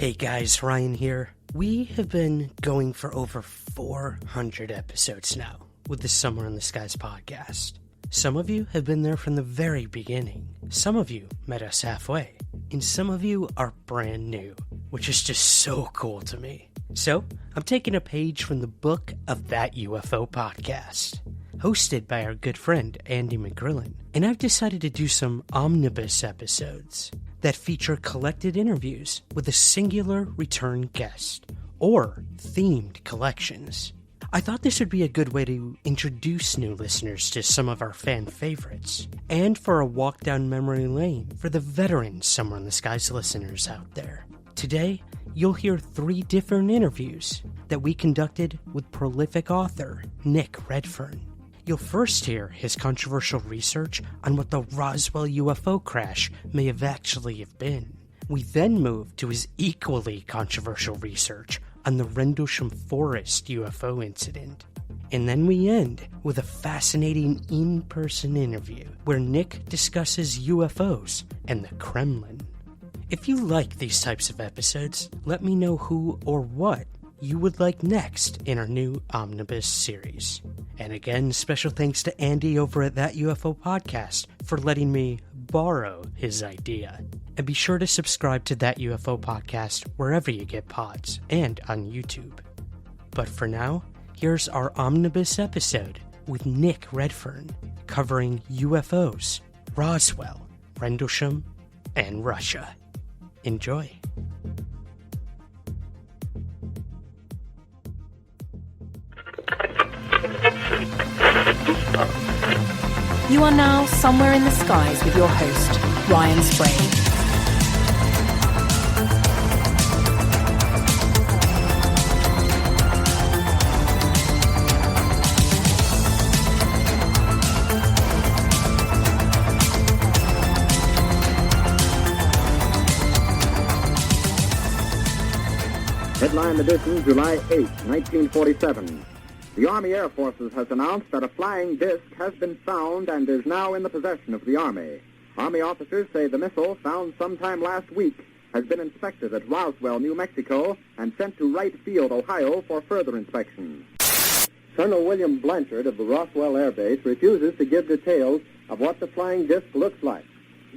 Hey guys, Ryan here. We have been going for over 400 episodes now with the Somewhere in the Skies podcast. Some of you have been there from the very beginning. Some of you met us halfway. And some of you are brand new, which is just so cool to me. So, I'm taking a page from the book of That UFO Podcast, hosted by our good friend Andy McGrillen. And I've decided to do some Omnibus episodes that feature collected interviews with a singular return guest, or themed collections. I thought this would be a good way to introduce new listeners to some of our fan favorites, and for a walk down memory lane for the veteran Somewhere in the Skies listeners out there. Today, you'll hear 3 different interviews that we conducted with prolific author Nick Redfern. You'll first hear his controversial research on what the Roswell UFO crash may have actually have been. We then move to his equally controversial research on the Rendlesham Forest UFO incident. And then we end with a fascinating in-person interview where Nick discusses UFOs and the Kremlin. If you like these types of episodes, let me know who or what you would like next in our new Omnibus series. And again, special thanks to Andy over at That UFO Podcast for letting me borrow his idea. And be sure to subscribe to That UFO Podcast wherever you get pods and on YouTube. But for now, here's our Omnibus episode with Nick Redfern covering UFOs, Roswell, Rendlesham, and Russia. Enjoy. You are now somewhere in the skies with your host, Ryan Sprague. Headline edition, July 8, 1947. The Army Air Forces has announced that a flying disc has been found and is now in the possession of the Army. Army officers say the missile, found sometime last week, has been inspected at Roswell, New Mexico, and sent to Wright Field, Ohio, for further inspection. Colonel William Blanchard of the Roswell Air Base refuses to give details of what the flying disc looks like.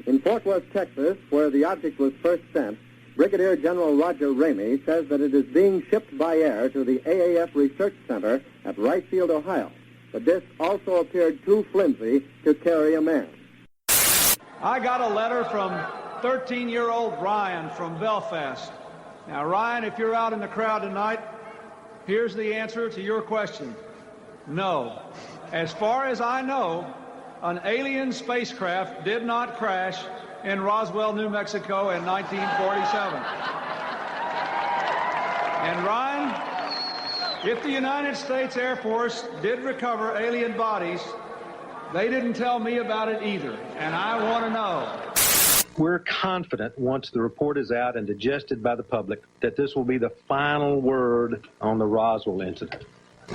In Fort Worth, Texas, where the object was first sent, Brigadier General Roger Ramey says that it is being shipped by air to the AAF Research Center at Wright Field, Ohio. The disc also appeared too flimsy to carry a man. I got a letter from 13-year-old Ryan from Belfast. Now, Ryan, if you're out in the crowd tonight, here's the answer to your question. No. As far as I know, an alien spacecraft did not crash in Roswell, New Mexico in 1947. And Ryan, if the United States Air Force did recover alien bodies, they didn't tell me about it either, and I want to know. We're confident once the report is out and digested by the public that this will be the final word on the Roswell incident.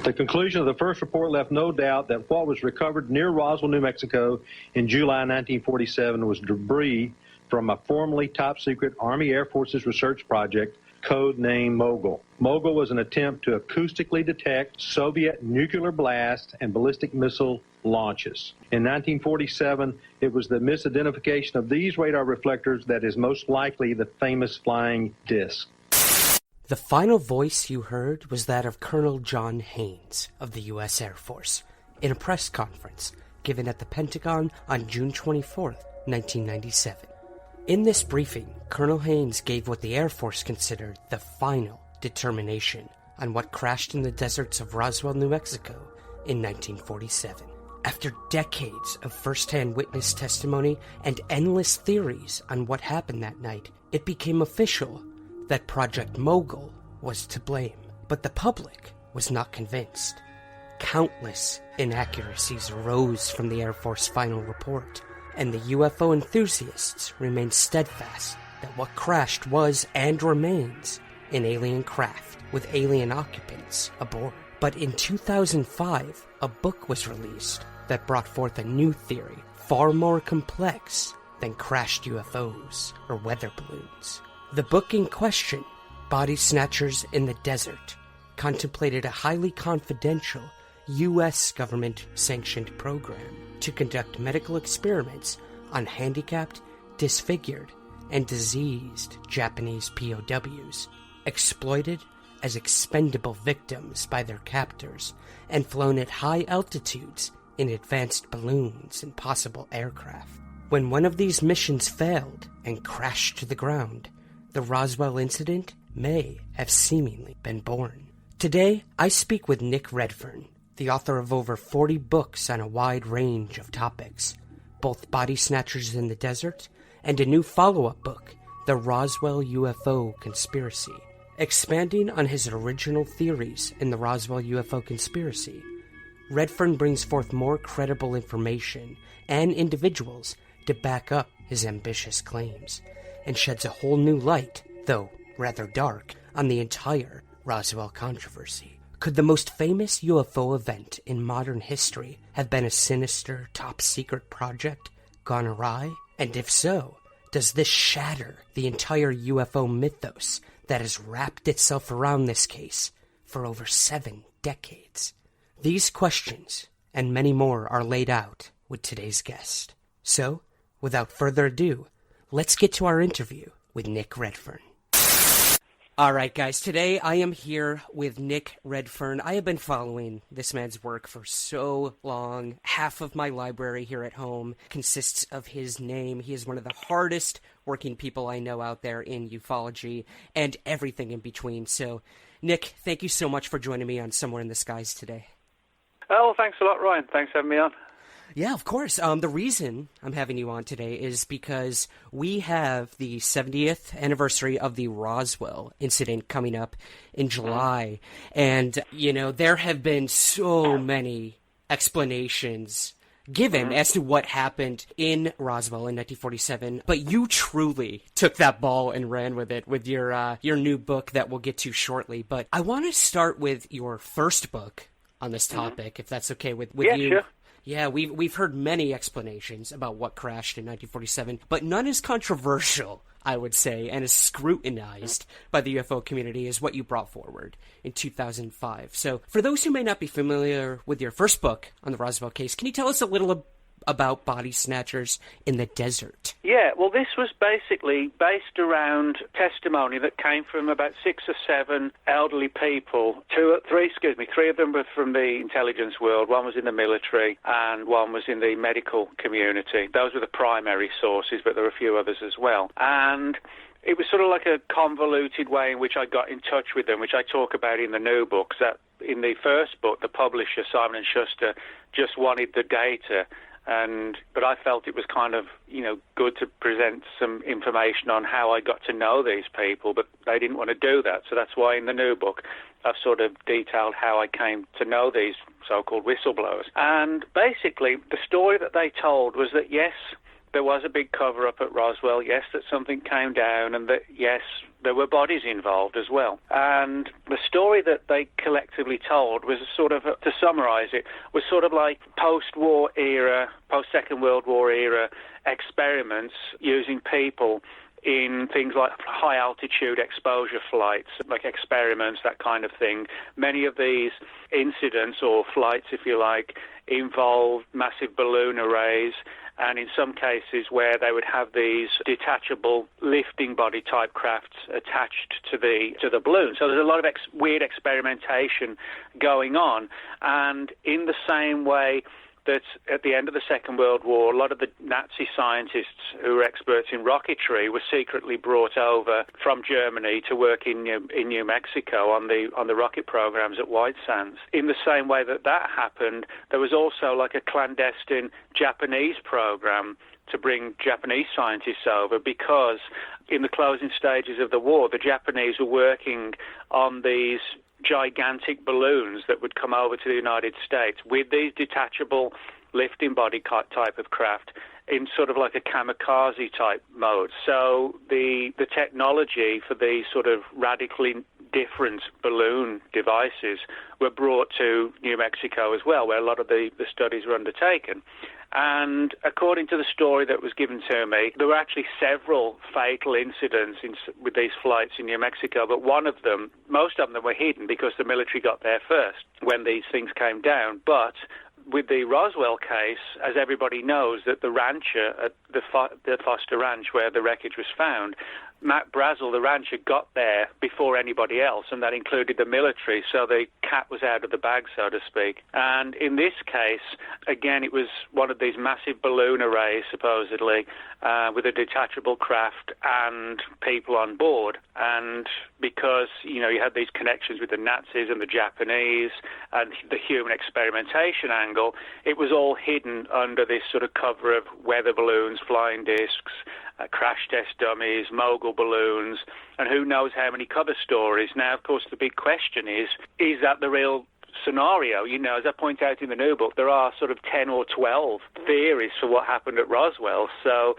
The conclusion of the first report left no doubt that what was recovered near Roswell, New Mexico in July 1947 was debris from a formerly top-secret Army Air Forces research project codenamed Mogul. Mogul was an attempt to acoustically detect Soviet nuclear blast and ballistic missile launches. In 1947, it was the misidentification of these radar reflectors that is most likely the famous flying disc. The final voice you heard was that of Colonel John Haynes of the U.S. Air Force in a press conference given at the Pentagon on June 24, 1997. In this briefing, Colonel Haynes gave what the Air Force considered the final determination on what crashed in the deserts of Roswell, New Mexico in 1947. After decades of first-hand witness testimony and endless theories on what happened that night, it became official that Project Mogul was to blame, but the public was not convinced. Countless inaccuracies arose from the Air Force final report, and the UFO enthusiasts remained steadfast that what crashed was and remains an alien craft with alien occupants aboard. But in 2005, a book was released that brought forth a new theory, far more complex than crashed UFOs or weather balloons. The book in question Body Snatchers in the Desert contemplated a highly confidential U.S. government-sanctioned program to conduct medical experiments on handicapped, disfigured, and diseased Japanese POWs, exploited as expendable victims by their captors and flown at high altitudes in advanced balloons and possible aircraft. When one of these missions failed and crashed to the ground, the Roswell incident may have seemingly been born. Today, I speak with Nick Redfern, the author of over 40 books on a wide range of topics, both Body Snatchers in the Desert and a new follow-up book, The Roswell UFO Conspiracy. Expanding on his original theories in the Roswell UFO conspiracy, Redfern brings forth more credible information and individuals to back up his ambitious claims, and sheds a whole new light, though rather dark, on the entire Roswell controversy. Could the most famous UFO event in modern history have been a sinister, top-secret project gone awry? And if so, does this shatter the entire UFO mythos that has wrapped itself around this case for over 7 decades? These questions, and many more, are laid out with today's guest. So, without further ado, let's get to our interview with Nick Redfern. All right, guys, today I am here with Nick Redfern. I have been following this man's work for so long. Half of my library here at home consists of his name. He is one of the hardest working people I know out there in ufology and everything in between. So, Nick, thank you so much for joining me on Somewhere in the Skies today. Oh, thanks a lot, Ryan. Thanks for having me on. Yeah, of course. The reason I'm having you on today is because we have the 70th anniversary of the Roswell incident coming up in July. And, you know, there have been so many explanations given as to what happened in Roswell in 1947. But you truly took that ball and ran with it with your new book that we'll get to shortly. But I want to start with your first book on this topic, if that's okay with you. Sure. Yeah, we've heard many explanations about what crashed in 1947, but none as controversial, I would say, and as scrutinized by the UFO community as what you brought forward in 2005. So, for those who may not be familiar with your first book on the Roswell case, can you tell us a little about Body Snatchers in the Desert? Yeah, well, this was basically based around testimony that came from about 6 or 7 elderly people. Three of them were from the intelligence world. One was in the military and one was in the medical community. Those were the primary sources, but there were a few others as well. And it was sort of like a convoluted way in which I got in touch with them, which I talk about in the new books. That in the first book, the publisher, Simon & Schuster, just wanted the data. But I felt it was kind of, good to present some information on how I got to know these people, but they didn't want to do that. So that's why in the new book, I've sort of detailed how I came to know these so-called whistleblowers. And basically, the story that they told was that, yes, there was a big cover-up at Roswell, yes, that something came down, and that, yes, there were bodies involved as well. And the story that they collectively told was sort of, to summarize it, was sort of like post-war era, post-Second World War era experiments using people in things like high-altitude exposure flights, like experiments, that kind of thing. Many of these incidents, or flights, if you like, involved massive balloon arrays, and in some cases where they would have these detachable lifting body type crafts attached to the balloon. So there's a lot of weird experimentation going on. And in the same way that at the end of the Second World War, a lot of the Nazi scientists who were experts in rocketry were secretly brought over from Germany to work in New Mexico on the rocket programs at White Sands. In the same way that happened, there was also like a clandestine Japanese program to bring Japanese scientists over, because in the closing stages of the war, the Japanese were working on these gigantic balloons that would come over to the United States with these detachable lifting body type of craft in sort of like a kamikaze type mode. So the technology for these sort of radically different balloon devices were brought to New Mexico as well, where a lot of the studies were undertaken. And according to the story that was given to me, there were actually several fatal incidents with these flights in New Mexico, but one of them, most of them were hidden because the military got there first when these things came down. But with the Roswell case, as everybody knows, that the rancher at the Foster Ranch where the wreckage was found, Matt Brazel, the rancher, got there before anybody else, and that included the military, so the cat was out of the bag, so to speak. And in this case, again, it was one of these massive balloon arrays, supposedly, with a detachable craft and people on board. And because, you had these connections with the Nazis and the Japanese and the human experimentation angle, it was all hidden under this sort of cover of weather balloons, flying discs, crash test dummies, mogul balloons, and who knows how many cover stories. Now, of course, the big question is that the real scenario? As I point out in the new book, there are sort of 10 or 12 theories for what happened at Roswell. So,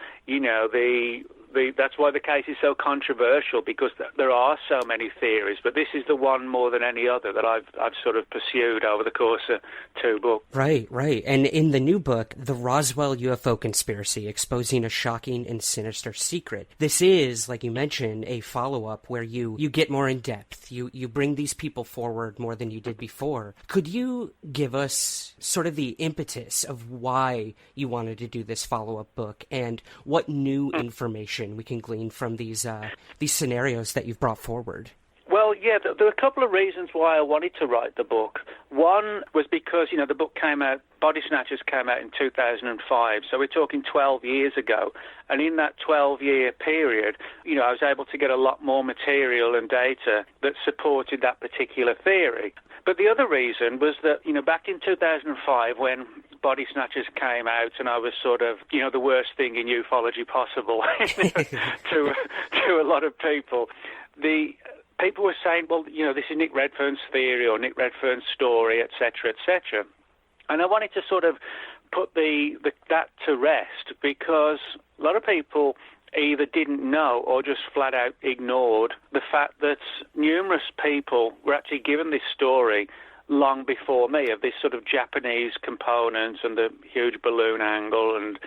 that's why the case is so controversial, because there are so many theories. But this is the one more than any other that I've sort of pursued over the course of 2 books. Right. And in the new book, The Roswell UFO Conspiracy, Exposing a Shocking and Sinister Secret. This is, like you mentioned, a follow-up where you get more in depth. You bring these people forward more than you did before. Could you give us sort of the impetus of why you wanted to do this follow-up book and what new information we can glean from these scenarios that you've brought forward? Well, yeah, there are a couple of reasons why I wanted to write the book. One was because, the book came out, Body Snatchers came out in 2005, so we're talking 12 years ago. And in that 12-year period, I was able to get a lot more material and data that supported that particular theory. But the other reason was that, back in 2005, when Body Snatchers came out, and I was sort of, the worst thing in ufology possible to a lot of people, the people were saying, well, this is Nick Redfern's theory or Nick Redfern's story, etc., etc. And I wanted to sort of put that to rest, because a lot of people either didn't know or just flat out ignored the fact that numerous people were actually given this story long before me, of this sort of Japanese component and the huge balloon angle and,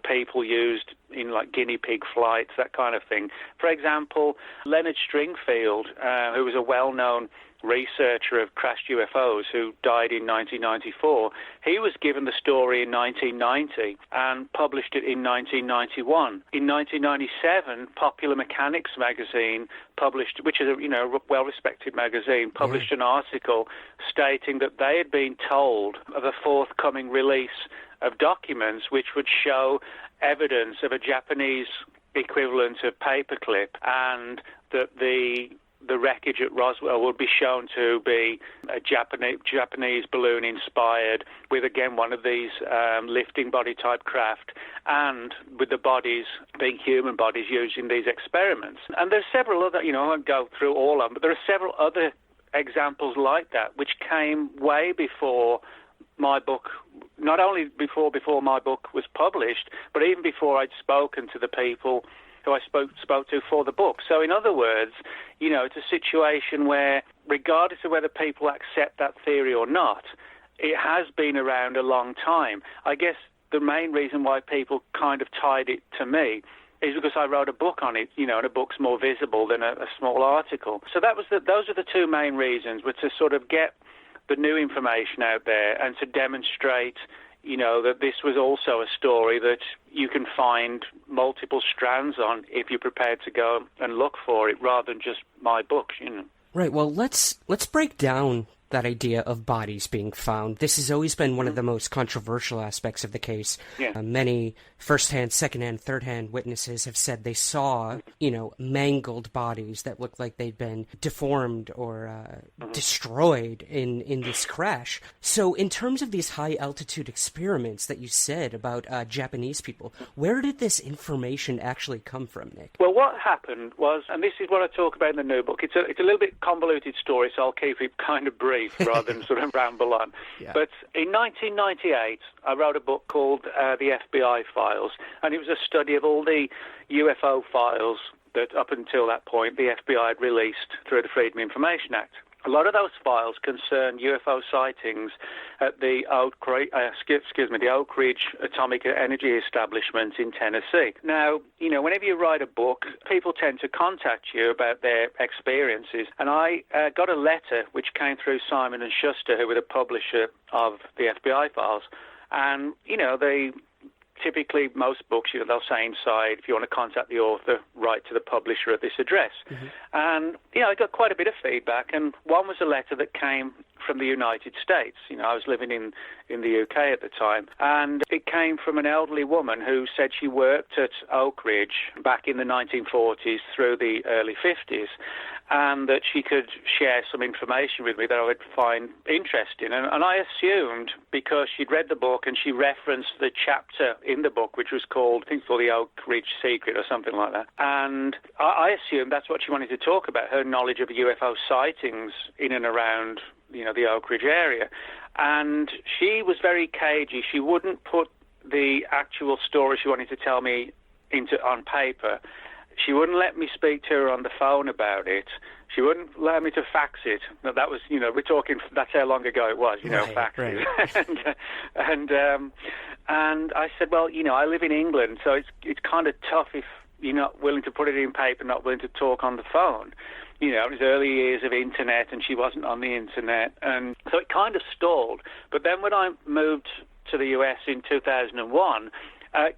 people used in like guinea pig flights, that kind of thing. For example, Leonard Stringfield, who was a well-known researcher of crashed UFOs who died in 1994, he was given the story in 1990 and published it in 1991. In 1997, Popular Mechanics magazine published, which is a well-respected magazine, published an article stating that they had been told of a forthcoming release of documents which would show evidence of a Japanese equivalent of paperclip, and that the wreckage at Roswell would be shown to be a Japanese balloon inspired with, again, one of these lifting body type craft, and with the bodies being human bodies used in these experiments. And there's several other, I won't go through all of them, but there are several other examples like that which came way before my book, not only before my book was published, but even before I'd spoken to the people who I spoke to for the book. So in other words, it's a situation where, regardless of whether people accept that theory or not, it has been around a long time. I guess the main reason why people kind of tied it to me is because I wrote a book on it, and a book's more visible than a small article. So those are the two main reasons, were to sort of get the new information out there and to demonstrate, that this was also a story that you can find multiple strands on if you're prepared to go and look for it, rather than just my books, Right. Well, let's break down that idea of bodies being found. This has always been one of the most controversial aspects of the case. Yeah. Many first-hand, second-hand, third-hand witnesses have said they saw, mangled bodies that looked like they'd been deformed or destroyed in this crash. So in terms of these high-altitude experiments that you said about Japanese people, where did this information actually come from, Nick? Well, what happened was, and this is what I talk about in the new book, it's a little bit convoluted story, so I'll keep it kind of brief rather than sort of ramble on. Yeah. But in 1998, I wrote a book called The FBI Files, and it was a study of all the UFO files that up until that point the FBI had released through the Freedom of Information Act. A lot of those files concern UFO sightings at the Oak Ridge Atomic Energy Establishment in Tennessee. Now, whenever you write a book, people tend to contact you about their experiences. And I got a letter which came through Simon & Schuster, who were the publisher of the FBI files. And, they typically, most books, they'll say inside, if you want to contact the author, write to the publisher at this address. Mm-hmm. And, I got quite a bit of feedback, and one was a letter that came from the United States. I was living in the UK at the time, and it came from an elderly woman who said she worked at Oak Ridge back in the 1940s through the early 50s, and that she could share some information with me that I would find interesting. And I assumed, because she'd read the book and she referenced the chapter in the book, which was called, I think, for the Oak Ridge Secret or something like that, and I assumed that's what she wanted to talk about, her knowledge of UFO sightings in and around the Oak Ridge area. And she was very cagey. She wouldn't put the actual story she wanted to tell me on paper. She wouldn't let me speak to her on the phone about it. She wouldn't allow me to fax it. That was, we're talking, that's how long ago it was, faxes. Right. and I said, well, I live in England, so it's kind of tough if you're not willing to put it in paper, not willing to talk on the phone. It was early years of internet, and she wasn't on the internet, and so it kind of stalled. But then when I moved to the US in 2001,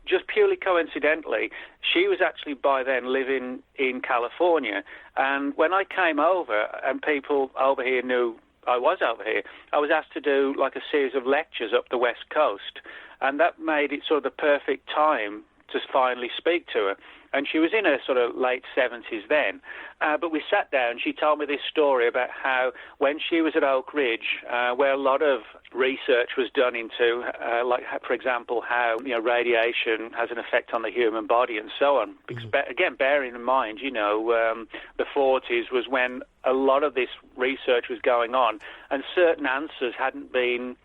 just purely coincidentally, she was actually by then living in California, and when I came over, and people over here knew I was over here, I was asked to do like a series of lectures up the West Coast, and that made it sort of the perfect time to finally speak to her. And she was in her sort of late 70s then. But we sat down, she told me this story about how when she was at Oak Ridge, where a lot of research was done into, like, for example, how radiation has an effect on the human body and so on. Because, again, bearing in mind, the 40s was when a lot of this research was going on, and certain answers hadn't been,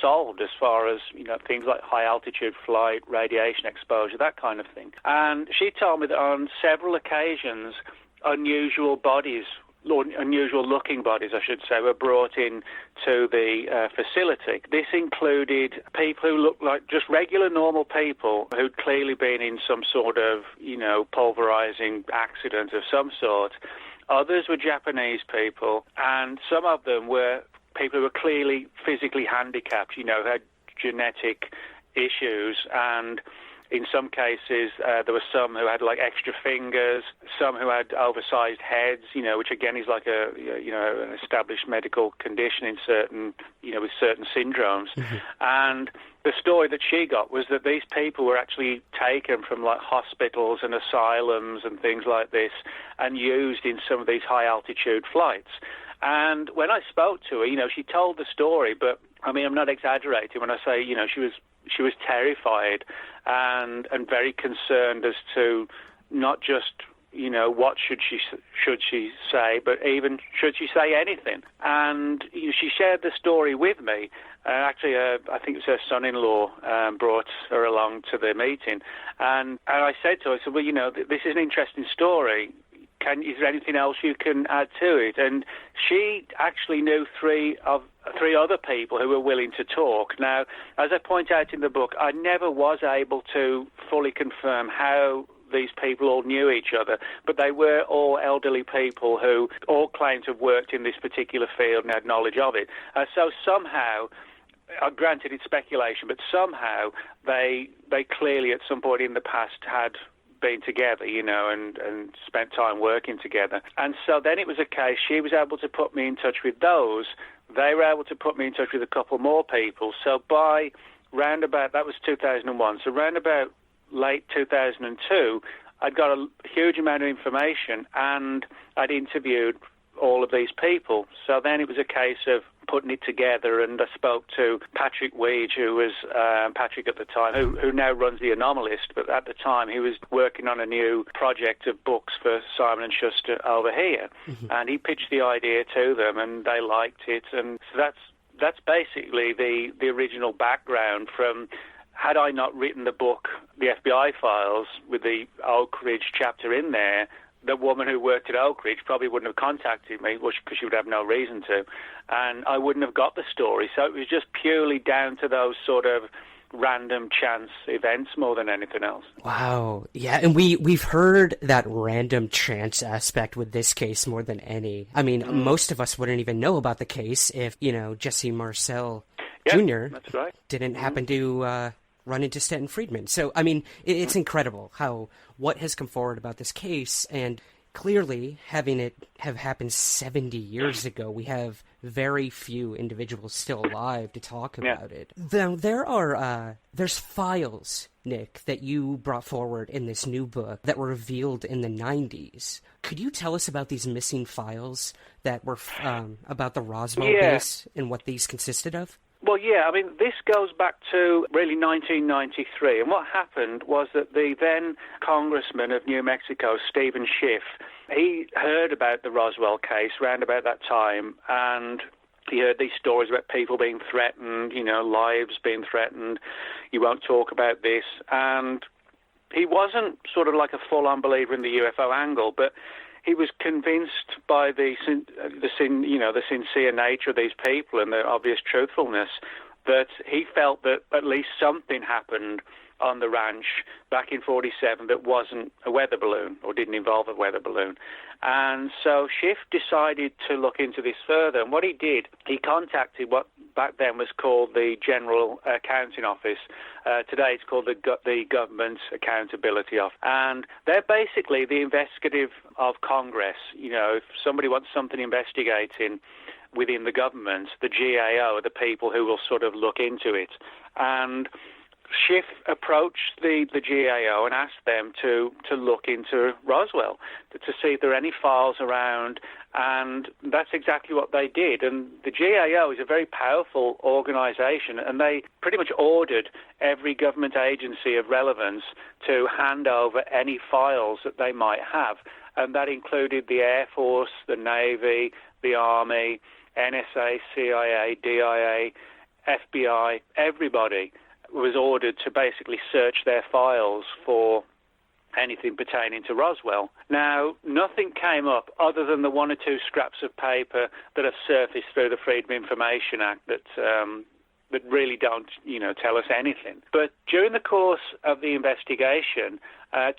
solved as far as, things like high-altitude flight, radiation exposure, that kind of thing. And she told me that on several occasions, unusual looking bodies, I should say, were brought in to the facility. This included people who looked like just regular, normal people who'd clearly been in some sort of, pulverizing accident of some sort. Others were Japanese people, and some of them were people who were clearly physically handicapped, who had genetic issues, and in some cases, there were some who had like extra fingers, some who had oversized heads, which again is like an established medical condition in certain, with certain syndromes. Mm-hmm. And the story that she got was that these people were actually taken from like hospitals and asylums and things like this and used in some of these high altitude flights. And when I spoke to her, she told the story, but I mean, I'm not exaggerating when I say, she was terrified and very concerned as to not just, what should she say, but even should she say anything. And she shared the story with me. Actually, I think it was her son-in-law brought her along to the meeting. And I said to her, well, this is an interesting story. Is there anything else you can add to it? And she actually knew three other people who were willing to talk. Now, as I point out in the book, I never was able to fully confirm how these people all knew each other, but they were all elderly people who all claimed to have worked in this particular field and had knowledge of it. So somehow, granted it's speculation, but somehow they clearly at some point in the past had been together, and spent time working together. And so then it was a case, she was able to put me in touch with those. They were able to put me in touch with a couple more people. So by roundabout, that was 2001, so roundabout late 2002, I'd got a huge amount of information and I'd interviewed all of these people. So then it was a case of putting it together, and I spoke to Patrick Weege, who was Patrick at the time, who now runs The Anomalist, but at the time he was working on a new project of books for Simon & Schuster over here. Mm-hmm. And he pitched the idea to them and they liked it, and so that's basically the original background from. Had I not written the book, The FBI Files, with the Oak Ridge chapter in there, the woman who worked at Oak Ridge probably wouldn't have contacted me, because she would have no reason to, and I wouldn't have got the story. So it was just purely down to those sort of random chance events more than anything else. Wow. Yeah, and we've heard that random chance aspect with this case more than any. I mean, most of us wouldn't even know about the case if, Jesse Marcel Jr. That's right. didn't happen to run into Stanton Friedman. So, I mean, it's incredible what has come forward about this case, and clearly, having it have happened 70 years ago, we have very few individuals still alive to talk about it. There's files, Nick, that you brought forward in this new book that were revealed in the 90s. Could you tell us about these missing files that were about the Roswell base and what these consisted of? Well, yeah, I mean, this goes back to really 1993, and what happened was that the then Congressman of New Mexico, Stephen Schiff, he heard about the Roswell case around about that time, and he heard these stories about people being threatened, lives being threatened, you won't talk about this, and he wasn't sort of like a full-on believer in the UFO angle, but he was convinced by the sincere nature of these people and their obvious truthfulness that he felt that at least something happened on the ranch back in 47 that wasn't a weather balloon or didn't involve a weather balloon. And so Schiff decided to look into this further. And what he did, he contacted what back then was called the General Accounting Office. Today it's called the Government Accountability Office. And they're basically the investigative of Congress. If somebody wants something investigating within the government, the GAO are the people who will sort of look into it. And Schiff approached the GAO and asked them to look into Roswell, to see if there are any files around, and that's exactly what they did. And the GAO is a very powerful organization, and they pretty much ordered every government agency of relevance to hand over any files that they might have, and that included the Air Force, the Navy, the Army, NSA, CIA, DIA, FBI, everybody was ordered to basically search their files for anything pertaining to Roswell. Now, nothing came up other than the one or two scraps of paper that have surfaced through the Freedom of Information Act that really don't, tell us anything. But during the course of the investigation,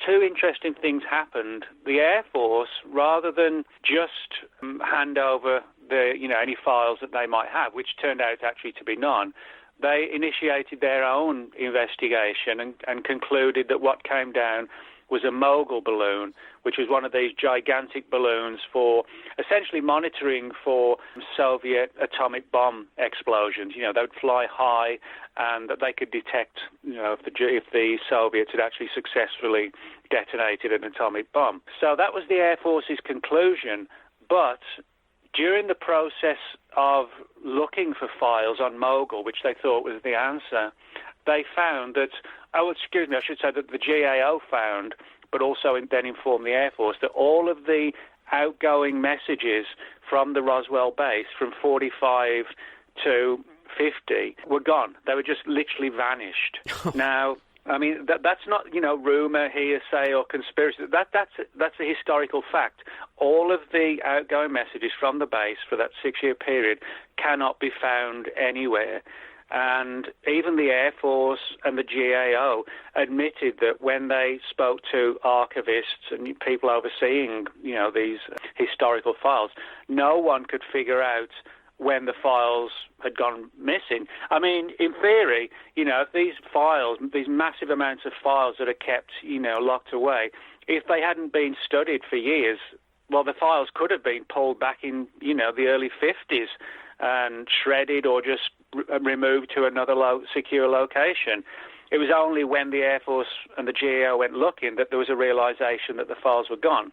two interesting things happened. The Air Force, rather than just hand over any files that they might have, which turned out actually to be none, they initiated their own investigation and concluded that what came down was a mogul balloon, which was one of these gigantic balloons for essentially monitoring for Soviet atomic bomb explosions. They would fly high, and that they could detect, if the Soviets had actually successfully detonated an atomic bomb. So that was the Air Force's conclusion, but during the process of looking for files on Mogul, which they thought was the answer, they found that, I should say that the GAO found, but also then informed the Air Force, that all of the outgoing messages from the Roswell base from 45 to 50 were gone. They were just literally vanished. Now, I mean, that's not, rumor, hearsay, or conspiracy. That's a historical fact. All of the outgoing messages from the base for that 6-year period cannot be found anywhere. And even the Air Force and the GAO admitted that when they spoke to archivists and people overseeing, these historical files, no one could figure out when the files had gone missing. I mean, in theory, if these files, these massive amounts of files that are kept, locked away, if they hadn't been studied for years, well, the files could have been pulled back in, the early 50s and shredded or just removed to another secure location. It was only when the Air Force and the GAO went looking that there was a realization that the files were gone.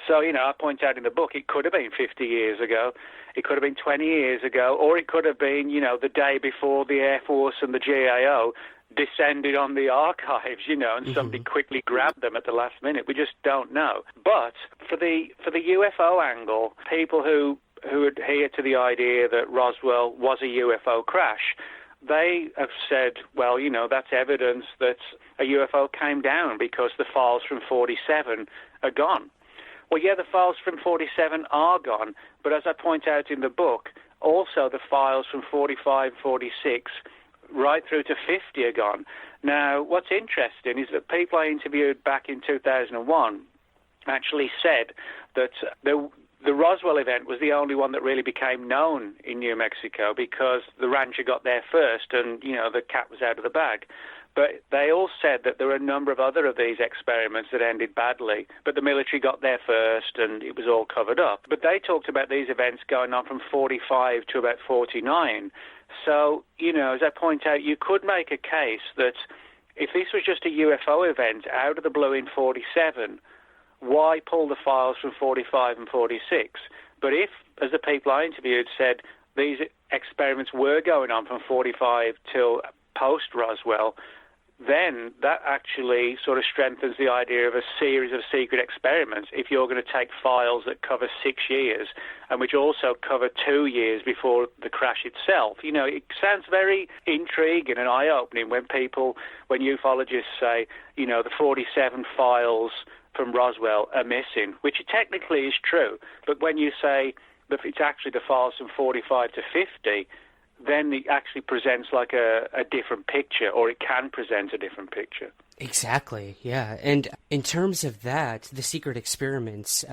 So, I point out in the book, it could have been 50 years ago, it could have been 20 years ago, or it could have been, the day before the Air Force and the GAO descended on the archives, and somebody quickly grabbed them at the last minute. We just don't know. But for the UFO angle, people who adhere to the idea that Roswell was a UFO crash, they have said, well, that's evidence that a UFO came down because the files from 47 are gone. Well, yeah, the files from 47 are gone, but as I point out in the book, also the files from 45, 46, right through to 50 are gone. Now, what's interesting is that people I interviewed back in 2001 actually said that the Roswell event was the only one that really became known in New Mexico because the rancher got there first and, the cat was out of the bag. But they all said that there were a number of other of these experiments that ended badly, but the military got there first and it was all covered up. But they talked about these events going on from 45 to about 49. So, as I point out, you could make a case that if this was just a UFO event out of the blue in 47, why pull the files from 45 and 46? But if, as the people I interviewed said, these experiments were going on from 45 till post-Roswell, then that actually sort of strengthens the idea of a series of secret experiments if you're going to take files that cover 6 years and which also cover 2 years before the crash itself. It sounds very intriguing and eye-opening when ufologists say, the 47 files from Roswell are missing, which technically is true. But when you say that it's actually the files from 45 to 50, then it actually presents like a different picture, or it can present a different picture. Exactly, yeah. And in terms of that, the secret experiments,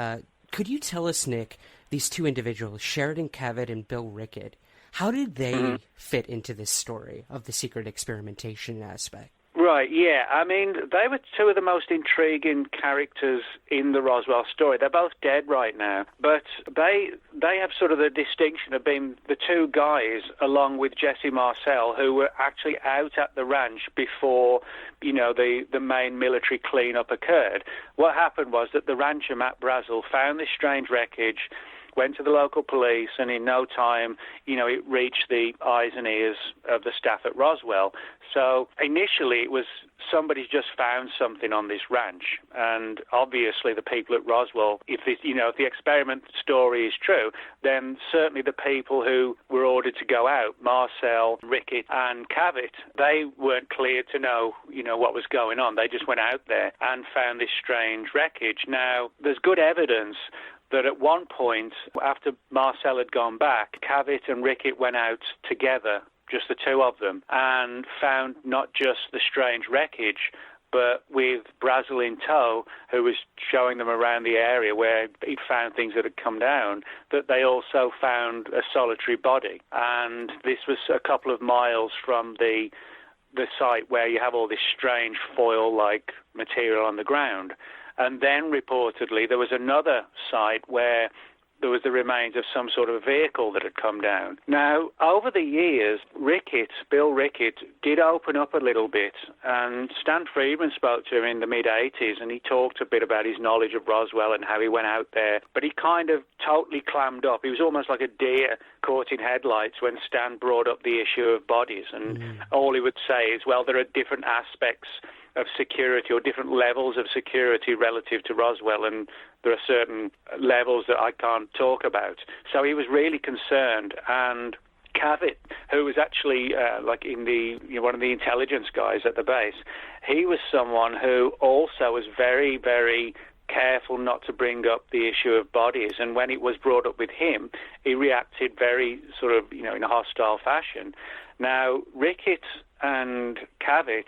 could you tell us, Nick, these two individuals, Sheridan Cavett and Bill Rickett, how did they fit into this story of the secret experimentation aspect? Right, yeah. I mean, they were two of the most intriguing characters in the Roswell story. They're both dead right now, but they have sort of the distinction of being the two guys, along with Jesse Marcel, who were actually out at the ranch before, the main military cleanup occurred. What happened was that the rancher, Matt Brazel, found this strange wreckage, went to the local police, and in no time, it reached the eyes and ears of the staff at Roswell. So initially it was somebody's just found something on this ranch, and obviously the people at Roswell, if the experiment story is true, then certainly the people who were ordered to go out, Marcel, Rickett, and Cavett, they weren't cleared to know, what was going on. They just went out there and found this strange wreckage. Now, there's good evidence that at one point, after Marcel had gone back, Cavett and Rickett went out together, just the two of them, and found not just the strange wreckage, but with Brazel in tow, who was showing them around the area where he'd found things that had come down, that they also found a solitary body. And this was a couple of miles from the site where you have all this strange foil-like material on the ground. And then, reportedly, there was another site where there was the remains of some sort of vehicle that had come down. Now, over the years, Bill Rickett, did open up a little bit, and Stan Friedman spoke to him in the mid-'80s, and he talked a bit about his knowledge of Roswell and how he went out there, but he kind of totally clammed up. He was almost like a deer caught in headlights when Stan brought up the issue of bodies, and all he would say is, well, there are different aspects of security or different levels of security relative to Roswell, and there are certain levels that I can't talk about. So he was really concerned, and Cavett, who was actually one of the intelligence guys at the base, he was someone who also was very, very careful not to bring up the issue of bodies, and when it was brought up with him, he reacted very sort of, in a hostile fashion. Now, Rickett and Cavett,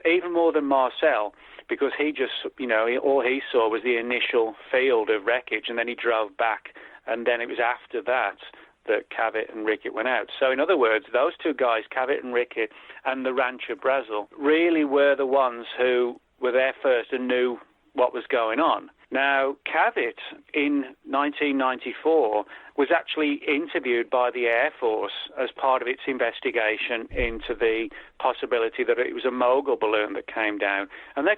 even more than Marcel, because he just, all he saw was the initial field of wreckage, and then he drove back, and then it was after that Cavett and Rickett went out. So in other words, those two guys, Cavett and Rickett, and the rancher Brazel, really were the ones who were there first and knew what was going on. Now, Cavett, in 1994, was actually interviewed by the Air Force as part of its investigation into the possibility that it was a mogul balloon that came down. And they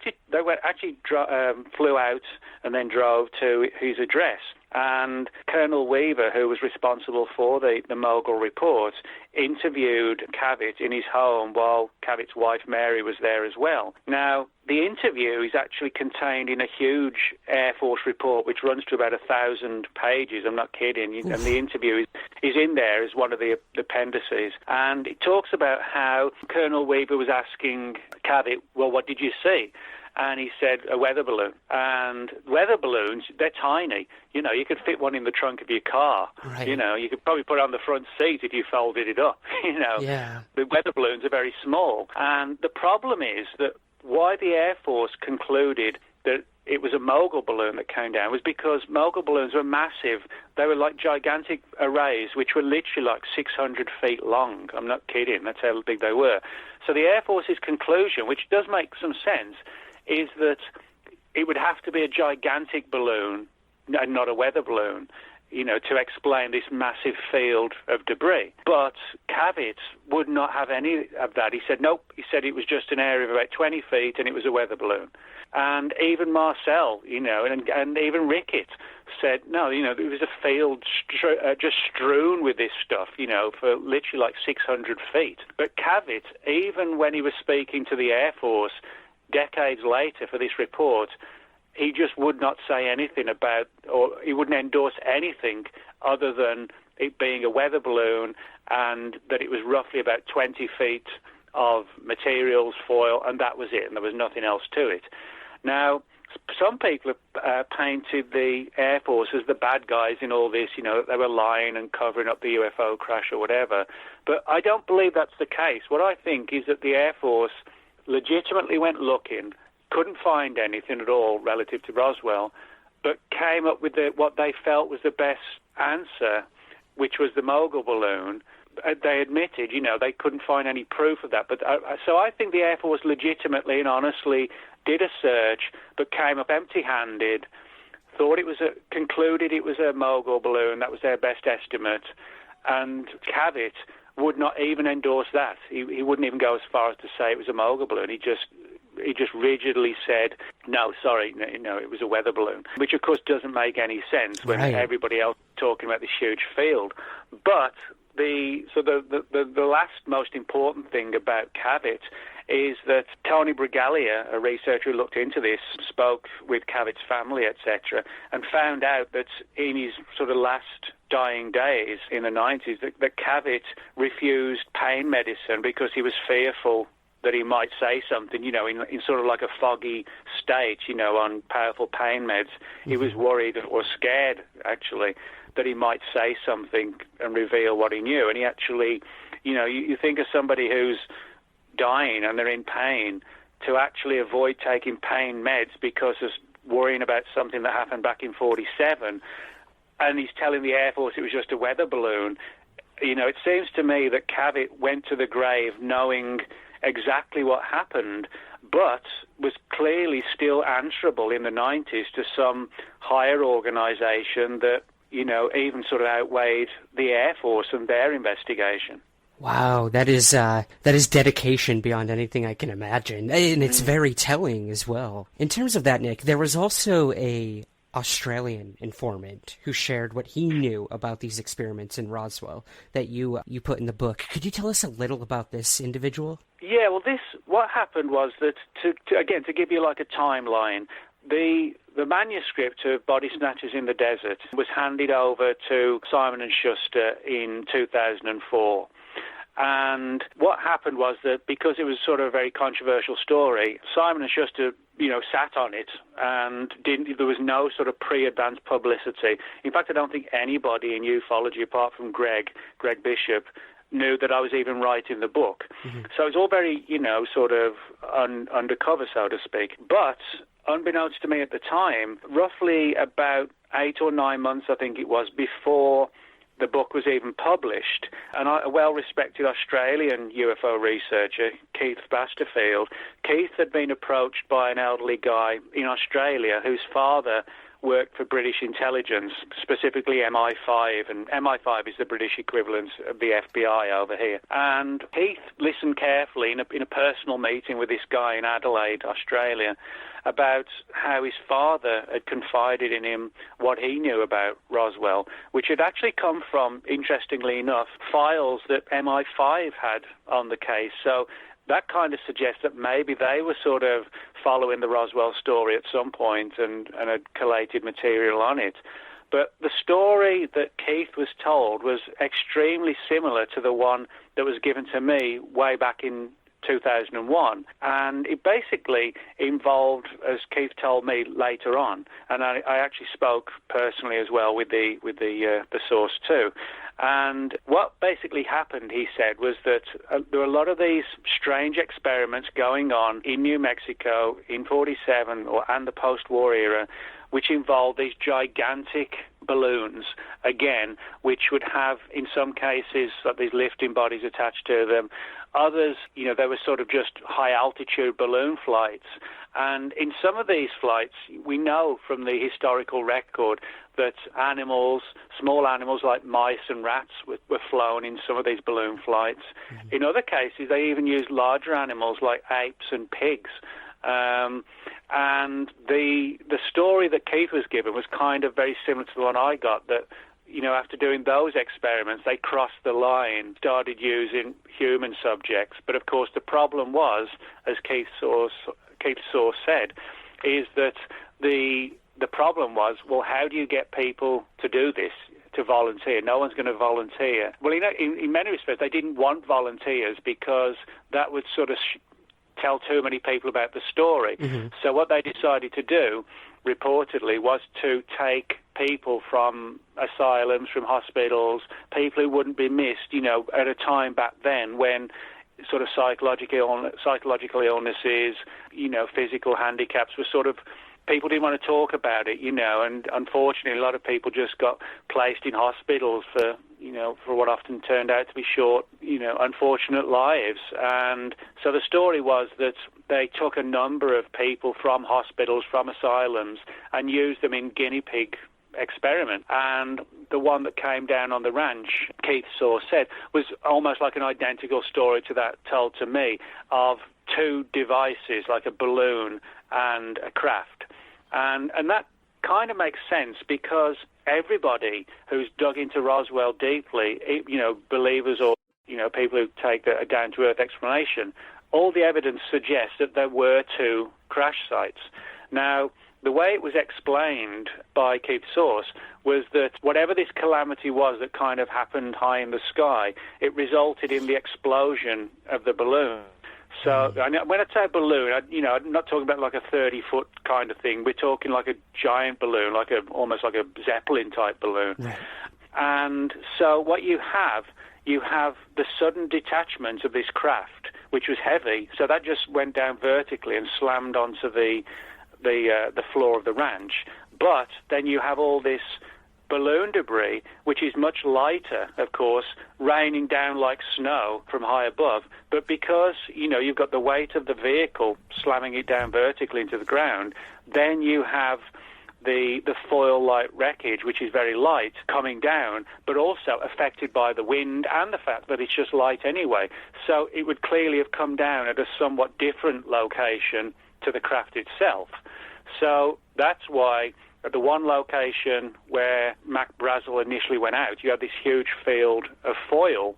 flew out and then drove to his address. And Colonel Weaver, who was responsible for the mogul report, interviewed Cavett in his home while Cavett's wife Mary was there as well. Now, the interview is actually contained in a huge Air Force report which runs to about 1,000 pages. I'm not kidding. And the interview is in there as one of the appendices. And it talks about how Colonel Weaver was asking Cavett, well, what did you see? And he said, a weather balloon. And weather balloons, they're tiny. You know, you could fit one in the trunk of your car. Right. You know, you could probably put it on the front seat if you folded it up. You know, Yeah. The weather balloons are very small. And the problem is that why the Air Force concluded that it was a mogul balloon that came down was because mogul balloons were massive. They were like gigantic arrays, which were literally like 600 feet long. I'm not kidding. That's how big they were. So the Air Force's conclusion, which does make some sense, is that it would have to be a gigantic balloon and not a weather balloon, you know, to explain this massive field of debris. But Cavett would not have any of that. He said, nope. He said it was just an area of about 20 feet and it was a weather balloon. And even Marcel, you know, and even Rickett said, no, you know, it was a field just strewn with this stuff, you know, for literally like 600 feet. But Cavett, even when he was speaking to the Air Force decades later for this report, he just would not say anything about, or he wouldn't endorse anything other than it being a weather balloon and that it was roughly about 20 feet of materials, foil, and that was it, and there was nothing else to it. Now, some people have painted the Air Force as the bad guys in all this, you know, that they were lying and covering up the UFO crash or whatever, but I don't believe that's the case. What I think is that the Air Force legitimately went looking, couldn't find anything at all relative to Roswell, but came up with what they felt was the best answer, which was the mogul balloon. They admitted, you know, they couldn't find any proof of that. But so I think the Air Force legitimately and honestly did a search, but came up empty-handed, thought it was concluded it was a mogul balloon. That was their best estimate. And Cavett would not even endorse that. He wouldn't even go as far as to say it was a mogul balloon. He just rigidly said, no, sorry, no, it was a weather balloon, which of course doesn't make any sense when everybody else is talking about this huge field. But the last most important thing about Cavett is that Tony Bragalia, a researcher who looked into this, spoke with Cavett's family, etc., and found out that in his sort of last dying days in the 90s, that Cavett refused pain medicine because he was fearful that he might say something, you know, in sort of like a foggy state, you know, on powerful pain meds. Mm-hmm. He was worried or scared, actually, that he might say something and reveal what he knew. And he actually, you know, you think of somebody who's dying and they're in pain, to actually avoid taking pain meds because of worrying about something that happened back in 47, and he's telling the Air Force it was just a weather balloon. You know, it seems to me that Cavett went to the grave knowing exactly what happened, but was clearly still answerable in the 90s to some higher organization that, you know, even sort of outweighed the Air Force and their investigation. Wow, that is dedication beyond anything I can imagine, and it's very telling as well. In terms of that, Nick, there was also a Australian informant who shared what he knew about these experiments in Roswell that you put in the book. Could you tell us a little about this individual? Yeah, well, what happened was that, to give you like a timeline, the manuscript of Body Snatchers in the Desert was handed over to Simon & Schuster in 2004. And what happened was that because it was sort of a very controversial story, Simon & Schuster, you know, sat on it and there was no sort of pre-advanced publicity. In fact, I don't think anybody in ufology, apart from Greg Bishop, knew that I was even writing the book. Mm-hmm. So it was all very, you know, sort of undercover, so to speak. But unbeknownst to me at the time, roughly about 8 or 9 months, I think it was, before the book was even published, and a well-respected Australian UFO researcher, Keith Basterfield, Keith had been approached by an elderly guy in Australia whose father worked for British intelligence, specifically MI5, and MI5 is the British equivalent of the FBI over here. And Keith listened carefully in a personal meeting with this guy in Adelaide, Australia, about how his father had confided in him what he knew about Roswell, which had actually come from, interestingly enough, files that MI5 had on the case. So that kind of suggests that maybe they were sort of following the Roswell story at some point and had collated material on it. But the story that Keith was told was extremely similar to the one that was given to me way back in 2001, and it basically involved, as Keith told me later on, and I actually spoke personally as well with the source too. And what basically happened, he said, was that there were a lot of these strange experiments going on in New Mexico in 47 and the post-war era, which involved these gigantic balloons, again, which would have, in some cases, like these lifting bodies attached to them. Others, they were sort of just high-altitude balloon flights. And in some of these flights, we know from the historical record that animals, small animals like mice and rats were flown in some of these balloon flights. Mm-hmm. In other cases, they even used larger animals like apes and pigs. And the story that Keith was given was kind of very similar to the one I got, that, after doing those experiments, they crossed the line, started using human subjects. But, of course, the problem was, as Keith's source said, is that the problem was, well, how do you get people to do this, to volunteer? No one's going to volunteer. Well, in many respects, they didn't want volunteers because that would sort of tell too many people about the story. Mm-hmm. So what they decided to do, reportedly, was to take people from asylums, from hospitals, people who wouldn't be missed, at a time back then when sort of psychological illnesses, physical handicaps were sort of, people didn't want to talk about it, and unfortunately a lot of people just got placed in hospitals for what often turned out to be short, unfortunate lives. And so the story was that they took a number of people from hospitals, from asylums, and used them in guinea pig experiment. And the one that came down on the ranch, Keith's source said, was almost like an identical story to that told to me, of two devices, like a balloon and a craft. And that kind of makes sense because everybody who's dug into Roswell deeply, believers or, people who take a down-to-earth explanation, all the evidence suggests that there were two crash sites. Now, the way it was explained by Keith's source was that whatever this calamity was that kind of happened high in the sky, it resulted in the explosion of the balloon. So when I say balloon, I'm not talking about like a 30-foot kind of thing. We're talking like a giant balloon, almost like a Zeppelin-type balloon. Right. And so what you have the sudden detachment of this craft, which was heavy. So that just went down vertically and slammed onto the floor of the ranch. But then you have all this balloon debris, which is much lighter, of course, raining down like snow from high above. But because, you've got the weight of the vehicle slamming it down vertically into the ground, then you have the foil-like wreckage, which is very light, coming down, but also affected by the wind and the fact that it's just light anyway. So it would clearly have come down at a somewhat different location to the craft itself. So that's why at the one location where Mac Brazel initially went out, you had this huge field of foil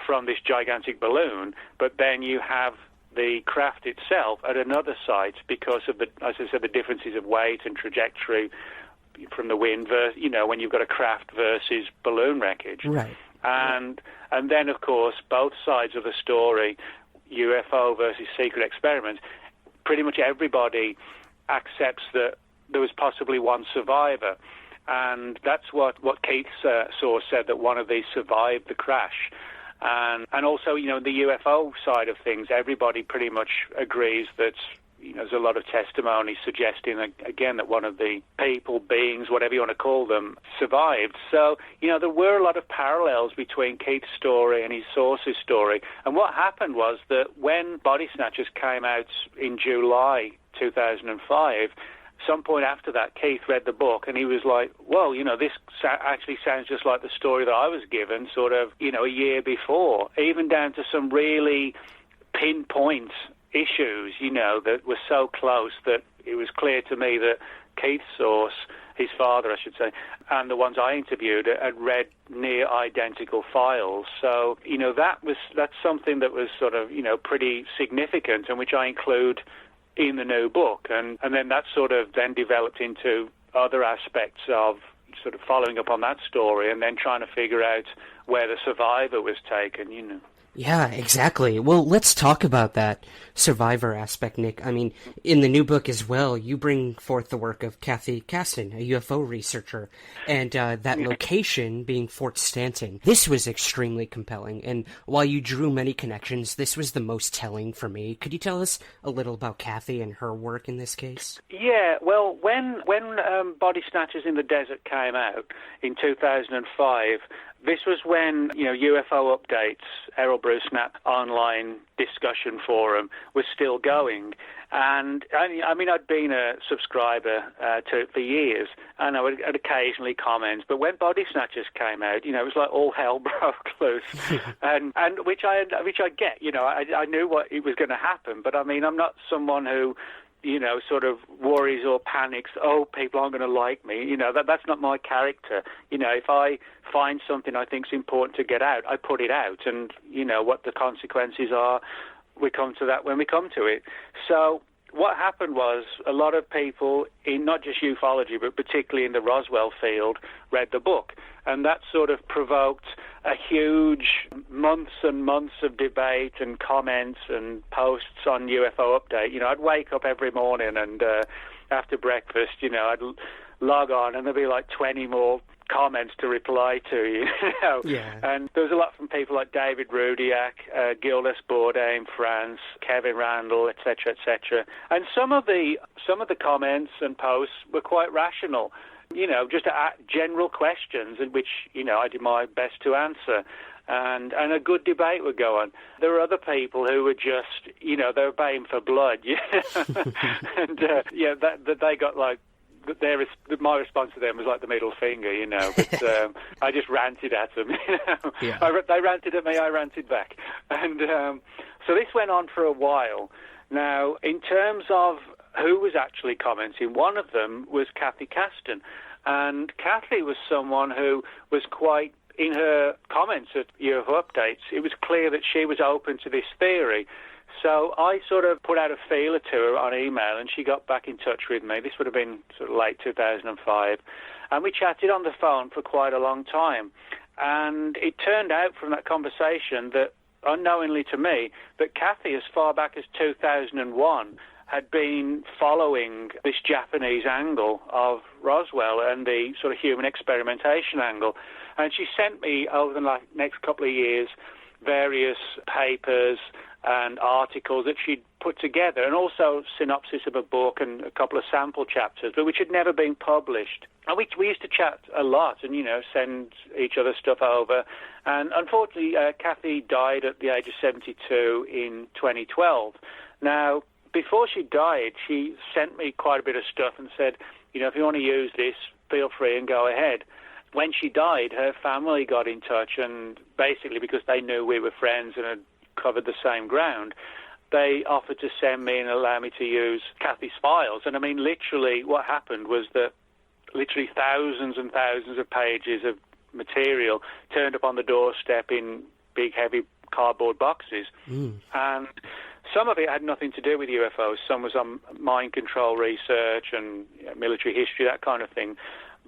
from this gigantic balloon, but then you have the craft itself at another site because of as I said, the differences of weight and trajectory from the wind, when you've got a craft versus balloon wreckage. Right. And then, of course, both sides of the story, UFO versus secret experiment, pretty much everybody accepts that there was possibly one survivor. And that's what Keith's source said, that one of these survived the crash. And also, the UFO side of things, everybody pretty much agrees that, there's a lot of testimony suggesting, again, that one of the people, beings, whatever you want to call them, survived. So, there were a lot of parallels between Keith's story and his source's story. And what happened was that when Body Snatchers came out in July 2005, some point after that, Keith read the book and he was like, well, this actually sounds just like the story that I was given sort of, a year before, even down to some really pinpoint issues, that were so close that it was clear to me that Keith's source, his father, I should say, and the ones I interviewed had read near identical files. So, that's something that was sort of, pretty significant and which I include in the new book, and then that sort of then developed into other aspects of sort of following up on that story and then trying to figure out where the survivor was taken, Yeah, exactly. Well, let's talk about that survivor aspect, Nick. I mean, in the new book as well, you bring forth the work of Kathy Caston, a UFO researcher, and that location being Fort Stanton. This was extremely compelling, and while you drew many connections, this was the most telling for me. Could you tell us a little about Kathy and her work in this case? Yeah, well, when Body Snatchers in the Desert came out in 2005, this was when, UFO Updates, Errol Bruce Knapp online discussion forum was still going. And, I'd been a subscriber to it for years, and I would occasionally comment. But when Body Snatchers came out, it was like all hell broke loose, and which I get. I knew what it was going to happen, but I'm not someone who sort of worries or panics, oh, people aren't going to like me. That's not my character. If I find something I think is important to get out, I put it out. And, what the consequences are, we come to that when we come to it. So what happened was a lot of people, in not just ufology, but particularly in the Roswell field, read the book. And that sort of provoked a huge months and months of debate and comments and posts on UFO Update. I'd wake up every morning and after breakfast, I'd log on and there'd be like 20 more comments to reply to, Yeah. And there was a lot from people like David Rudiak, Gildas Bourdain, France, Kevin Randall, etc., etc. And some of the comments and posts were quite rational, just general questions in which, I did my best to answer. And a good debate would go on. There were other people who were just, they were baying for blood, and that they got like. My response to them was like the middle finger, but I just ranted at them. Yeah. They ranted at me, I ranted back. And so this went on for a while. Now, in terms of who was actually commenting, one of them was Kathy Caston. And Kathy was someone who was quite, in her comments at UFO Updates, it was clear that she was open to this theory. So I sort of put out a feeler to her on email, and she got back in touch with me. This would have been sort of late 2005. And we chatted on the phone for quite a long time. And it turned out from that conversation that, unknowingly to me, that Kathy, as far back as 2001, had been following this Japanese angle of Roswell and the sort of human experimentation angle. And she sent me, over the next couple of years, various papers and articles that she'd put together, and also synopsis of a book and a couple of sample chapters, but which had never been published. And we used to chat a lot and, send each other stuff over. And unfortunately, Kathy died at the age of 72 in 2012. Now, before she died, she sent me quite a bit of stuff and said, if you want to use this, feel free and go ahead. When she died, her family got in touch, and basically because they knew we were friends and had covered the same ground, they offered to send me and allow me to use Kathy's files. And literally what happened was that literally thousands and thousands of pages of material turned up on the doorstep in big, heavy cardboard boxes. And some of it had nothing to do with UFOs. Some was on mind control research and military history, that kind of thing.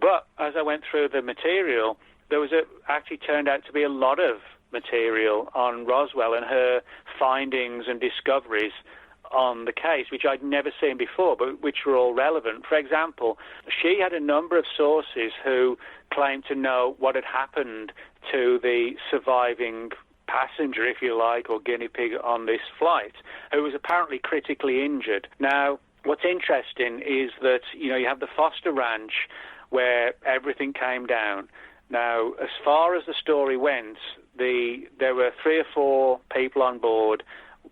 But as I went through the material, there was actually turned out to be a lot of material on Roswell and her findings and discoveries on the case, which I'd never seen before, but which were all relevant. For example, she had a number of sources who claimed to know what had happened to the surviving passenger, if you like, or guinea pig on this flight, who was apparently critically injured. Now, what's interesting is that, you have the Foster Ranch where everything came down. Now, as far as the story went, there were 3 or 4 people on board.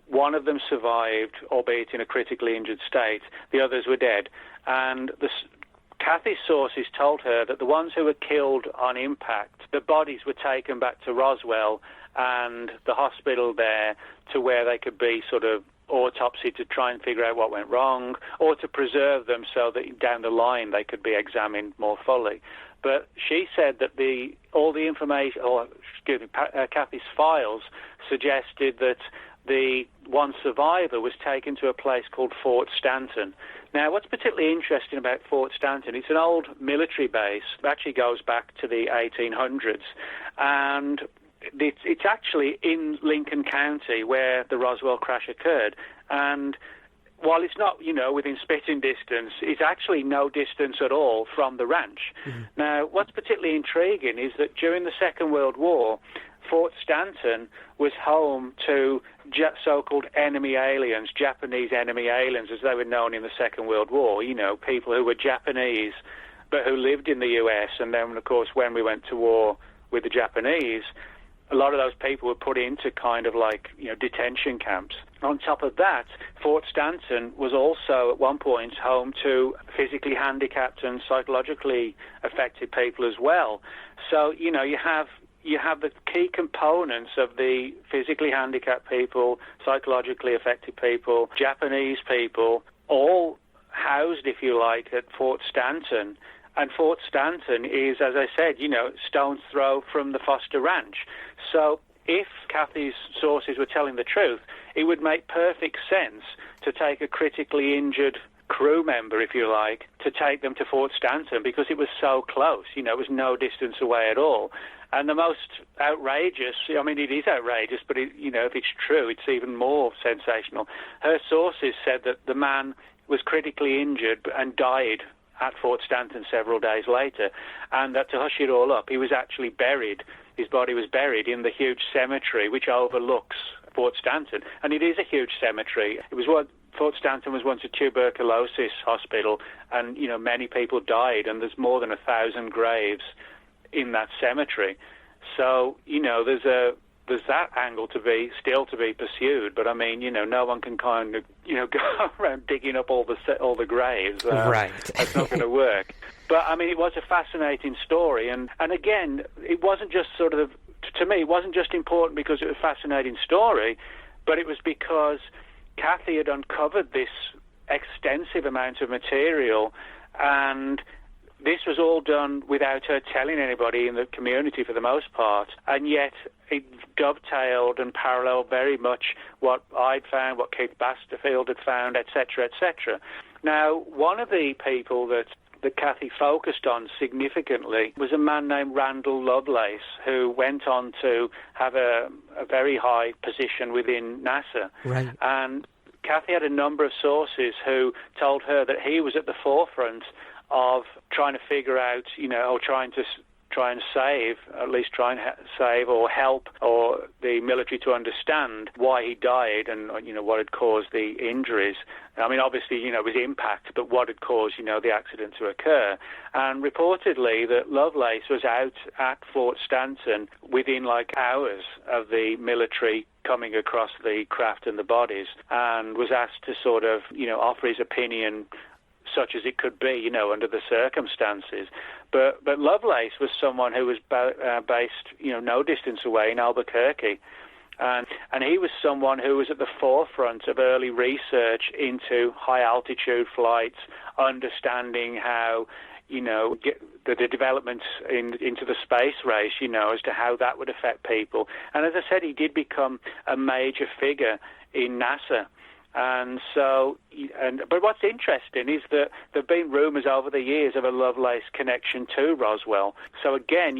One of them survived, albeit in a critically injured state. The others were dead. And Kathy's sources told her that the ones who were killed on impact, the bodies were taken back to Roswell and the hospital there to where they could be sort of autopsy to try and figure out what went wrong, or to preserve them so that down the line they could be examined more fully. But she said that Kathy's files suggested that the one survivor was taken to a place called Fort Stanton. Now, what's particularly interesting about Fort Stanton, it's an old military base. It actually goes back to the 1800s. And it's actually in Lincoln County where the Roswell crash occurred. And while it's not, within spitting distance, it's actually no distance at all from the ranch. Mm-hmm. Now, what's particularly intriguing is that during the Second World War, Fort Stanton was home to so-called enemy aliens, Japanese enemy aliens, as they were known in the Second World War, people who were Japanese but who lived in the U.S. And then, of course, when we went to war with the Japanese, a lot of those people were put into kind of like, detention camps. On top of that, Fort Stanton was also at one point home to physically handicapped and psychologically affected people as well. So, you have the key components of the physically handicapped people, psychologically affected people, Japanese people, all housed, if you like, at Fort Stanton. And Fort Stanton is, as I said, stone's throw from the Foster Ranch. So if Kathy's sources were telling the truth, it would make perfect sense to take a critically injured crew member, if you like, to take them to Fort Stanton because it was so close. It was no distance away at all. And the most outrageous, it is outrageous, but if it's true, it's even more sensational. Her sources said that the man was critically injured and died at Fort Stanton several days later, and that to hush it all up, he was actually buried. His body was buried in the huge cemetery which overlooks Fort Stanton, and it is a huge cemetery. Fort Stanton was once a tuberculosis hospital, and many people died, and there's more than 1,000 graves in that cemetery. So there's that angle to be pursued, but no one can kind of go around digging up all the graves. Right. That's not going to work. But it was a fascinating story, and again, it wasn't just to me, it wasn't just important because it was a fascinating story, but it was because Kathy had uncovered this extensive amount of material, and this was all done without her telling anybody in the community for the most part, and yet it dovetailed and paralleled very much what I'd found, what Keith Basterfield had found, etc., etc. Now, one of the people that Kathy focused on significantly was a man named Randall Lovelace, who went on to have a very high position within NASA. Right. And Kathy had a number of sources who told her that he was at the forefront of trying to figure out, or try and save, at least try and save or help or the military to understand why he died and, what had caused the injuries. Obviously, it was impact, but what had caused, the accident to occur. And reportedly that Lovelace was out at Fort Stanton within hours of the military coming across the craft and the bodies, and was asked to sort of, offer his opinion such as it could be, under the circumstances. But Lovelace was someone who was based, no distance away in Albuquerque. And he was someone who was at the forefront of early research into high-altitude flights, understanding how, the development into the space race, as to how that would affect people. And as I said, he did become a major figure in NASA. And so, but what's interesting is that there have been rumours over the years of a Lovelace connection to Roswell. So again,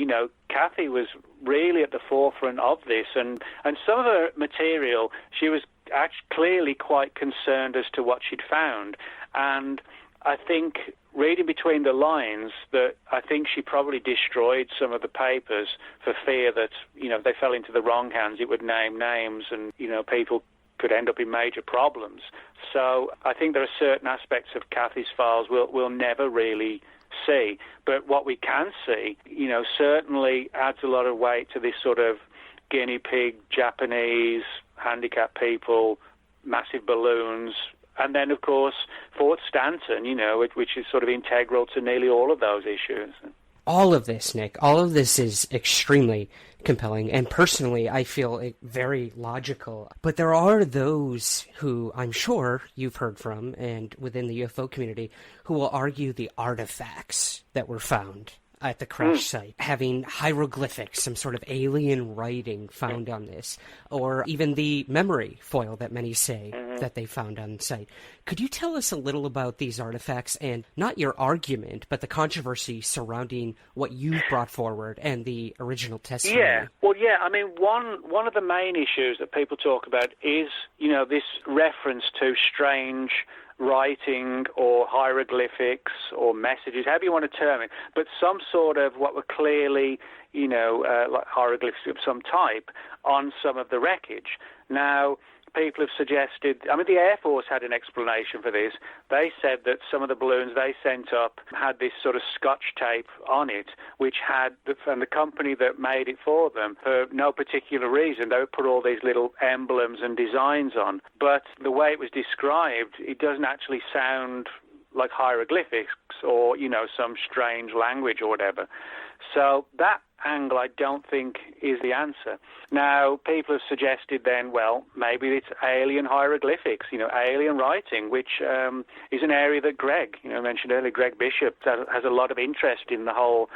Kathy was really at the forefront of this, and some of her material, she was actually clearly quite concerned as to what she'd found. And I think, reading between the lines, that I think she probably destroyed some of the papers for fear that, if they fell into the wrong hands, it would name names and, people could end up in major problems. So I think there are certain aspects of Kathy's files we'll never really see. But what we can see, certainly adds a lot of weight to this sort of guinea pig, Japanese, handicapped people, massive balloons, and then, of course, Fort Stanton, which is sort of integral to nearly all of those issues. All of this, Nick, all of this is extremely compelling, and personally I feel it very logical. But there are those who I'm sure you've heard from, and within the UFO community, who will argue the artifacts that were found at the crash site, having hieroglyphics, some sort of alien writing found on this, or even the memory foil that many say that they found on site. Could you tell us a little about these artifacts and not your argument, but the controversy surrounding what you've brought forward and the original testimony? Yeah, well, yeah, I mean, one of the main issues that people talk about is, this reference to strange writing or hieroglyphics or messages, however you want to term it, but some sort of what were clearly, like hieroglyphics of some type on some of the wreckage. Now, people have suggested, the Air Force had an explanation for this. They said that some of the balloons they sent up had this sort of scotch tape on it, which had, and the company that made it for them, for no particular reason, they would put all these little emblems and designs on. But the way it was described, it doesn't actually sound like hieroglyphics or, some strange language or whatever. So that angle, I don't think, is the answer. Now, people have suggested then, well, maybe it's alien hieroglyphics, alien writing, which is an area that Greg, mentioned earlier, Greg Bishop, has a lot of interest in the whole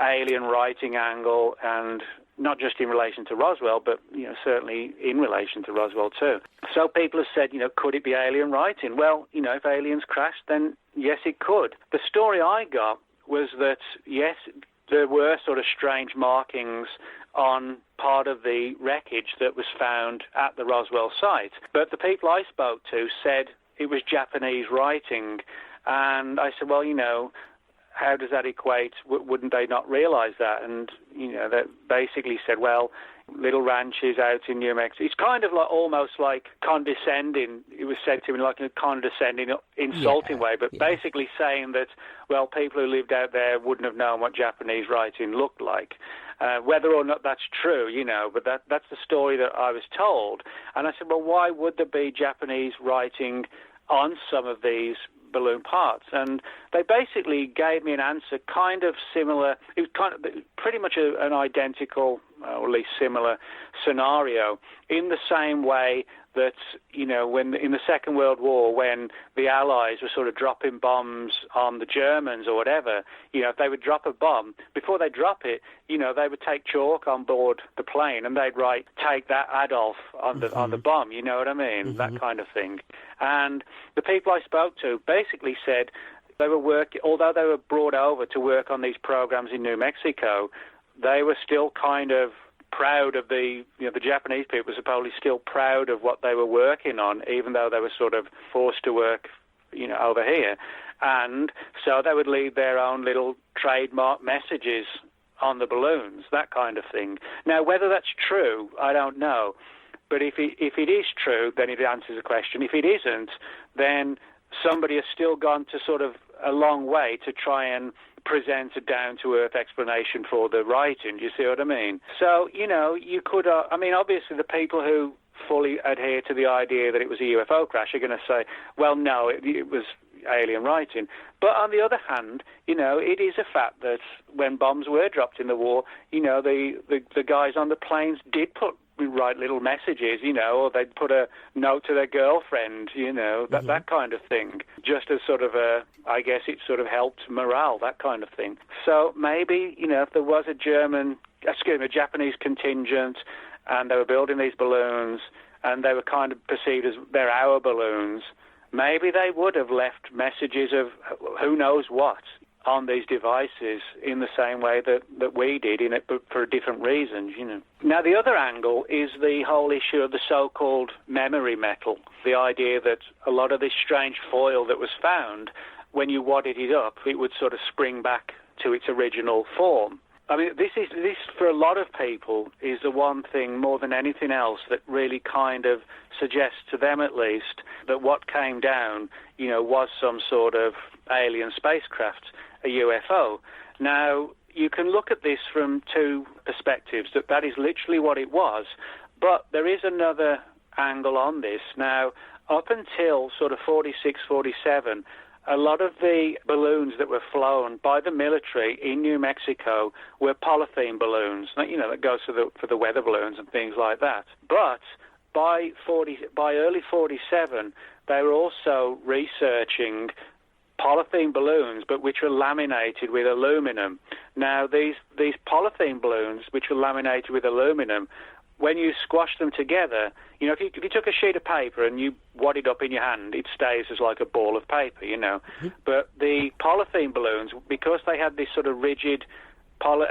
alien writing angle, and not just in relation to Roswell, but certainly in relation to Roswell too. So people have said, could it be alien writing? Well, if aliens crashed, then yes, it could. The story I got was that, yes, there were sort of strange markings on part of the wreckage that was found at the Roswell site. But the people I spoke to said it was Japanese writing. And I said, well, how does that equate? Wouldn't they not realize that? And, they basically said, well, little ranches out in New Mexico. It's kind of like almost like condescending. It was said to me like in a condescending, insulting way, but basically saying that, well, people who lived out there wouldn't have known what Japanese writing looked like. Whether or not that's true, but that's the story that I was told. And I said, well, why would there be Japanese writing on some of these balloon parts? And they basically gave me an answer kind of similar. It was kind of pretty much an identical, or at least similar scenario, in the same way that, when in the Second World War, when the Allies were sort of dropping bombs on the Germans or whatever, if they would drop a bomb, before they drop it, they would take chalk on board the plane and they'd write, "Take that, Adolf," on the bomb, you know what I mean? That kind of thing. And the people I spoke to basically said they were although they were brought over to work on these programs in New Mexico, they were still kind of proud of the Japanese people were supposedly still proud of what they were working on, even though they were sort of forced to work, over here. And so they would leave their own little trademark messages on the balloons, that kind of thing. Now, whether that's true, I don't know. But if it is true, then it answers the question. If it isn't, then somebody has still gone to sort of a long way to try and present a down-to-earth explanation for the writing. Do you see what I mean? So, you could, obviously the people who fully adhere to the idea that it was a UFO crash are going to say, well, no, it was alien writing. But on the other hand, it is a fact that when bombs were dropped in the war, the guys on the planes did write little messages, or they'd put a note to their girlfriend, that kind of thing, just as sort of I guess it sort of helped morale, that kind of thing. So maybe, if there was a Japanese contingent and they were building these balloons and they were kind of perceived as they're our balloons, maybe they would have left messages of who knows what on these devices in the same way that we did, but for different reasons, Now, the other angle is the whole issue of the so-called memory metal, the idea that a lot of this strange foil that was found, when you wadded it up, it would sort of spring back to its original form. This for a lot of people is the one thing more than anything else that really kind of suggests to them, at least, that what came down, was some sort of alien spacecraft, a UFO. Now, you can look at this from two perspectives, that is literally what it was, but there is another angle on this. Now, up until sort of 46, 47, a lot of the balloons that were flown by the military in New Mexico were polythene balloons, that goes for the weather balloons and things like that. But by early 47, they were also researching polythene balloons, but which were laminated with aluminum. Now, these polythene balloons, which were laminated with aluminum, when you squash them together, you know, if you took a sheet of paper and you wad it up in your hand, it stays as like a ball of paper, you know. Mm-hmm. But the polythene balloons, because they had this sort of rigid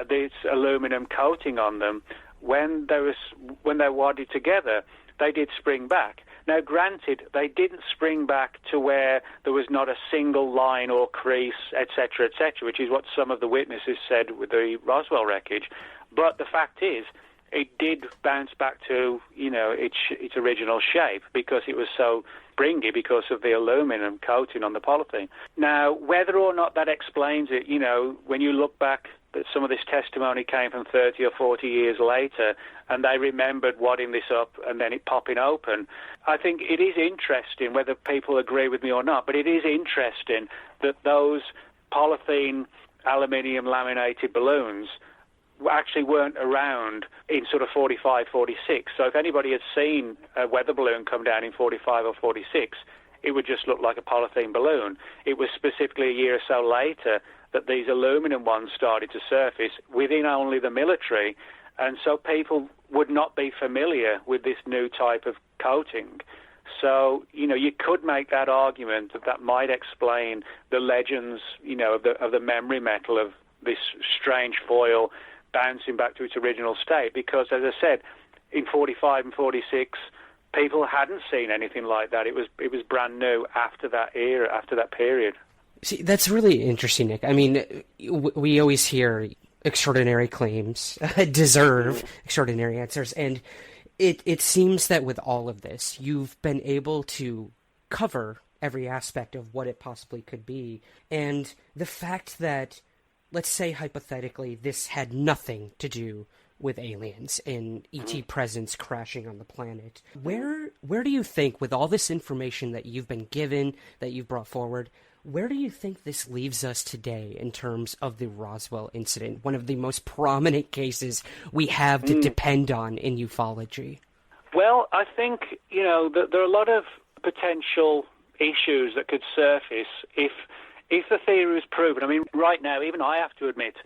this aluminum coating on them, when they wadded together, they did spring back. Now, granted, they didn't spring back to where there was not a single line or crease, etc., which is what some of the witnesses said with the Roswell wreckage. But the fact is, it did bounce back to, you know, its original shape because it was so springy because of the aluminum coating on the polythene. Now, whether or not that explains it, you know, when you look back, that some of this testimony came from 30 or 40 years later, and they remembered wadding this up and then it popping open. I think it is interesting, whether people agree with me or not, but it is interesting that those polythene aluminium laminated balloons actually weren't around in sort of 45, 46. So if anybody had seen a weather balloon come down in 45 or 46, it would just look like a polythene balloon. It was specifically a year or so later that these aluminum ones started to surface within only the military, and so people would not be familiar with this new type of coating. So, you know, you could make that argument that might explain the legends, you know, of the memory metal of this strange foil bouncing back to its original state, because, as I said, in 45 and 46, people hadn't seen anything like that. It was brand new after that era, after that period. See, that's really interesting, Nick. I mean, we always hear extraordinary claims deserve extraordinary answers, and it seems that with all of this, you've been able to cover every aspect of what it possibly could be, and the fact that, let's say hypothetically, this had nothing to do with aliens and ET presence crashing on the planet. Where do you think, with all this information that you've been given, that you've brought forward, where do you think this leaves us today in terms of the Roswell incident, one of the most prominent cases we have to depend on in ufology? Well, I think, you know, there are a lot of potential issues that could surface if the theory is proven. I mean, right now, even I have to admit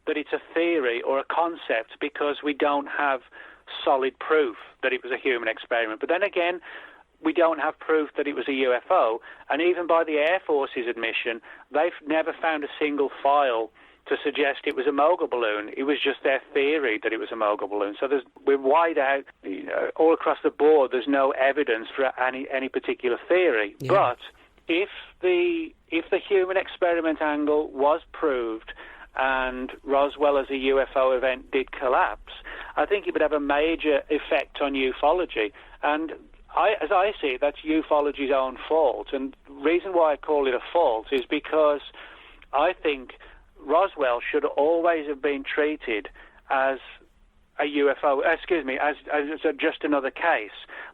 that it's a theory or a concept because we don't have solid proof that it was a human experiment. But then again, we don't have proof that it was a UFO. And even by the Air Force's admission, they've never found a single file to suggest it was a mogul balloon. It was just their theory that it was a mogul balloon. So we're wide out, you know, all across the board. There's no evidence for any particular theory. Yeah. But if the human experiment angle was proved and Roswell as a UFO event did collapse, I think it would have a major effect on ufology. And as I see it, that's ufology's own fault. And the reason why I call it a fault is because I think Roswell should always have been treated as a UFO, as just another case.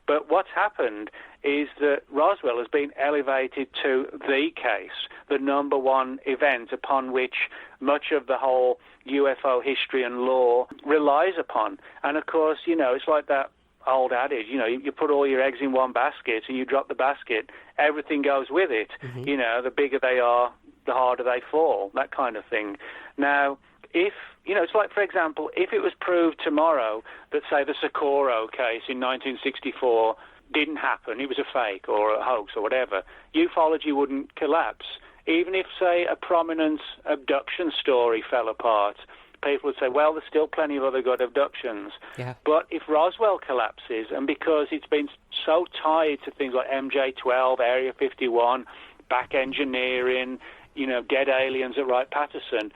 But what's happened is that Roswell has been elevated to the case, the number one event upon which much of the whole UFO history and lore relies upon. And of course, you know, it's like that old adage, you know, you put all your eggs in one basket and you drop the basket, everything goes with it. Mm-hmm. You know, the bigger they are, the harder they fall, that kind of thing. Now, if, you know, it's like, for example, if it was proved tomorrow that, say, the Socorro case in 1964 didn't happen, it was a fake or a hoax or whatever, ufology wouldn't collapse. Even if, say, a prominent abduction story fell apart, people would say, well, there's still plenty of other good abductions. Yeah. But if Roswell collapses, and because it's been so tied to things like MJ-12, Area 51, back engineering, you know, dead aliens at Wright-Patterson,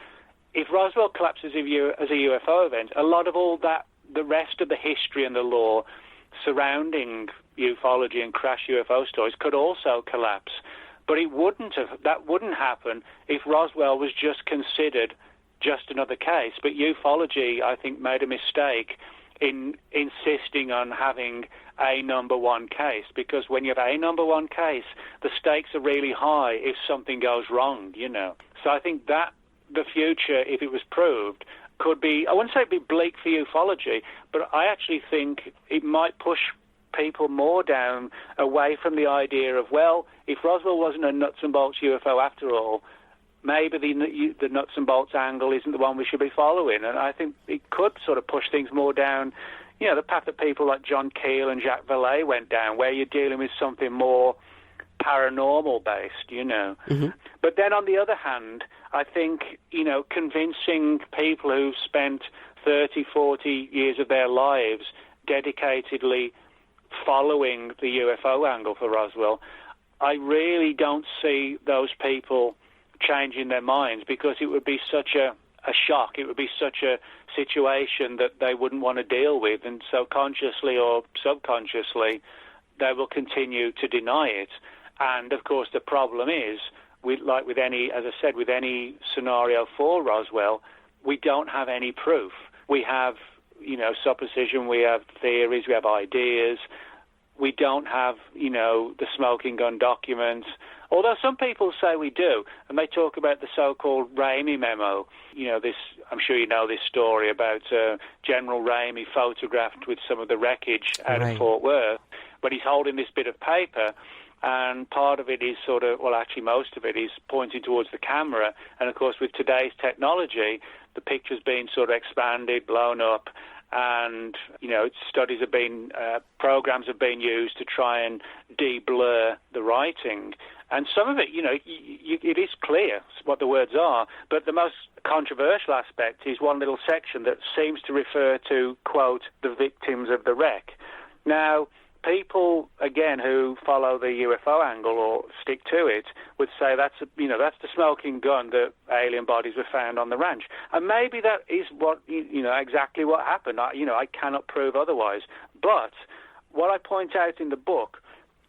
if Roswell collapses as a UFO event, a lot of all that, the rest of the history and the lore surrounding ufology and crash UFO stories could also collapse. But that wouldn't happen if Roswell was just considered just another case. But ufology, I think, made a mistake in insisting on having a number one case, because when you have a number one case, the stakes are really high if something goes wrong, you know. So I think that the future, if it was proved, could be, I wouldn't say it'd be bleak for ufology, but I actually think it might push people more down away from the idea of, well, if Roswell wasn't a nuts and bolts UFO after all, maybe the nuts and bolts angle isn't the one we should be following. And I think it could sort of push things more down, the path that people like John Keel and Jacques Vallée went down, where you're dealing with something more paranormal based, Mm-hmm. But then on the other hand, I think, convincing people who've spent 30, 40 years of their lives dedicatedly following the UFO angle for Roswell, I really don't see those people changing their minds, because it would be such a shock. It would be such a situation that they wouldn't want to deal with, and so consciously or subconsciously they will continue to deny it. And of course the problem is, with any scenario for Roswell, we don't have any proof. We have, supposition, we have theories, we have ideas. We don't have, the smoking gun documents, although some people say we do, and they talk about the so-called Ramey memo. I'm sure you know this story about General Ramey photographed with some of the wreckage out of Fort Worth, but he's holding this bit of paper, and part of it is most of it is pointing towards the camera, and of course with today's technology, the picture's been sort of expanded, blown up, and studies have been, programs have been used to try and de-blur the writing, and some of it, it is clear what the words are. But the most controversial aspect is one little section that seems to refer to, quote, the victims of the wreck. Now, people again who follow the UFO angle or stick to it would say that's the smoking gun that alien bodies were found on the ranch, and maybe that is what exactly what happened. I cannot prove otherwise. But what I point out in the book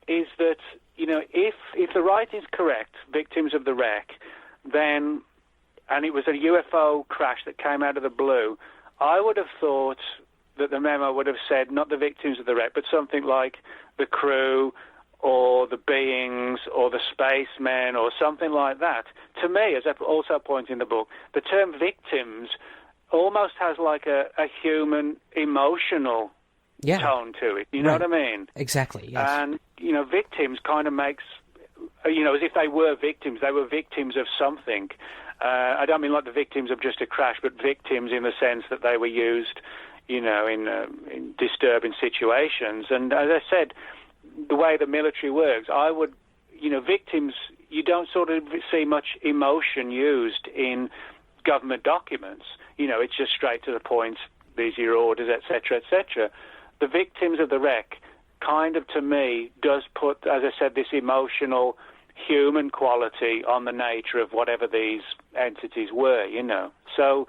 is that if the writing's correct, victims of the wreck, then, and it was a UFO crash that came out of the blue, I would have thought that the memo would have said not the victims of the wreck, but something like the crew or the beings or the spacemen or something like that. To me, as I also point in the book, the term victims almost has like a human emotional tone to it. You know what I mean? Exactly, yes. And, victims kind of makes, as if they were victims of something. I don't mean like the victims of just a crash, but victims in the sense that they were used in disturbing situations. And as I said, the way the military works, victims, you don't sort of see much emotion used in government documents. It's just straight to the point, these are your orders, etc., etc. The victims of the wreck kind of, to me, does put, as I said, this emotional human quality on the nature of whatever these entities were, So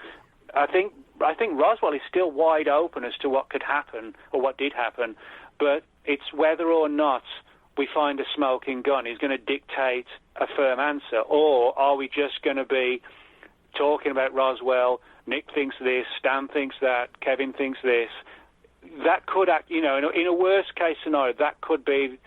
I think Roswell is still wide open as to what could happen or what did happen, but it's whether or not we find a smoking gun is going to dictate a firm answer, or are we just going to be talking about Roswell, Nick thinks this, Stan thinks that, Kevin thinks this. That could, in a worst-case scenario, that could be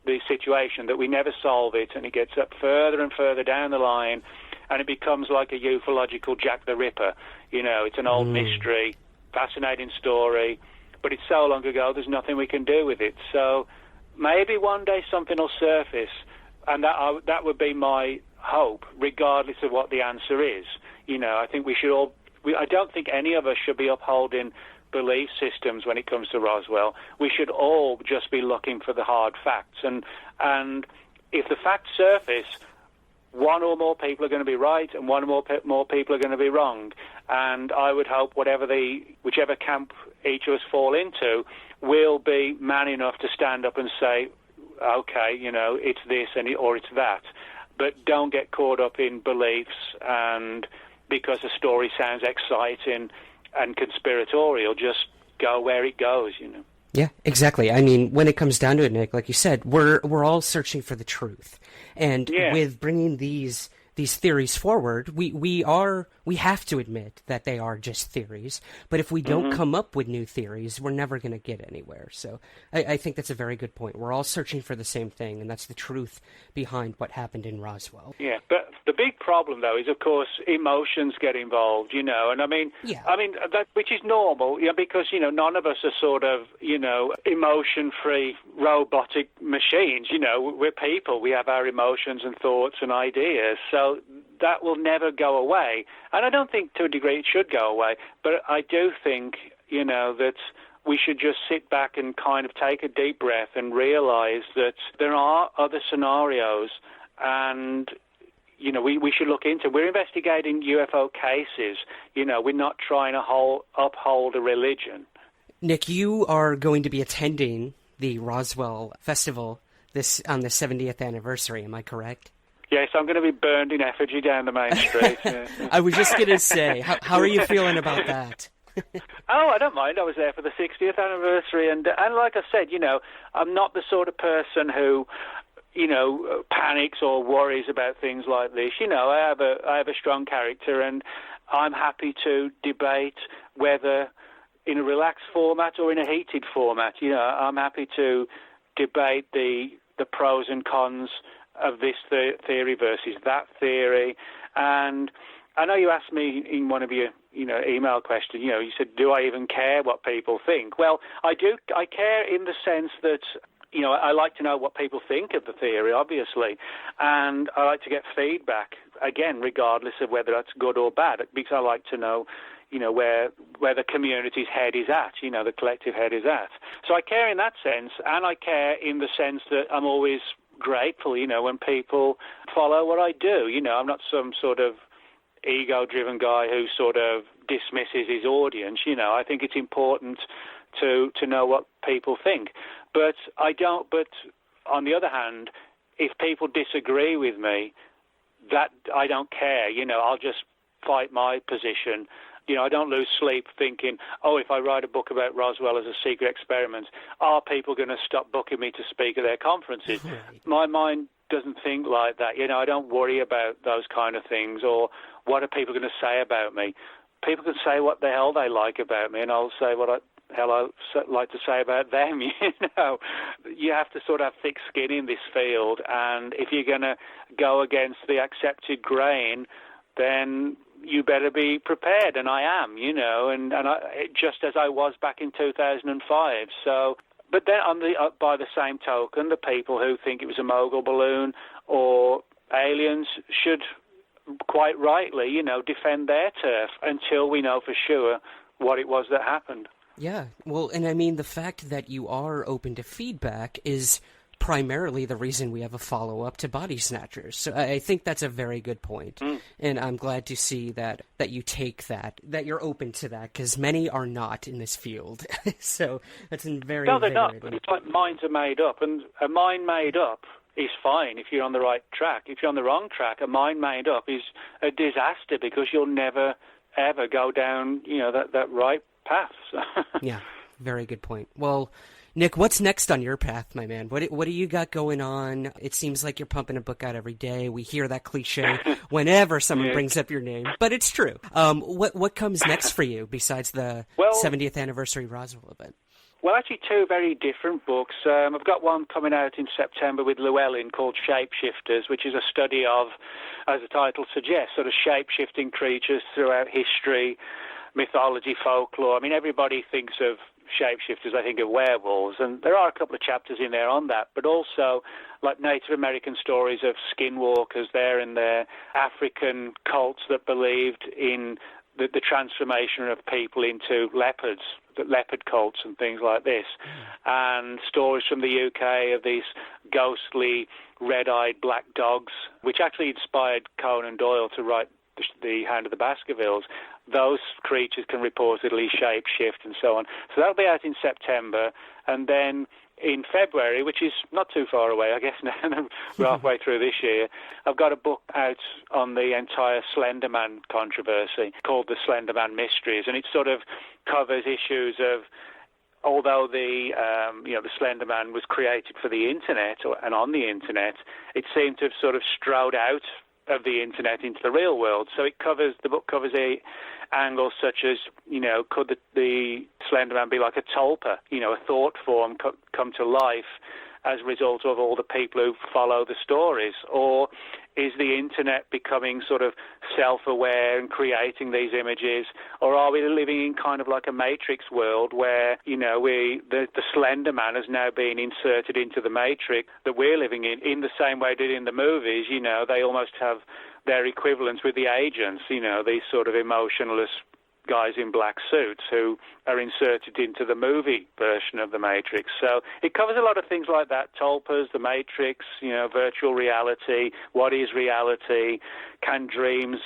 the situation, that we never solve it, and it gets up further and further down the line, and it becomes like a ufological Jack the Ripper. It's an old mystery, fascinating story, but it's so long ago, there's nothing we can do with it. So maybe one day something will surface, and that would be my hope, regardless of what the answer is. I think we should all... I don't think any of us should be upholding belief systems when it comes to Roswell. We should all just be looking for the hard facts. And if the facts surface, one or more people are going to be right and one or more people are going to be wrong. And I would hope whichever camp each of us fall into, we'll be man enough to stand up and say, okay, it's this or it's that. But don't get caught up in beliefs, and because a story sounds exciting and conspiratorial, just go where it goes, Yeah, exactly. I mean, when it comes down to it, Nick, like you said, we're all searching for the truth. And with bringing these theories forward, we are we have to admit that they are just theories. But if we don't come up with new theories, we're never going to get anywhere. So I think that's a very good point. We're all searching for the same thing, and that's the truth behind what happened in Roswell. Yeah, but the big problem, though, is, of course, emotions get involved, and I mean, that, which is normal, because, none of us are sort of, emotion-free robotic machines. We're people. We have our emotions and thoughts and ideas. So that will never go away. And I don't think, to a degree, it should go away. But I do think, that we should just sit back and kind of take a deep breath and realize that there are other scenarios, and we should look into. We're investigating UFO cases. We're not trying to uphold a religion. Nick, you are going to be attending the Roswell Festival on the 70th anniversary. Am I correct? Yes, I'm going to be burned in effigy down the main street. Yeah. I was just going to say, how are you feeling about that? Oh, I don't mind. I was there for the 60th anniversary, and like I said, I'm not the sort of person who, panics or worries about things like this. I have a strong character, and I'm happy to debate whether in a relaxed format or in a heated format. I'm happy to debate the pros and cons of this theory versus that theory. And I know you asked me in one of your email questions, you said, do I even care what people think? Well, I do. I care in the sense that, I like to know what people think of the theory, obviously, and I like to get feedback, again, regardless of whether that's good or bad, because I like to know, where the community's head is at, the collective head is at. So I care in that sense, and I care in the sense that I'm always grateful, when people follow what I do. I'm not some sort of ego-driven guy who sort of dismisses his audience. I think it's important to know what people think. But on the other hand, if people disagree with me, that I don't care. I'll just fight my position. I don't lose sleep thinking, if I write a book about Roswell as a secret experiment, are people going to stop booking me to speak at their conferences? My mind doesn't think like that. I don't worry about those kind of things, or what are people going to say about me. People can say what the hell they like about me, and I'll say what the hell I like to say about them. You have to sort of have thick skin in this field, and if you're going to go against the accepted grain, then you better be prepared, and I am, and just as I was back in 2005. So, but then by the same token, the people who think it was a mogul balloon or aliens should, quite rightly, defend their turf until we know for sure what it was that happened. Yeah, well, and I mean, the fact that you are open to feedback is primarily the reason we have a follow-up to Body Snatchers. So I think that's a very good point. And I'm glad to see that you take that you're open to that, because many are not in this field. So that's very... No, they're not. It's like minds are made up, and a mind made up is fine if you're on the right track. If you're on the wrong track, a mind made up is a disaster, because you'll never, ever go down, that right path. Yeah, very good point. Well, Nick, what's next on your path, my man? What do you got going on? It seems like you're pumping a book out every day. We hear that cliche whenever someone brings up your name, but it's true. What comes next for you besides the 70th anniversary Roswell event? Well, actually, two very different books. I've got one coming out in September with Llewellyn called Shapeshifters, which is a study of, as the title suggests, sort of shape-shifting creatures throughout history, mythology, folklore. I mean, everybody thinks of shapeshifters, I think of werewolves, and there are a couple of chapters in there on that, but also like Native American stories of skinwalkers there and there, African cults that believed in the transformation of people into leopards, the leopard cults and things like this, and stories from the UK of these ghostly red-eyed black dogs, which actually inspired Conan Doyle to write The Hound of the Baskervilles. Those creatures can reportedly shape-shift and so on. So that'll be out in September. And then in February, which is not too far away, I guess now we're halfway through this year, I've got a book out on the entire Slender Man controversy called The Slender Man Mysteries. And it sort of covers issues of, although the Slender Man was created for the Internet and on the Internet, it seemed to have sort of strode out of the internet into the real world. So the book covers angles such as, could the Slender Man be like a tulpa, a thought form come to life as a result of all the people who follow the stories? Or is the internet becoming sort of self-aware and creating these images? Or are we living in kind of like a Matrix world where, the Slender Man has now been inserted into the Matrix that we're living in the same way they did in the movies? They almost have their equivalents with the agents, these sort of emotionless guys in black suits who are inserted into the movie version of the Matrix. So it covers a lot of things like that: tulpas, the Matrix, virtual reality, what is reality, can dreams,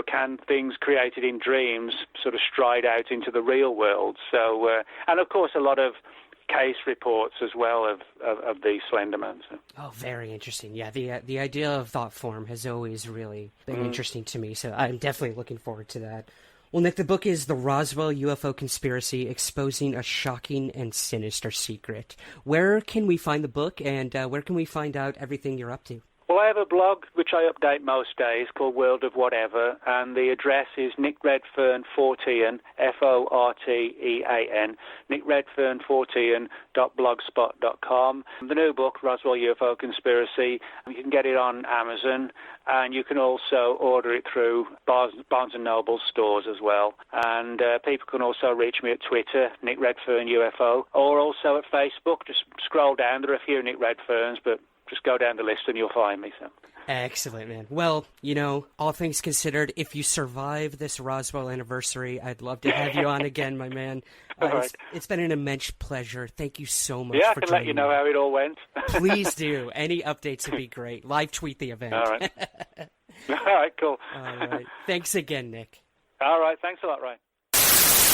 can things created in dreams sort of stride out into the real world? So, and of course a lot of case reports as well of the Slenderman. So. Oh, very interesting. Yeah, the idea of thought form has always really been interesting to me, so I'm definitely looking forward to that. Well, Nick, the book is The Roswell UFO Conspiracy, Exposing a Shocking and Sinister Secret. Where can we find the book, and where can we find out everything you're up to? Well, I have a blog which I update most days called World of Whatever, and the address is Nick Redfern 14, Fortean, Nick Redfern 14.blogspot.com. The new book, Roswell UFO Conspiracy, you can get it on Amazon, and you can also order it through Barnes & Noble stores as well. And people can also reach me at Twitter, Nick Redfern UFO, or also at Facebook. Just scroll down. There are a few Nick Redferns, but just go down the list and you'll find me. So. Excellent, man. Well, all things considered, if you survive this Roswell anniversary, I'd love to have you on again, my man. Right. It's been an immense pleasure. Thank you so much for joining me. Yeah, I can let you know how it all went. Please do. Any updates would be great. Live tweet the event. All right. All right, cool. All right. Thanks again, Nick. All right. Thanks a lot, Ryan.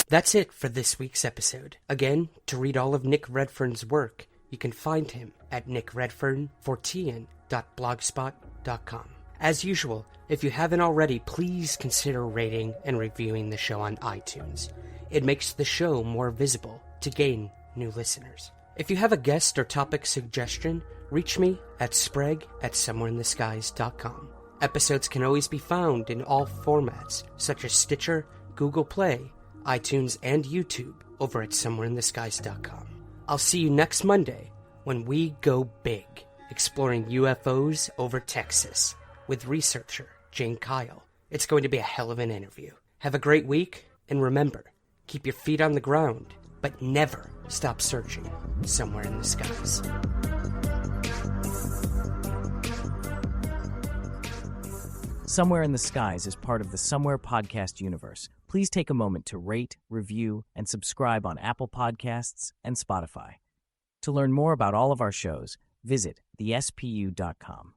That's it for this week's episode. Again, to read all of Nick Redfern's work, you can find him at nickredfern14.blogspot.com. As usual, if you haven't already, please consider rating and reviewing the show on iTunes. It makes the show more visible to gain new listeners. If you have a guest or topic suggestion, reach me at sprague@somewhereintheskies.com. Episodes can always be found in all formats, such as Stitcher, Google Play, iTunes, and YouTube over at somewhereintheskies.com. I'll see you next Monday when we go big, exploring UFOs over Texas with researcher Jane Kyle. It's going to be a hell of an interview. Have a great week, and remember, keep your feet on the ground, but never stop searching somewhere in the skies. Somewhere in the Skies is part of the Somewhere podcast universe. Please take a moment to rate, review, and subscribe on Apple Podcasts and Spotify. To learn more about all of our shows, visit thespu.com.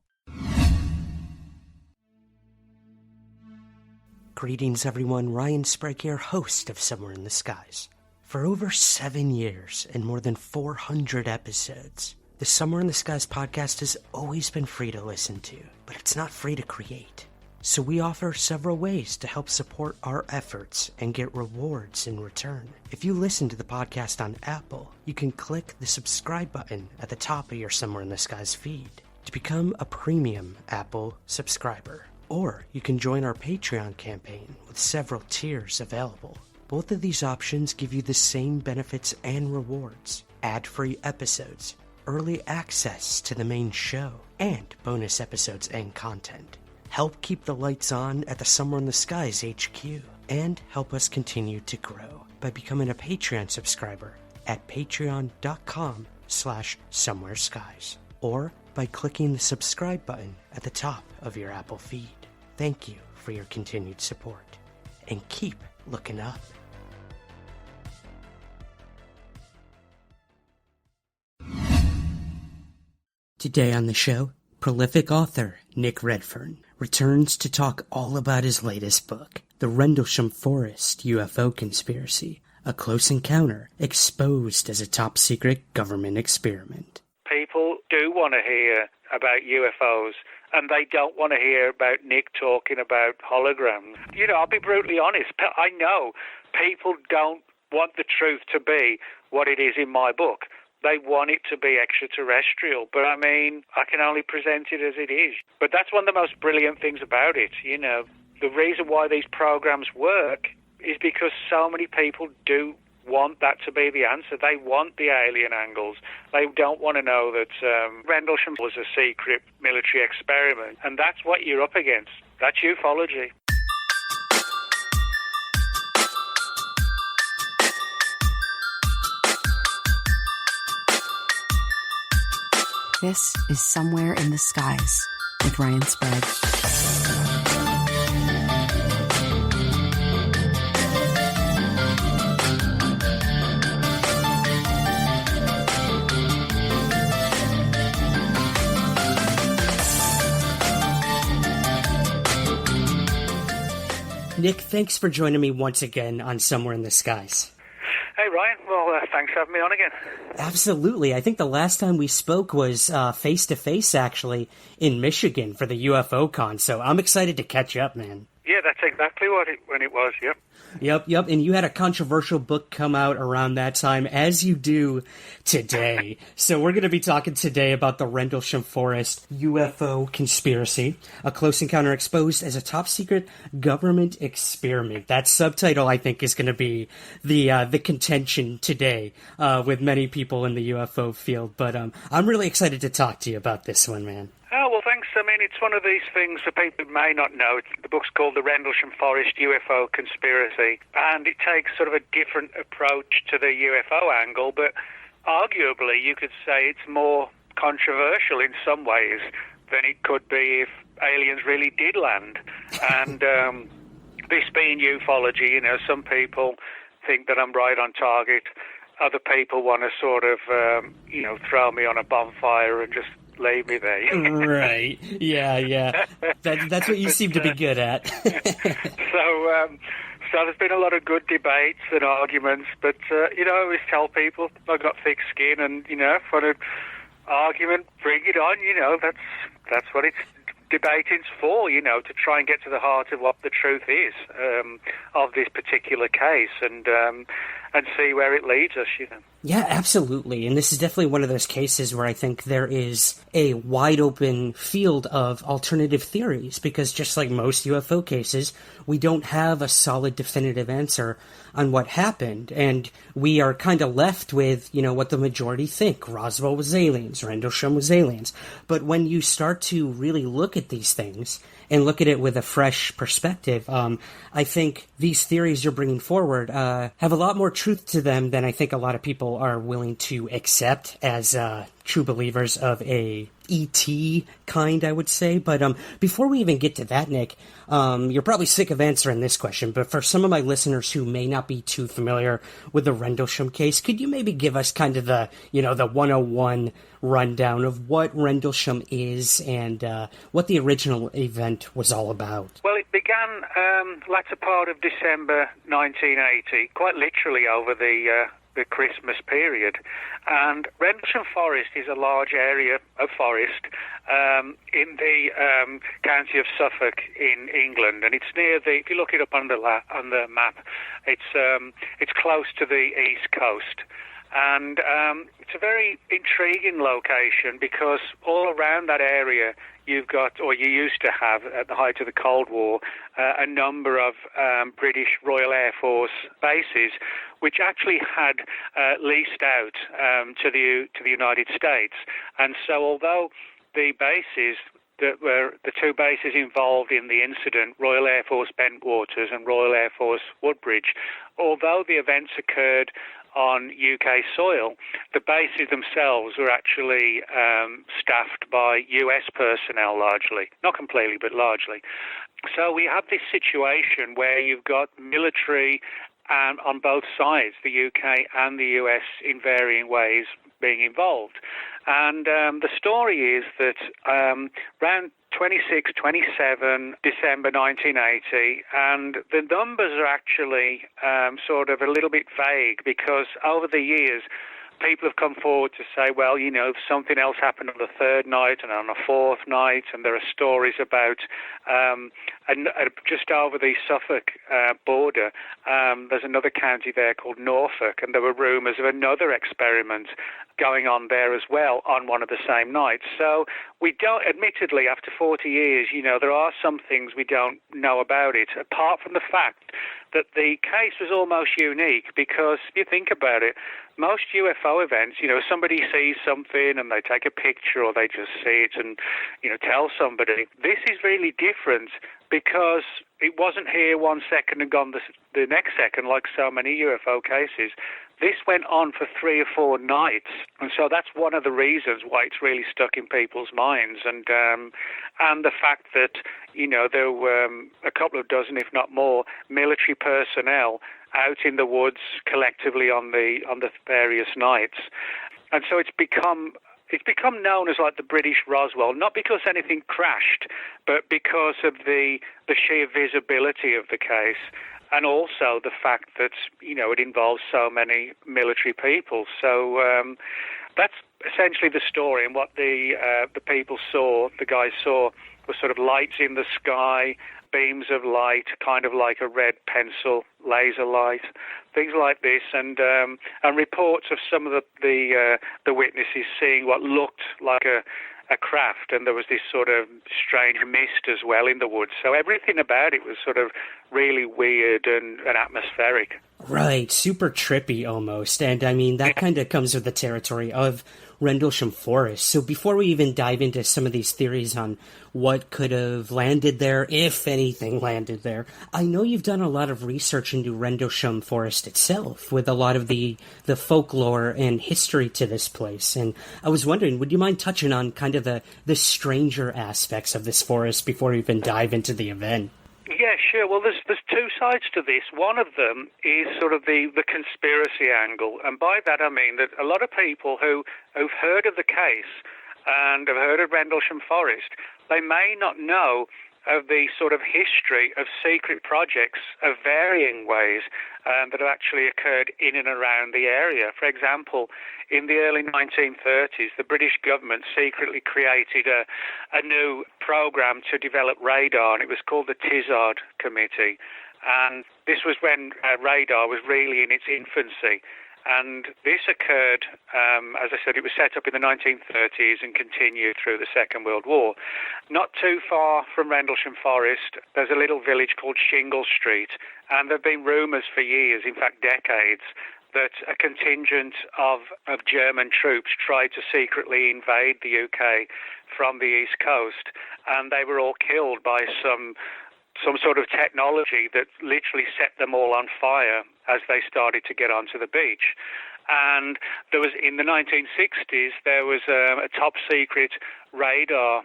Greetings, everyone. Ryan Sprague here, host of Somewhere in the Skies. For over 7 years and more than 400 episodes, the Somewhere in the Skies podcast has always been free to listen to, but it's not free to create. So we offer several ways to help support our efforts and get rewards in return. If you listen to the podcast on Apple, you can click the subscribe button at the top of your Somewhere in the Skies feed to become a premium Apple subscriber. Or you can join our Patreon campaign with several tiers available. Both of these options give you the same benefits and rewards: ad-free episodes, early access to the main show, and bonus episodes and content. Help keep the lights on at the Somewhere in the Skies HQ, and help us continue to grow by becoming a Patreon subscriber at patreon.com/somewhereskies, or by clicking the subscribe button at the top of your Apple feed. Thank you for your continued support, and keep looking up. Today on the show, prolific author Nick Redfern returns to talk all about his latest book, The Rendlesham Forest UFO Conspiracy, a close encounter exposed as a top-secret government experiment. People do want to hear about UFOs, and they don't want to hear about Nick talking about holograms. I'll be brutally honest. I know people don't want the truth to be what it is in my book. they want it to be extraterrestrial. But I mean, I can only present it as it is. But that's one of the most brilliant things about it. You know, the reason why these programs work is because so many people do want that to be the answer. They want the alien angles. They don't want to know that Rendlesham was a secret military experiment. And that's what you're up against. That's ufology. This is Somewhere in the Skies with Ryan Sprague. Nick, thanks for joining me once again on Somewhere in the Skies. Hey, Ryan. Well, thanks for having me on again. Absolutely. I think the last time we spoke was face-to-face, actually, in Michigan for the UFO Con, so I'm excited to catch up, man. Yeah, that's exactly when it was, yep. Yep, and you had a controversial book come out around that time, as you do today. So we're going to be talking today about the Rendlesham Forest UFO conspiracy, a close encounter exposed as a top-secret government experiment. That subtitle, I think, is going to be the contention today with many people in the UFO field. But I'm really excited to talk to you about this one, man. Oh, well, thanks. I mean, it's one of these things that people may not know. The book's called The Rendlesham Forest UFO Conspiracy, and it takes sort of a different approach to the UFO angle, but arguably you could say it's more controversial in some ways than it could be if aliens really did land. And this being ufology, you know, some people think that I'm right on target. Other people want to sort of, throw me on a bonfire and just leave me there. Right. Yeah. That's what you seem to be good at. So there's been a lot of good debates and arguments, but, I always tell people I've got thick skin and, for an argument, bring it on, that's what it's debating's for, to try and get to the heart of what the truth is of this particular case and see where it leads us, Yeah, absolutely. And this is definitely one of those cases where I think there is a wide open field of alternative theories because just like most UFO cases, we don't have a solid definitive answer on what happened. And we are kind of left with, what the majority think. Roswell was aliens, Rendlesham was aliens. But when you start to really look at these things and look at it with a fresh perspective, I think these theories you're bringing forward have a lot more truth to them than I think a lot of people are willing to accept as true believers of a ET kind, I would say. But before we even get to that, Nick, you're probably sick of answering this question, but for some of my listeners who may not be too familiar with the Rendlesham case, could you maybe give us kind of the 101 rundown of what Rendlesham is and what the original event was all about? Well, it began latter part of December 1980, quite literally over the Christmas period. And Rendlesham Forest is a large area of forest in the county of Suffolk in England, and it's near if you look it up on the map, it's close to the east coast. And it's a very intriguing location because all around that area you've got, or you used to have at the height of the Cold War, a number of British Royal Air Force bases which actually had leased out to the United States. And so although the bases that were the two bases involved in the incident, Royal Air Force Bentwaters and Royal Air Force Woodbridge, although the events occurred on UK soil, the bases themselves were actually staffed by US personnel largely. Not completely, but largely. So we have this situation where you've got military on both sides, the UK and the US, in varying ways being involved. And the story is that around 26, 27 December 1980, and the numbers are actually sort of a little bit vague because over the years people have come forward to say, well, something else happened on the third night and on a fourth night, and there are stories about and just over the Suffolk border, there's another county there called Norfolk, and there were rumours of another experiment going on there as well on one of the same nights. So we don't, admittedly, after 40 years, there are some things we don't know about it, apart from the fact that the case was almost unique, because if you think about it, most UFO events, somebody sees something and they take a picture or they just see it and, tell somebody. This is really different because it wasn't here 1 second and gone the next second like so many UFO cases. This went on for 3 or 4 nights, and so that's one of the reasons why it's really stuck in people's minds. And the fact that there were a couple of dozen, if not more, military personnel out in the woods collectively on the various nights, and so it's become known as like the British Roswell, not because anything crashed, but because of the sheer visibility of the case. And also the fact that, it involves so many military people. So that's essentially the story. And what the people saw, the guys saw, was sort of lights in the sky, beams of light, kind of like a red pencil laser light, things like this, and reports of some of the witnesses seeing what looked like a craft, and there was this sort of strange mist as well in the woods. So everything about it was sort of really weird and atmospheric. Right, super trippy almost. And I mean, that kind of comes with the territory of Rendlesham Forest. So before we even dive into some of these theories on what could have landed there, if anything landed there, I know you've done a lot of research into Rendlesham Forest itself with a lot of the folklore and history to this place. And I was wondering, would you mind touching on kind of the stranger aspects of this forest before we even dive into the event? Yeah, sure. Well, there's 2 sides to this. One of them is sort of the conspiracy angle, and by that I mean that a lot of people who've heard of the case and have heard of Rendlesham Forest, they may not know of the sort of history of secret projects of varying ways that have actually occurred in and around the area. For example, in the early 1930s, the British government secretly created a new program to develop radar, and it was called the Tizard Committee. And this was when radar was really in its infancy. And this occurred, as I said, it was set up in the 1930s and continued through the Second World War. Not too far from Rendlesham Forest, there's a little village called Shingle Street, and there have been rumours for years, in fact decades, that a contingent of German troops tried to secretly invade the UK from the East Coast, and they were all killed by some sort of technology that literally set them all on fire as they started to get onto the beach. And there was, in the 1960s, there was a top-secret radar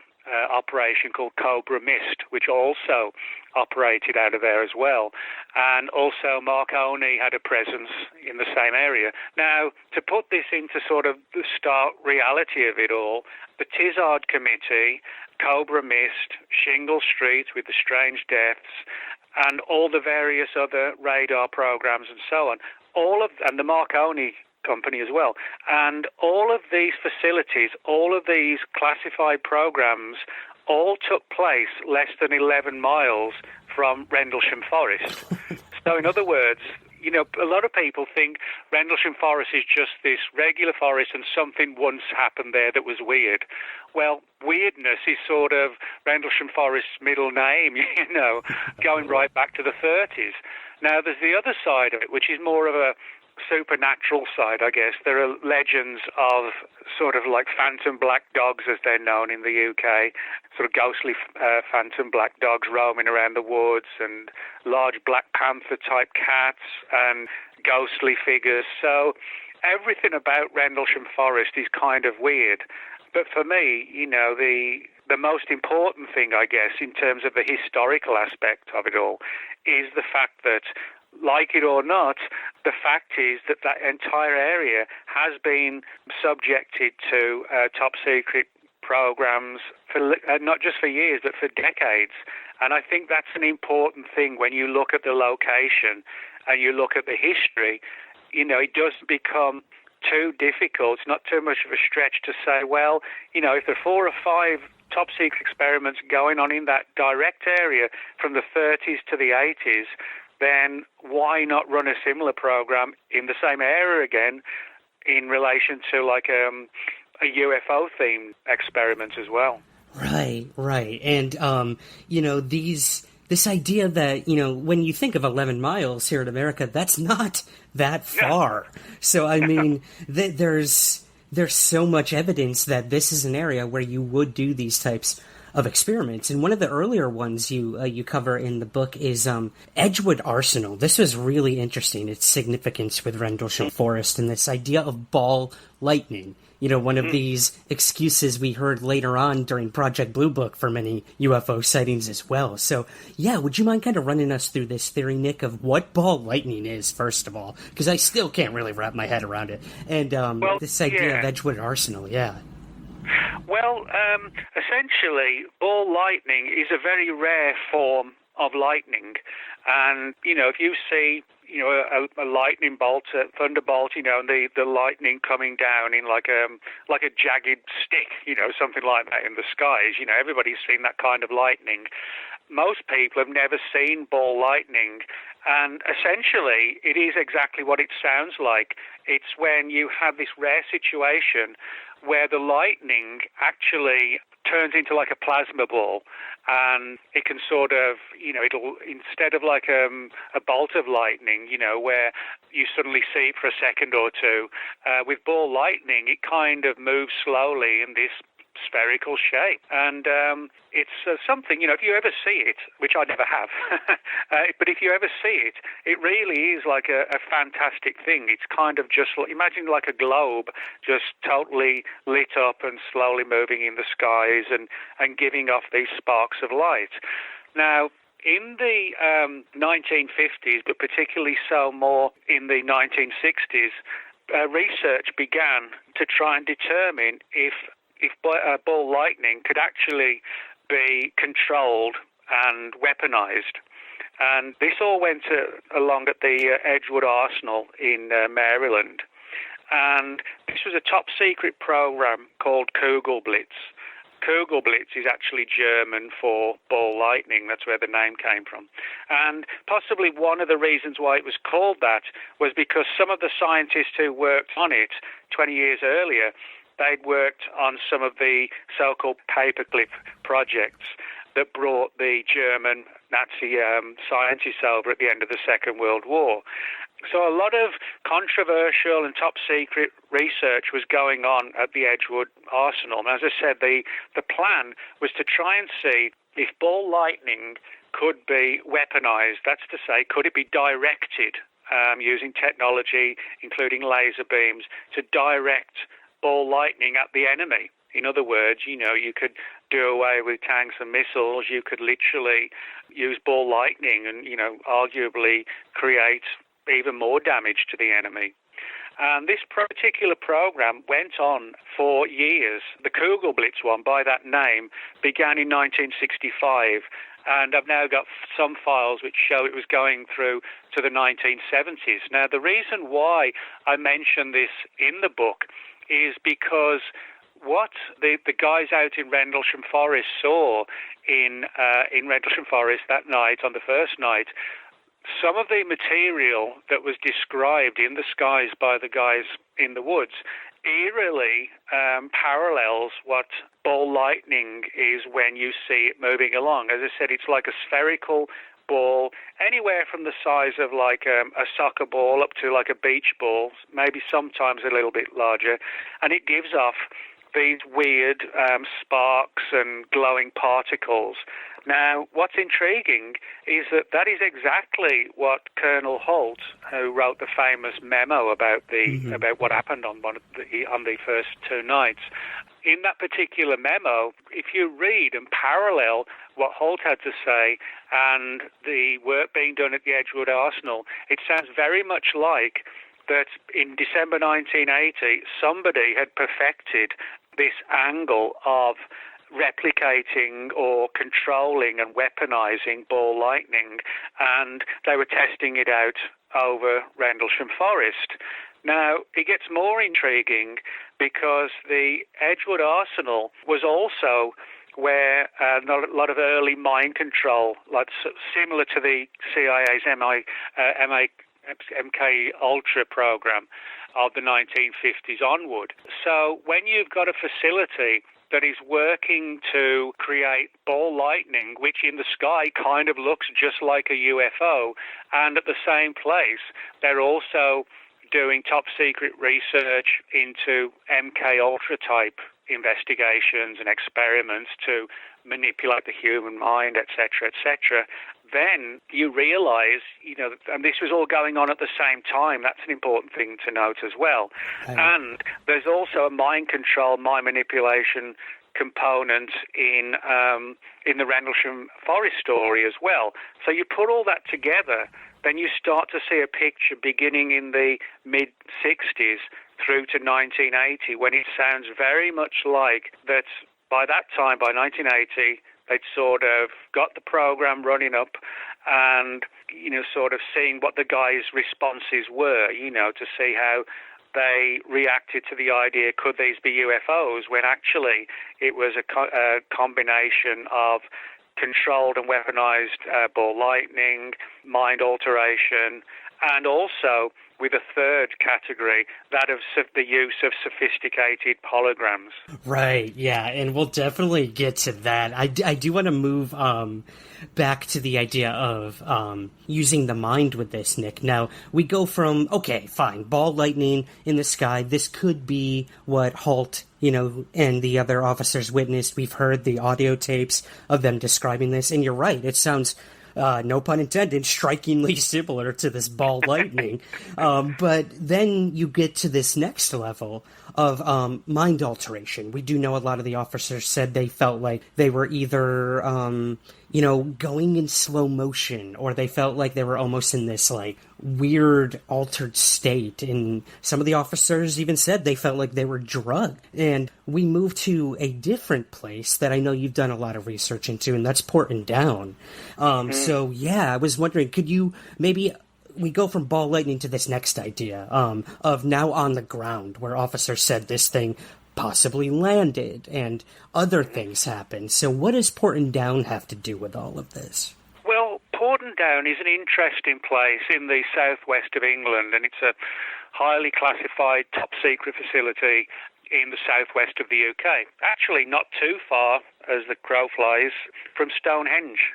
operation called Cobra Mist, which also operated out of there as well. And also Marconi had a presence in the same area. Now, to put this into sort of the stark reality of it all, the Tizard Committee, Cobra Mist, Shingle Street with the strange deaths, and all the various other radar programs and so on, and the Marconi company as well, and all of these facilities, all of these classified programs, all took place less than 11 miles from Rendlesham Forest. So in other words, a lot of people think Rendlesham Forest is just this regular forest and something once happened there that was weird. Well, weirdness is sort of Rendlesham Forest's middle name, going right back to the 30s. Now, there's the other side of it, which is more of a supernatural side, I guess. There are legends of sort of like phantom black dogs, as they're known in the UK, sort of ghostly phantom black dogs roaming around the woods, and large Black Panther-type cats and ghostly figures. So everything about Rendlesham Forest is kind of weird. But for me, the most important thing, I guess, in terms of the historical aspect of it all, is the fact that, like it or not, the fact is that that entire area has been subjected to top-secret programs, for not just for years, but for decades. And I think that's an important thing when you look at the location and you look at the history. It doesn't become too difficult. It's not too much of a stretch to say, well, if there are 4 or 5 top-secret experiments going on in that direct area from the 30s to the 80s, then why not run a similar program in the same area again, in relation to like a UFO-themed experiment as well. Right. And, this idea that, when you think of 11 miles here in America, that's not that far. Yeah. So, I mean, there's so much evidence that this is an area where you would do these types of experiments. And one of the earlier ones you cover in the book is Edgewood Arsenal. This was really interesting, its significance with Rendlesham Forest and this idea of ball lightning. One of these excuses we heard later on during Project Blue Book for many UFO sightings as well. So, yeah, would you mind kind of running us through this theory, Nick, of what ball lightning is, first of all? Because I still can't really wrap my head around it. And this idea of Edgewood Arsenal, yeah. Well, essentially, ball lightning is a very rare form of lightning. And, if you see, a lightning bolt, a thunderbolt, and the lightning coming down in like a jagged stick, something like that in the skies, everybody's seen that kind of lightning. Most people have never seen ball lightning. And essentially, it is exactly what it sounds like. It's when you have this rare situation where the lightning actually turns into like a plasma ball, and it can sort of, it'll, instead of like a bolt of lightning, where you suddenly see it for a second or two, with ball lightning, it kind of moves slowly in this spherical shape. And it's something, if you ever see it, which I never have, but if you ever see it, it really is like a fantastic thing. It's kind of just, imagine like a globe just totally lit up and slowly moving in the skies and giving off these sparks of light. Now, in the 1950s, but particularly so more in the 1960s, research began to try and determine if ball lightning could actually be controlled and weaponized. And this all went along at the Edgewood Arsenal in Maryland. And this was a top-secret program called Kugelblitz. Kugelblitz is actually German for ball lightning. That's where the name came from. And possibly one of the reasons why it was called that was because some of the scientists who worked on it 20 years earlier, they'd worked on some of the so-called paperclip projects that brought the German Nazi scientists over at the end of the Second World War. So a lot of controversial and top-secret research was going on at the Edgewood Arsenal. And as I said, the plan was to try and see if ball lightning could be weaponized. That's to say, could it be directed using technology, including laser beams, to direct ball lightning at the enemy. In other words, you could do away with tanks and missiles. You could literally use ball lightning and, arguably create even more damage to the enemy. And this particular program went on for years. The Kugelblitz one, by that name, began in 1965. And I've now got some files which show it was going through to the 1970s. Now, the reason why I mention this in the book is because what the guys out in Rendlesham Forest saw in Rendlesham Forest that night, on the first night, some of the material that was described in the skies by the guys in the woods eerily parallels what ball lightning is when you see it moving along. As I said, it's like a spherical ball, anywhere from the size of like a soccer ball up to like a beach ball, maybe sometimes a little bit larger, and it gives off these weird sparks and glowing particles. Now, what's intriguing is that is exactly what Colonel Holt, who wrote the famous memo about about what happened on the first two nights. In that particular memo, if you read and parallel what Holt had to say and the work being done at the Edgewood Arsenal, it sounds very much like that in December 1980, somebody had perfected this angle of replicating or controlling and weaponizing ball lightning, and they were testing it out over Rendlesham Forest. Now, it gets more intriguing because the Edgewood Arsenal was also where a lot of early mind control, like similar to the CIA's MK Ultra program of the 1950s onward. So when you've got a facility that is working to create ball lightning, which in the sky kind of looks just like a UFO, and at the same place they're also doing top secret research into MK Ultra type investigations and experiments to manipulate the human mind, etc., etc., then you realize, and this was all going on at the same time. That's an important thing to note as well. And there's also a mind control, mind manipulation component in the Rendlesham Forest story as well. So you put all that together, then you start to see a picture beginning in the mid-60s through to 1980, when it sounds very much like that by that time, by 1980, they'd sort of got the program running up and, sort of seeing what the guys' responses were, to see how they reacted to the idea, could these be UFOs, when actually it was a combination of controlled and weaponized ball lightning, mind alteration, and also with a third category, that of the use of sophisticated holograms. Right, yeah, and we'll definitely get to that. I do want to move back to the idea of using the mind with this, Nick. Now, we go from, okay, fine, ball lightning in the sky. This could be what Halt, and the other officers witnessed. We've heard the audio tapes of them describing this, and you're right, it sounds... no pun intended, strikingly similar to this ball lightning. But then you get to this next level of mind alteration. We do know a lot of the officers said they felt like they were either, going in slow motion, or they felt like they were almost in this, weird altered state. And some of the officers even said they felt like they were drugged. And we move to a different place that I know you've done a lot of research into, and that's Porton Down. So, yeah, I was wondering, could you maybe... We go from ball lightning to this next idea of now on the ground, where officers said this thing possibly landed and other things happened. So what does Porton Down have to do with all of this? Well, Porton Down is an interesting place in the southwest of England, and it's a highly classified top-secret facility in the southwest of the UK. Actually, not too far, as the crow flies, from Stonehenge.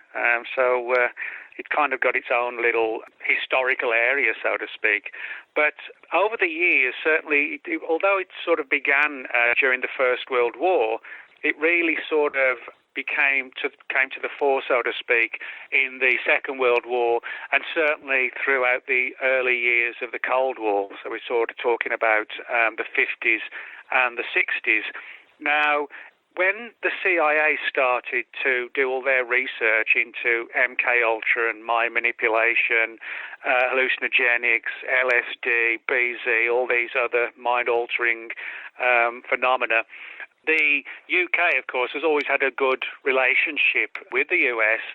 It kind of got its own little historical area, so to speak. But over the years, certainly, although it sort of began during the First World War, it really sort of came to the fore, so to speak, in the Second World War, and certainly throughout the early years of the Cold War. So we're sort of talking about the 50s and the 60s. Now, when the CIA started to do all their research into MK Ultra and mind manipulation, hallucinogenics, LSD, BZ, all these other mind-altering phenomena, the UK, of course, has always had a good relationship with the US,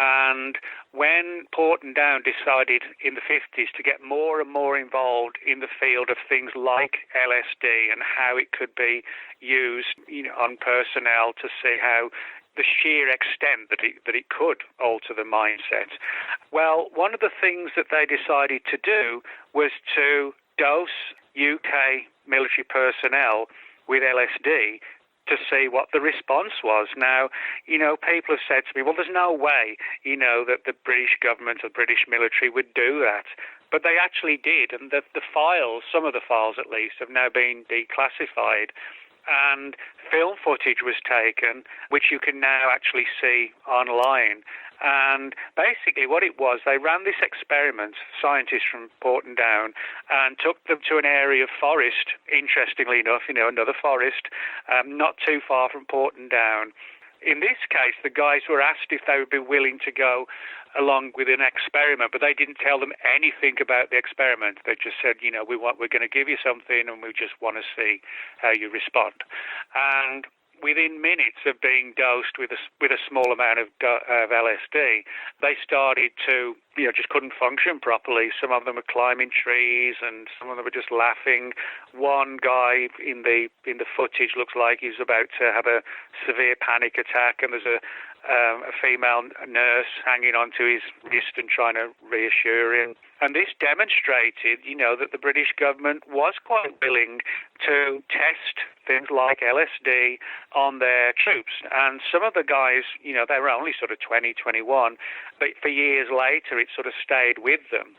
and when Porton Down decided in the 50s to get more and more involved in the field of things like LSD and how it could be used, on personnel to see how the sheer extent that it could alter the mindset. Well, one of the things that they decided to do was to dose UK military personnel with LSD to see what the response was. Now, people have said to me, well, there's no way, that the British government or British military would do that. But they actually did, and the files, some of the files at least, have now been declassified. And film footage was taken, which you can now actually see online. And basically what it was, they ran this experiment, scientists from Porton Down, and took them to an area of forest, interestingly enough, another forest, not too far from Porton Down. In this case, the guys were asked if they would be willing to go along with an experiment, but they didn't tell them anything about the experiment. They just said, we're going to give you something, and we just want to see how you respond. And within minutes of being dosed with a small amount of LSD, they started to, just couldn't function properly. Some of them were climbing trees, and some of them were just laughing. One guy in the footage looks like he's about to have a severe panic attack, and there's a a female nurse hanging onto his wrist and trying to reassure him. And this demonstrated, that the British government was quite willing to test things like LSD on their troops. And some of the guys, they were only sort of 20, 21, but for years later it sort of stayed with them.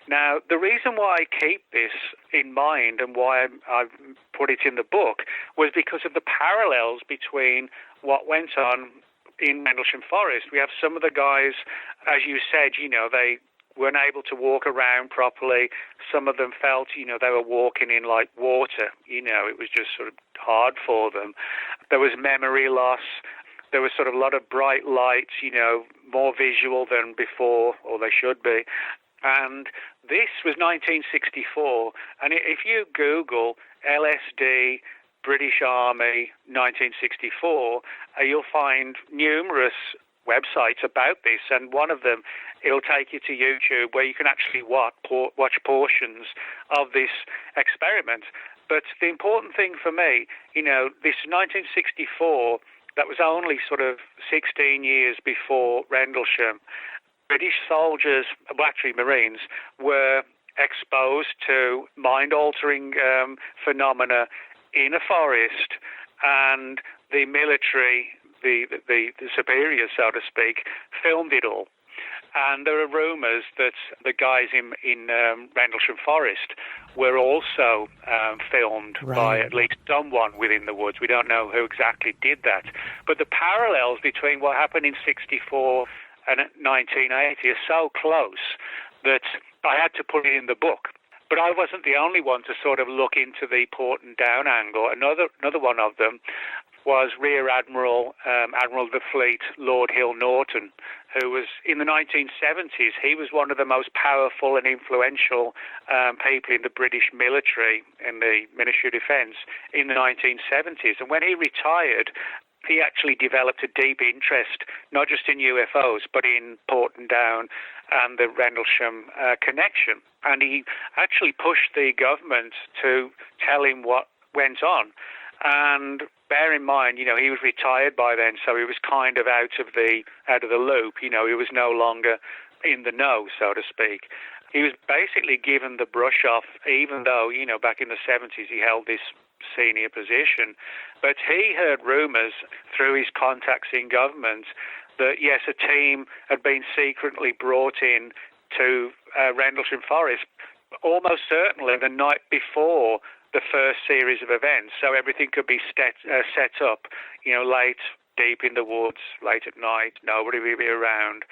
Now, the reason why I keep this in mind and why I've put it in the book was because of the parallels between what went on in Rendlesham Forest. We have some of the guys, as you said, they weren't able to walk around properly. Some of them felt, they were walking in like water. It was just sort of hard for them. There was memory loss. There was sort of a lot of bright lights, more visual than before, or they should be. And this was 1964. And if you Google LSD, British Army, 1964, you'll find numerous websites about this, and one of them, it'll take you to YouTube where you can actually watch portions of this experiment. But the important thing for me, this 1964, that was only sort of 16 years before Rendlesham. British soldiers, well, actually Marines, were exposed to mind-altering phenomena in a forest, and the military, the superiors, so to speak, filmed it all. And there are rumours that the guys in Rendlesham Forest were also filmed by at least someone within the woods. We don't know who exactly did that. But the parallels between what happened in 64 and 1980 are so close that I had to put it in the book. But I wasn't the only one to sort of look into the Porton Down angle. Another one of them was Rear Admiral, Admiral of the Fleet, Lord Hill Norton, who was, in the 1970s, he was one of the most powerful and influential people in the British military, in the Ministry of Defence, in the 1970s. And when he retired, he actually developed a deep interest, not just in UFOs, but in Porton Down and the Rendlesham connection. And he actually pushed the government to tell him what went on. And bear in mind, he was retired by then, so he was kind of out of the loop. He was no longer in the know, so to speak. He was basically given the brush off, even though, back in the 70s he held this senior position. But he heard rumours through his contacts in government that, yes, a team had been secretly brought in to Rendlesham Forest, almost certainly the night before the first series of events, so everything could be set up, late, deep in the woods, late at night, nobody would be around.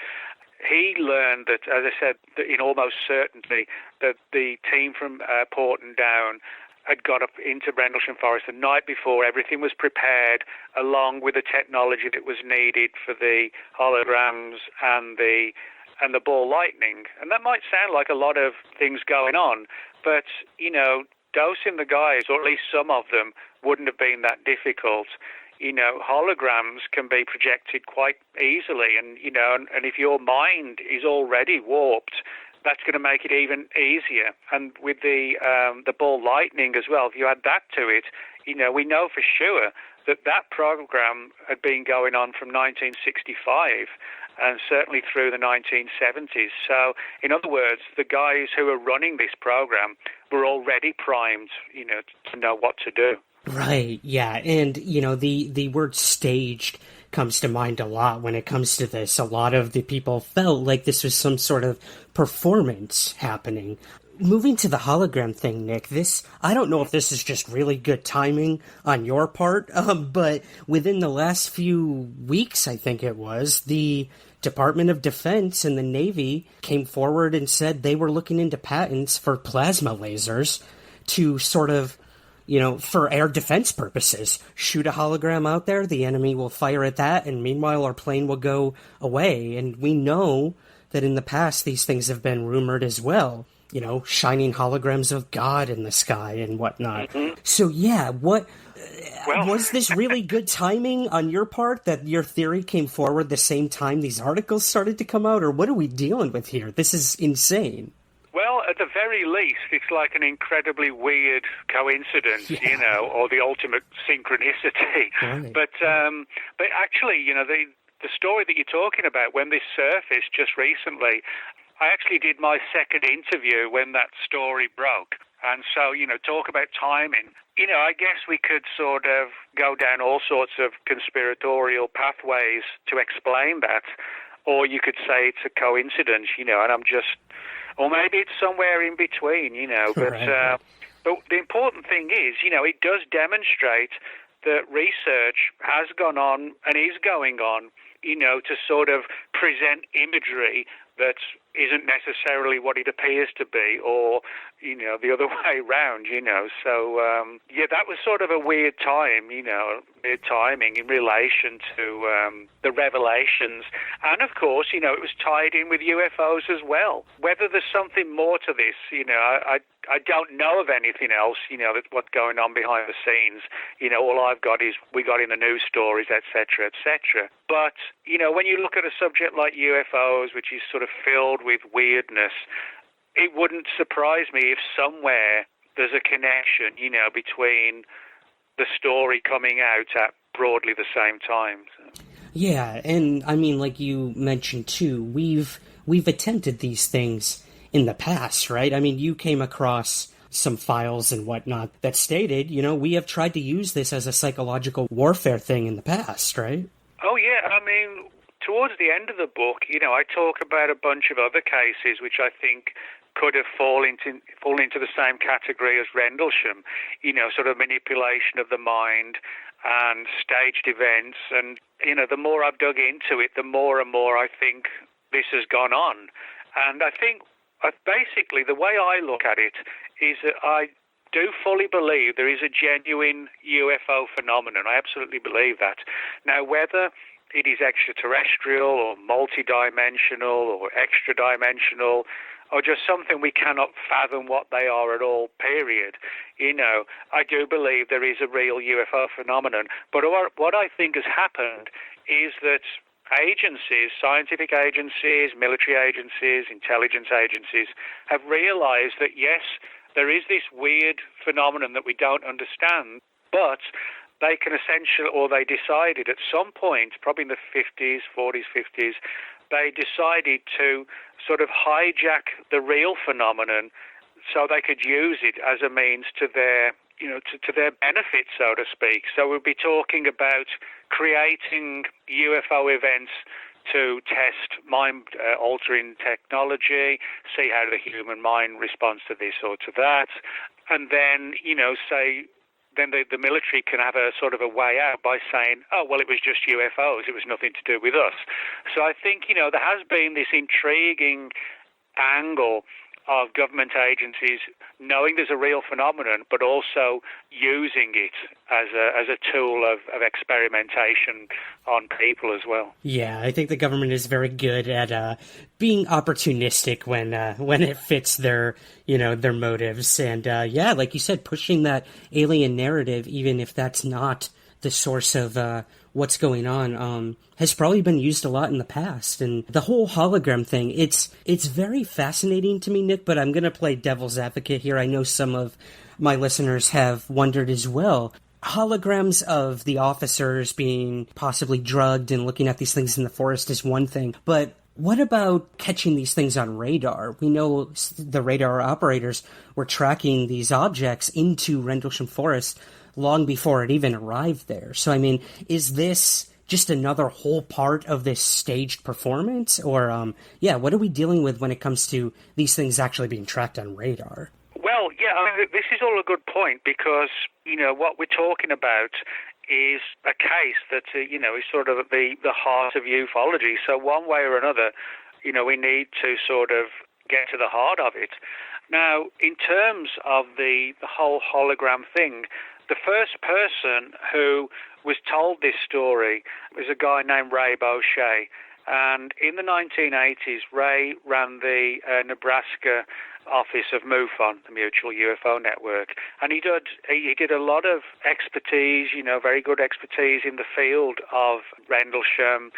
He learned that, as I said, in almost certainty, that the team from Porton Down had got up into Rendlesham Forest the night before. Everything was prepared, along with the technology that was needed for the holograms and the ball lightning. And that might sound like a lot of things going on, but, dosing the guys, or at least some of them, wouldn't have been that difficult. Holograms can be projected quite easily, and if your mind is already warped, that's going to make it even easier. And with the ball lightning as well, if you add that to it, we know for sure that program had been going on from 1965 and certainly through the 1970s. So, in other words, the guys who are running this program were already primed, to know what to do. Right, yeah, and, the word staged comes to mind a lot when it comes to this. A lot of the people felt like this was some sort of performance happening. Moving to the hologram thing, Nick, I don't know if this is just really good timing on your part, but within the last few weeks, I think it was, the Department of Defense and the Navy came forward and said they were looking into patents for plasma lasers to sort of, for air defense purposes. Shoot a hologram out there, the enemy will fire at that, and meanwhile our plane will go away. And we know that in the past these things have been rumored as well. Shining holograms of God in the sky and whatnot. Mm-hmm. So, yeah, was this really good timing on your part that your theory came forward the same time these articles started to come out, or what are we dealing with here? This is insane. Well, at the very least, it's like an incredibly weird coincidence, or the ultimate synchronicity. Right. But actually, the story that you're talking about, when this surfaced just recently, I actually did my second interview when that story broke. And so, talk about timing. I guess we could sort of go down all sorts of conspiratorial pathways to explain that. Or you could say it's a coincidence, and I'm just... Or maybe it's somewhere in between, But, Right. But the important thing is, it does demonstrate that research has gone on and is going on, to sort of present imagery that isn't necessarily what it appears to be, or, the other way round, So, that was sort of a weird time, weird timing in relation to the revelations. And, of course, it was tied in with UFOs as well. Whether there's something more to this, I don't know of anything else, that's what's going on behind the scenes. All I've got is we got in the news stories, etc., etc. But, when you look at a subject like UFOs, which is sort of filled with weirdness, it wouldn't surprise me if somewhere there's a connection, between the story coming out at broadly the same time. So. Yeah, and I mean, like you mentioned too, we've attempted these things in the past, right? I mean, you came across some files and whatnot that stated, we have tried to use this as a psychological warfare thing in the past, right? Oh, yeah. I mean, towards the end of the book, I talk about a bunch of other cases which I think could have fallen into the same category as Rendlesham, sort of manipulation of the mind and staged events. And, the more I've dug into it, the more and more I think this has gone on. And I think basically the way I look at it is that I do fully believe there is a genuine UFO phenomenon. I absolutely believe that. Now, whether it is extraterrestrial or multidimensional or extra-dimensional or just something we cannot fathom what they are at all, period, I do believe there is a real UFO phenomenon. But what I think has happened is that agencies, scientific agencies, military agencies, intelligence agencies, have realized that, yes, there is this weird phenomenon that we don't understand, but they can essentially, or they decided at some point, probably in the 40s, 50s, they decided to sort of hijack the real phenomenon so they could use it as a means to their, to their benefit, so to speak. So we'll be talking about creating UFO events to test mind-altering technology, see how the human mind responds to this or to that, and then, then the military can have a sort of a way out by saying, oh, well, it was just UFOs, it was nothing to do with us. So I think, there has been this intriguing angle of government agencies knowing there's a real phenomenon, but also using it as a tool of experimentation on people as well. Yeah, I think the government is very good at being opportunistic when it fits their their motives, and like you said, pushing that alien narrative, even if that's not the source of what's going on, has probably been used a lot in the past. And the whole hologram thing, it's very fascinating to me, Nick, but I'm going to play devil's advocate here. I know some of my listeners have wondered as well. Holograms of the officers being possibly drugged and looking at these things in the forest is one thing, but what about catching these things on radar? We know the radar operators were tracking these objects into Rendlesham Forest long before it even arrived there. So, I mean, is this just another whole part of this staged performance? Or, what are we dealing with when it comes to these things actually being tracked on radar? Well, yeah, I mean, this is all a good point because, what we're talking about is a case that, is sort of at the heart of ufology. So one way or another, we need to sort of get to the heart of it. Now, in terms of the whole hologram thing, the first person who was told this story was a guy named Ray Boucher. And in the 1980s, Ray ran the Nebraska office of MUFON, the Mutual UFO Network. And he did a lot of expertise, very good expertise in the field of Rendlesham,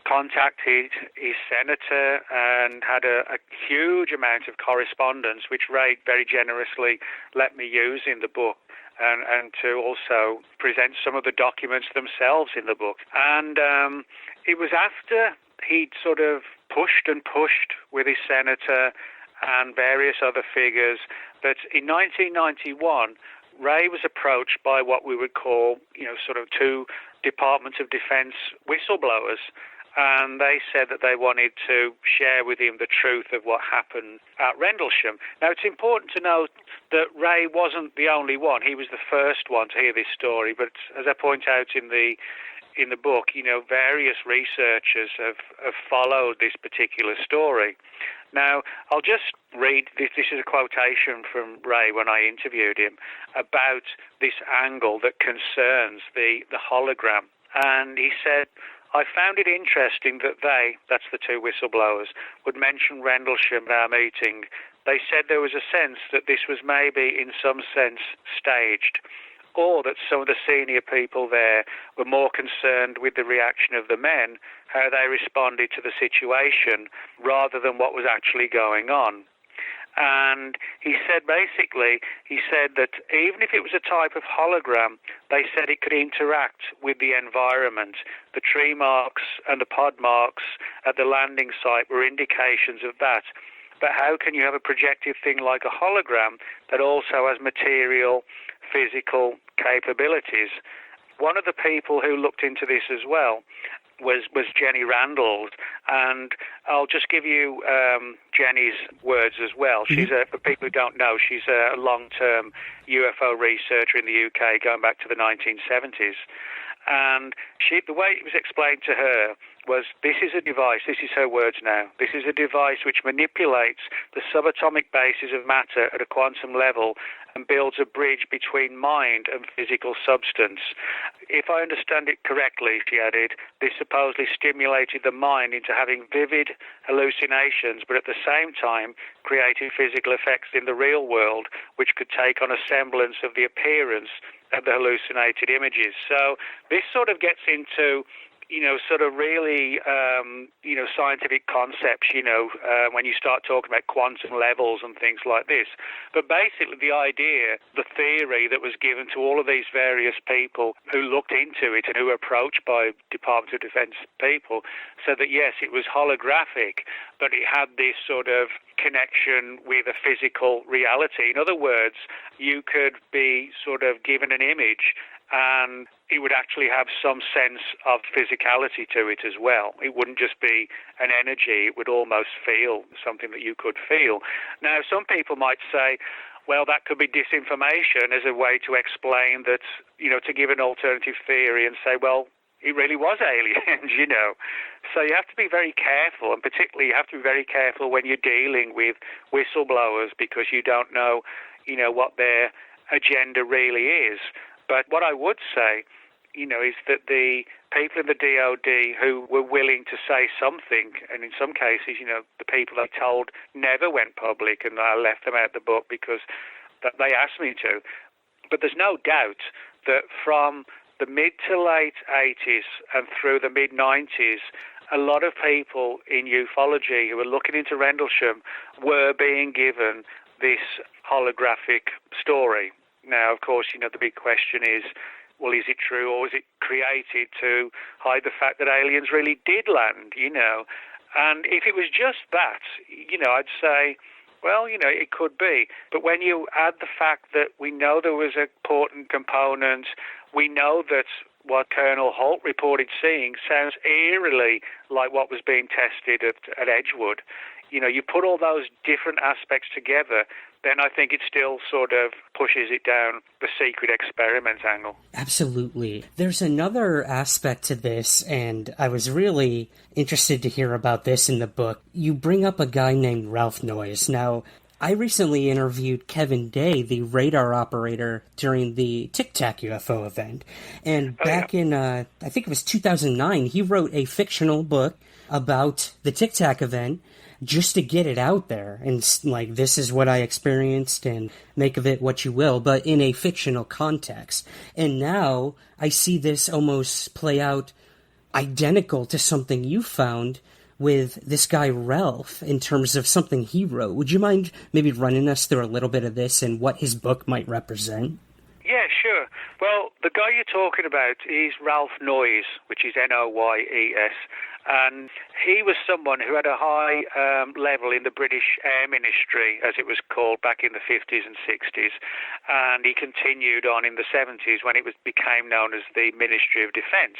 contacted his senator and had a huge amount of correspondence, which Ray very generously let me use in the book. and to also present some of the documents themselves in the book. And it was after he'd sort of pushed with his senator and various other figures that in 1991, Ray was approached by what we would call, sort of two Department of Defense whistleblowers, and they said that they wanted to share with him the truth of what happened at Rendlesham. Now, it's important to note that Ray wasn't the only one. He was the first one to hear this story, but as I point out in the book, various researchers have followed this particular story. Now, I'll just read, this is a quotation from Ray when I interviewed him, about this angle that concerns the hologram. And he said, "I found it interesting that they," that's the two whistleblowers, "would mention Rendlesham at our meeting. They said there was a sense that this was maybe in some sense staged, or that some of the senior people there were more concerned with the reaction of the men, how they responded to the situation, rather than what was actually going on." And he said that even if it was a type of hologram, they said it could interact with the environment. The tree marks and the pod marks at the landing site were indications of that. But how can you have a projected thing like a hologram that also has material, physical capabilities? One of the people who looked into this as well was Jenny Randall, and I'll just give you Jenny's words as well. She's for people who don't know, she's a long-term UFO researcher in the UK going back to the 1970s. And the way it was explained to her was, this is a device, this is her words now, this is a device which manipulates the subatomic basis of matter at a quantum level and builds a bridge between mind and physical substance. If I understand it correctly, she added, this supposedly stimulated the mind into having vivid hallucinations, but at the same time creating physical effects in the real world, which could take on a semblance of the appearance of the hallucinated images. So this sort of gets into, sort of really, scientific concepts, when you start talking about quantum levels and things like this. But basically the idea, the theory that was given to all of these various people who looked into it and who were approached by Department of Defense people said that, yes, it was holographic, but it had this sort of connection with a physical reality. In other words, you could be sort of given an image and it would actually have some sense of physicality to it as well. It wouldn't just be an energy, it would almost feel something that you could feel. Now, some people might say, well, that could be disinformation as a way to explain that, to give an alternative theory and say, well, it really was aliens, So you have to be very careful, and particularly you have to be very careful when you're dealing with whistleblowers, because you don't know, what their agenda really is. But what I would say, is that the people in the DOD who were willing to say something, and in some cases, the people they told never went public, and I left them out of the book because they asked me to. But there's no doubt that from the mid to late 80s and through the mid-90s, a lot of people in ufology who were looking into Rendlesham were being given this holographic story. Now, of course, the big question is, well, is it true, or is it created to hide the fact that aliens really did land, And if it was just that, I'd say, well, it could be. But when you add the fact that we know there was a Porton component, we know that what Colonel Holt reported seeing sounds eerily like what was being tested at Edgewood. You put all those different aspects together, then I think it still sort of pushes it down the secret experiment angle. Absolutely. There's another aspect to this, and I was really interested to hear about this in the book. You bring up a guy named Ralph Noyes. Now, I recently interviewed Kevin Day, the radar operator, during the Tic Tac UFO event. And back in, I think it was 2009, he wrote a fictional book about the Tic Tac event, just to get it out there and like, this is what I experienced and make of it what you will, but in a fictional context. And now I see this almost play out identical to something you found with this guy Ralph in terms of something he wrote. Would you mind maybe running us through a little bit of this and what his book might represent? Yeah, Sure. Well, the guy you're talking about is Ralph Noyes, which is Noyes, and he was someone who had a high level in the British Air Ministry, as it was called back in the 50s and 60s, and he continued on in the 70s when it became known as the Ministry of Defence.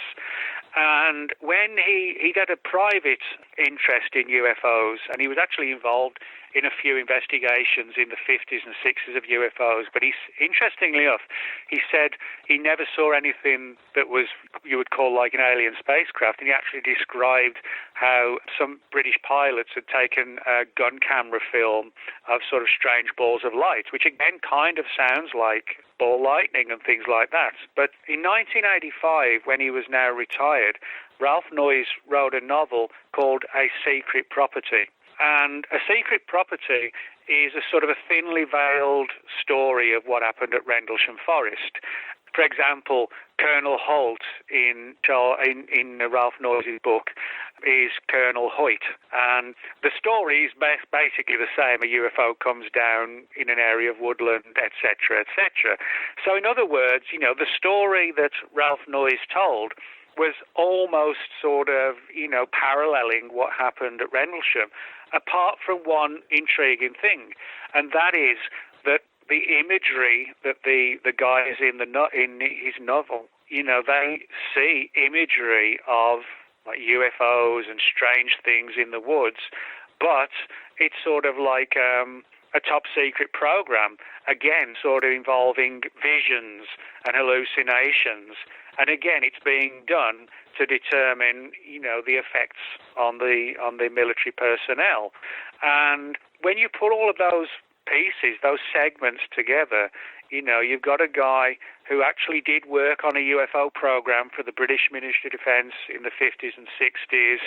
And when he'd had a private interest in UFOs, and he was actually involved in a few investigations in the 50s and 60s of UFOs, but interestingly enough, he said he never saw anything that was, you would call like an alien spacecraft, and he actually described how some British pilots had taken a gun camera film of sort of strange balls of light, which again kind of sounds like ball lightning and things like that. But in 1985, when he was now retired, Ralph Noyes wrote a novel called A Secret Property. And A Secret Property is a sort of a thinly veiled story of what happened at Rendlesham Forest. For example, Colonel Holt in Ralph Noyes' book is Colonel Hoyt. And the story is basically the same. A UFO comes down in an area of woodland, etc., etc. So in other words, the story that Ralph Noyes told was almost sort of, paralleling what happened at Rendlesham, apart from one intriguing thing, and that is that the imagery that the guys in his novel, they see imagery of like UFOs and strange things in the woods, but it's sort of like a top secret program, again, sort of involving visions and hallucinations. And again, it's being done to determine, the effects on the military personnel. And when you put all of those pieces, those segments together, you've got a guy who actually did work on a UFO program for the British Ministry of Defence in the 50s and 60s,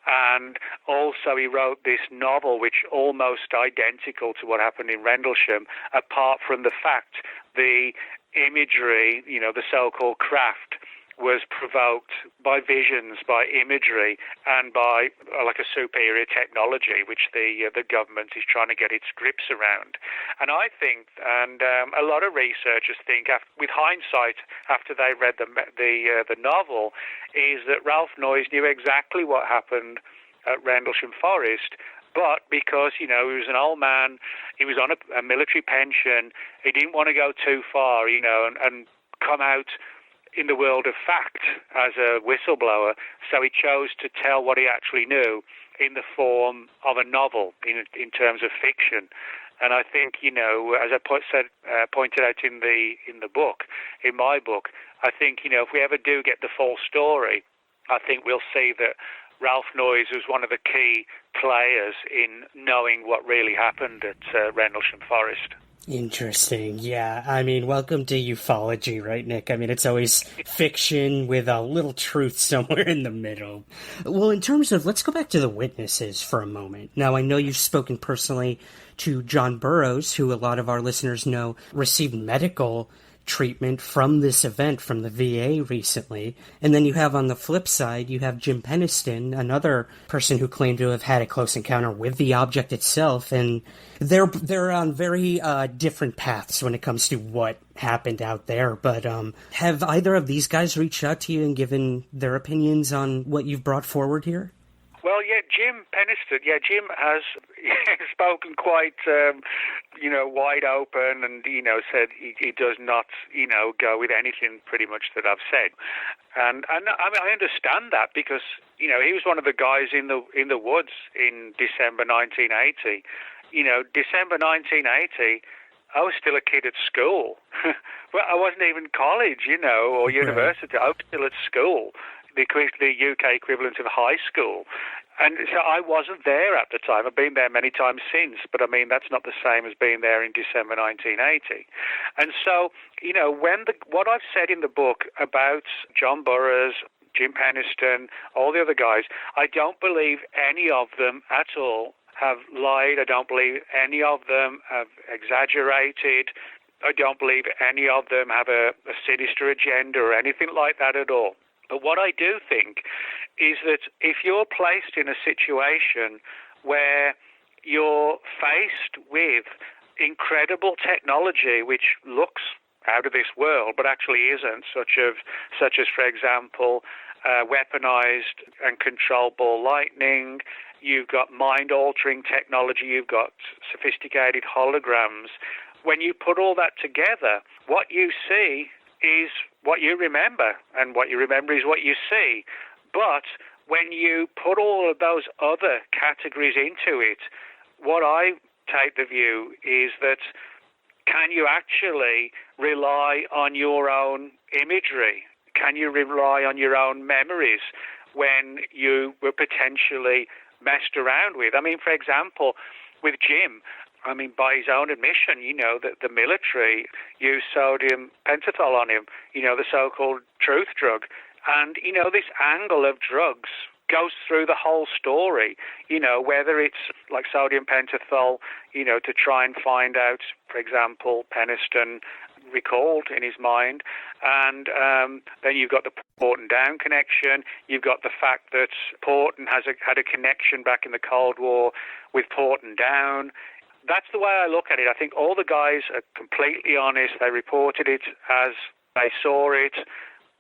and also he wrote this novel which almost identical to what happened in Rendlesham, apart from the fact the imagery, the so-called craft, was provoked by visions, by imagery, and by like a superior technology, which the government is trying to get its grips around. And I think, and a lot of researchers think, with hindsight, after they read the novel, is that Ralph Noyes knew exactly what happened at Rendlesham Forest. But because, he was an old man, he was on a military pension, he didn't want to go too far, and come out in the world of fact as a whistleblower, so he chose to tell what he actually knew in the form of a novel, in terms of fiction. And I think, as I pointed out in the book, in my book, I think, if we ever do get the full story, I think we'll see that Ralph Noyes was one of the key players in knowing what really happened at Rendlesham Forest. Interesting. Yeah. I mean, welcome to ufology, right, Nick? I mean, it's always fiction with a little truth somewhere in the middle. Well, in terms of, let's go back to the witnesses for a moment. Now, I know you've spoken personally to John Burroughs, who a lot of our listeners know received medical treatment from this event from the VA recently. And then you have on the flip side, you have Jim Penniston, another person who claimed to have had a close encounter with the object itself. And they're on very different paths when it comes to what happened out there. But have either of these guys reached out to you and given their opinions on what you've brought forward here? Well, yeah, Jim Penniston, Jim has spoken quite, wide open and, said he does not, go with anything pretty much that I've said. And I mean, I understand that because, he was one of the guys in the woods in December 1980. December 1980, I was still a kid at school. Well, I wasn't even college, or university. Right. I was still at school. The UK equivalent of high school. And so I wasn't there at the time. I've been there many times since, but I mean, that's not the same as being there in December 1980. And so, what I've said in the book about John Burroughs, Jim Penniston, all the other guys, I don't believe any of them at all have lied. I don't believe any of them have exaggerated. I don't believe any of them have a sinister agenda or anything like that at all. But what I do think is that if you're placed in a situation where you're faced with incredible technology which looks out of this world, but actually isn't, such as, for example, weaponized and controlled ball lightning. You've got mind-altering technology. You've got sophisticated holograms. When you put all that together, what you see is what you remember, and what you remember is what you see. But when you put all of those other categories into it, what I take the view is that can you actually rely on your own imagery? Can you rely on your own memories when you were potentially messed around with? I mean, for example, with Jim, by his own admission, that the military used sodium pentothal on him, the so-called truth drug. And, this angle of drugs goes through the whole story, whether it's like sodium pentothal, to try and find out, for example, Peniston recalled in his mind. And then you've got the Porton Down connection. You've got the fact that Porton had a connection back in the Cold War with Porton Down. That's the way I look at it. I think all the guys are completely honest. They reported it as they saw it.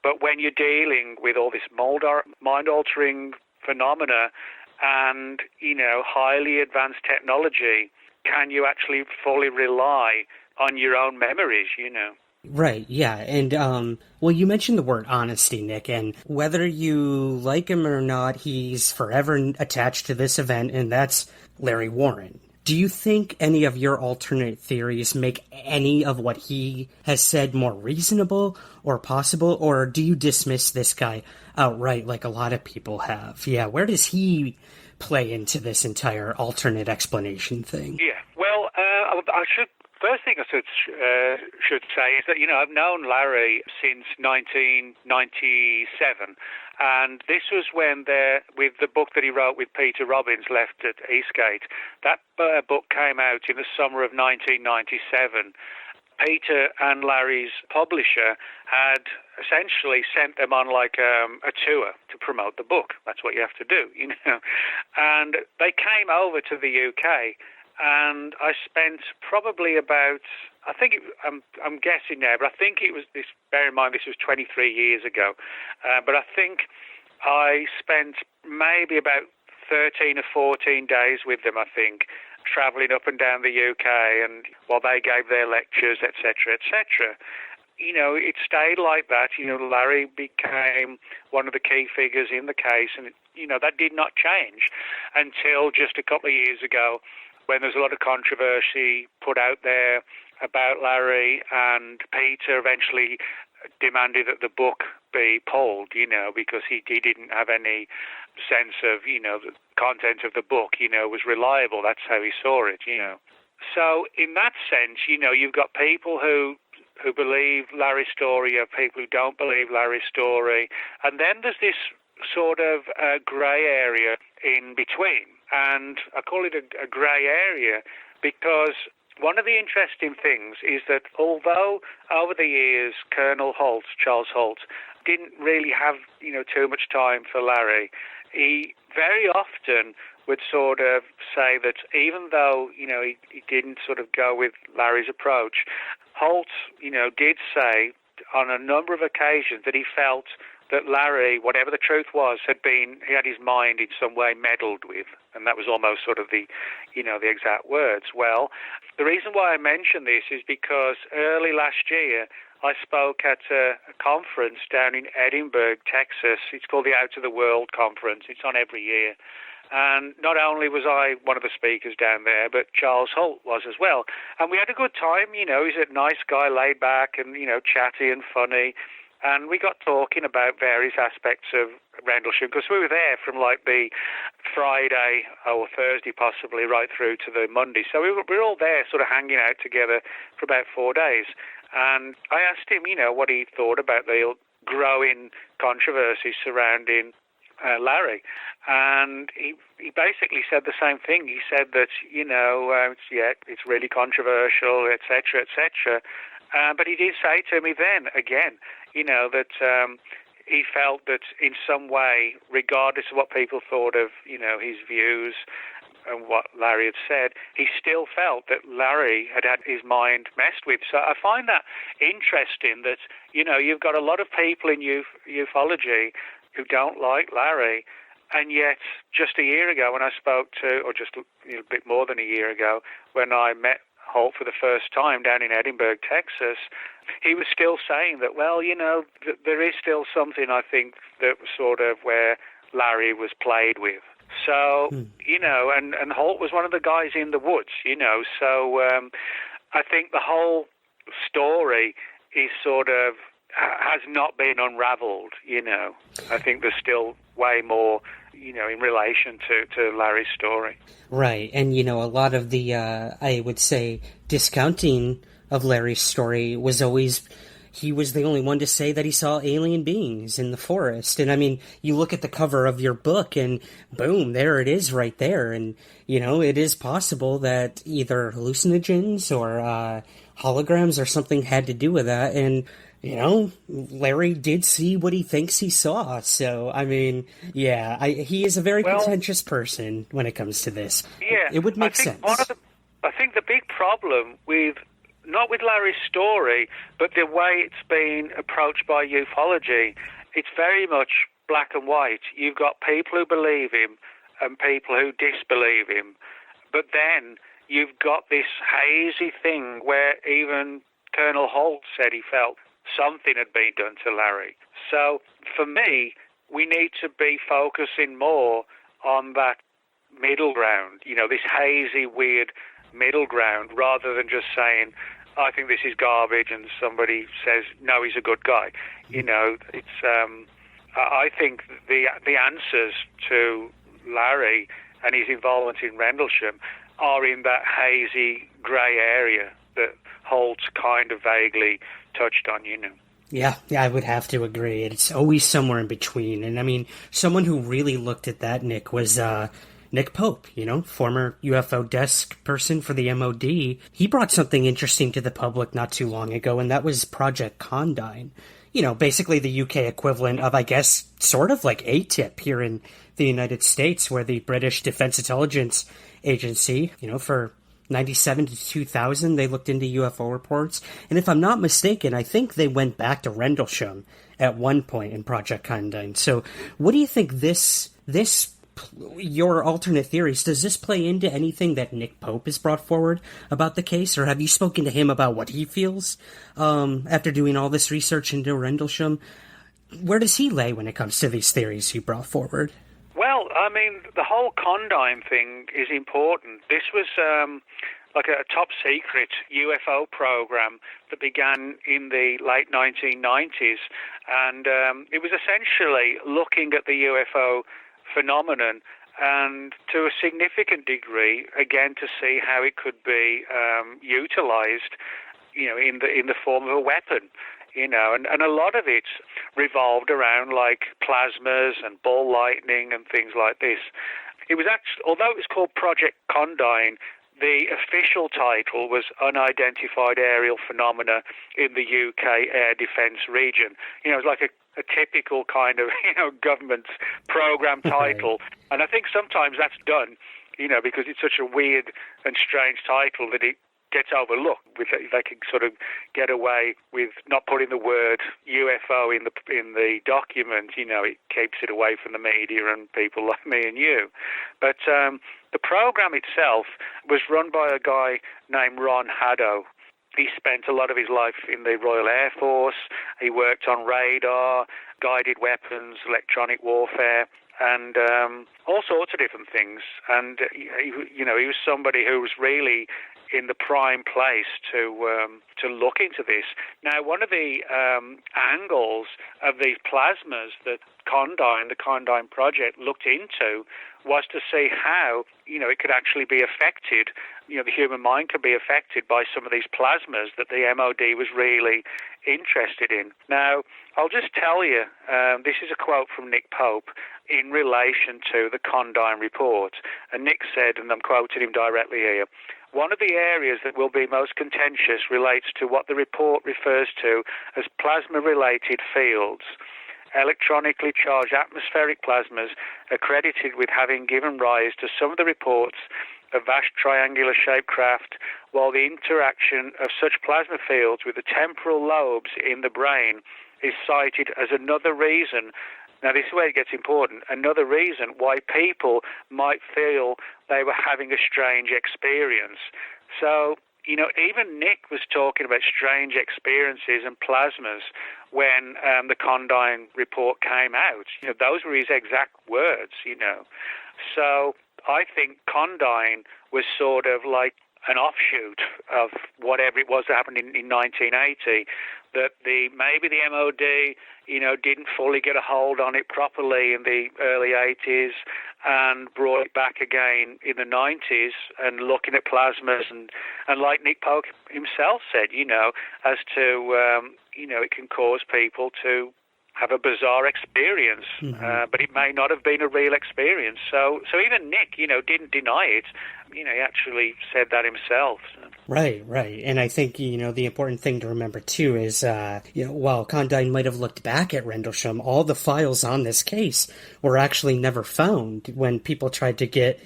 But when you're dealing with all this mind-altering phenomena and, highly advanced technology, can you actually fully rely on your own memories, Right, yeah. And, you mentioned the word honesty, Nick, and whether you like him or not, he's forever attached to this event, and that's Larry Warren. Do you think any of your alternate theories make any of what he has said more reasonable or possible, or do you dismiss this guy outright like a lot of people have? Yeah, where does he play into this entire alternate explanation thing? Yeah, well, first thing I should say is that, I've known Larry since 1997, and this was when with the book that he wrote with Peter Robbins, Left at Eastgate. That book came out in the summer of 1997. Peter and Larry's publisher had essentially sent them on like a tour to promote the book. That's what you have to do, And they came over to the UK, and I spent probably about, I'm guessing now, but I think it was this, bear in mind this was 23 years ago, but I think I spent maybe about 13 or 14 days with them, travelling up and down the UK, and while they gave their lectures, etc., etc. It stayed like that. Larry became one of the key figures in the case, and, that did not change until just a couple of years ago, when there's a lot of controversy put out there about Larry, and Peter eventually demanded that the book be pulled, because he didn't have any sense of, the content of the book, was reliable. That's how he saw it, So in that sense, you've got people who believe Larry's story, you have people who don't believe Larry's story, and then there's this sort of grey area in between. And I call it a grey area because one of the interesting things is that although over the years Charles Holt, didn't really have, too much time for Larry, he very often would sort of say that even though, he didn't sort of go with Larry's approach, Holt, did say on a number of occasions that he felt that Larry, whatever the truth was, he had his mind in some way meddled with. And that was almost sort of the exact words. Well, the reason why I mention this is because early last year, I spoke at a conference down in Edinburgh, Texas. It's called the Out of the World Conference. It's on every year. And not only was I one of the speakers down there, but Charles Holt was as well. And we had a good time. He's a nice guy, laid back and, chatty and funny. And we got talking about various aspects of Rendlesham, because we were there from like the Friday or Thursday possibly right through to the Monday. So we were all there sort of hanging out together for about 4 days. And I asked him, what he thought about the growing controversy surrounding Larry. And he basically said the same thing. He said that, it's really controversial, etc., etc. But he did say to me then, again, that he felt that in some way, regardless of what people thought of, his views and on what Larry had said, he still felt that Larry had had his mind messed with. So I find that interesting that, you've got a lot of people in ufology who don't like Larry, and yet just a year ago when I spoke to, or just a bit more than a year ago, when I met Holt for the first time down in Edinburgh, Texas, he was still saying that, well, there is still something, I think, that was sort of where Larry was played with. So, and Holt was one of the guys in the woods, so I think the whole story is sort of, has not been unraveled, I think there's still way more, in relation to Larry's story. Right, and a lot of the, I would say, discounting of Larry's story was always, he was the only one to say that he saw alien beings in the forest. And I mean, you look at the cover of your book and boom, there it is right there. And, it is possible that either hallucinogens or holograms or something had to do with that. And, Larry did see what he thinks he saw. So, I mean, yeah, he is a very contentious person when it comes to this. Yeah. It would make sense. I think the big problem with, not with Larry's story, but the way it's been approached by ufology, it's very much black and white. You've got people who believe him and people who disbelieve him. But then you've got this hazy thing where even Colonel Holt said he felt something had been done to Larry. So for me, we need to be focusing more on that middle ground, this hazy, weird middle ground, rather than just saying, I think this is garbage, and somebody says, no, he's a good guy. It's, I think the answers to Larry and his involvement in Rendlesham are in that hazy grey area that Holt's kind of vaguely touched on, Yeah, I would have to agree. It's always somewhere in between. And I mean, someone who really looked at that, Nick, was Nick Pope, former UFO desk person for the MOD. He brought something interesting to the public not too long ago, and that was Project Condine. Basically the UK equivalent of, I guess, sort of like ATIP here in the United States, where the British Defense Intelligence Agency, for 97 to 2000, they looked into UFO reports. And if I'm not mistaken, I think they went back to Rendlesham at one point in Project Condine. So what do you think this your alternate theories, does this play into anything that Nick Pope has brought forward about the case? Or have you spoken to him about what he feels after doing all this research into Rendlesham? Where does he lay when it comes to these theories he brought forward? Well, I mean, the whole Condine thing is important. This was like a top-secret UFO program that began in the late 1990s, and it was essentially looking at the UFO phenomenon and to a significant degree, again, to see how it could be utilized, in the form of a weapon. And a lot of it revolved around like plasmas and ball lightning and things like this. It was actually, although it was called Project Condine, the official title was Unidentified Aerial Phenomena in the UK Air Defence Region. It was like a typical kind of, government program title. And I think sometimes that's done, because it's such a weird and strange title that it gets overlooked. They can sort of get away with not putting the word UFO in the document. It keeps it away from the media and people like me and you. But the program itself was run by a guy named Ron Haddo. He spent a lot of his life in the Royal Air Force. He worked on radar, guided weapons, electronic warfare, and all sorts of different things. And he was somebody who was really in the prime place to look into this. Now, one of the angles of these plasmas that the Condine Project looked into was to see how, it could actually be affected, the human mind could be affected by some of these plasmas that the MOD was really interested in. Now, I'll just tell you, this is a quote from Nick Pope in relation to the Condine report. And Nick said, and I'm quoting him directly here, "One of the areas that will be most contentious relates to what the report refers to as plasma-related fields. Electronically charged atmospheric plasmas are credited with having given rise to some of the reports a vast triangular-shaped craft, while the interaction of such plasma fields with the temporal lobes in the brain is cited as another reason. Now, this is where it gets important. Another reason why people might feel they were having a strange experience. So, even Nick was talking about strange experiences and plasmas when the Condine report came out. Those were his exact words, So I think Condine was sort of like an offshoot of whatever it was that happened in 1980, that maybe the MOD, didn't fully get a hold on it properly in the early 80s and brought it back again in the 90s and looking at plasmas and like Nick Polk himself said, as to, it can cause people to have a bizarre experience, but it may not have been a real experience. So even Nick, didn't deny it. He actually said that himself. So. Right. And I think, the important thing to remember, too, is, while Condine might have looked back at Rendlesham, all the files on this case were actually never found when people tried to get,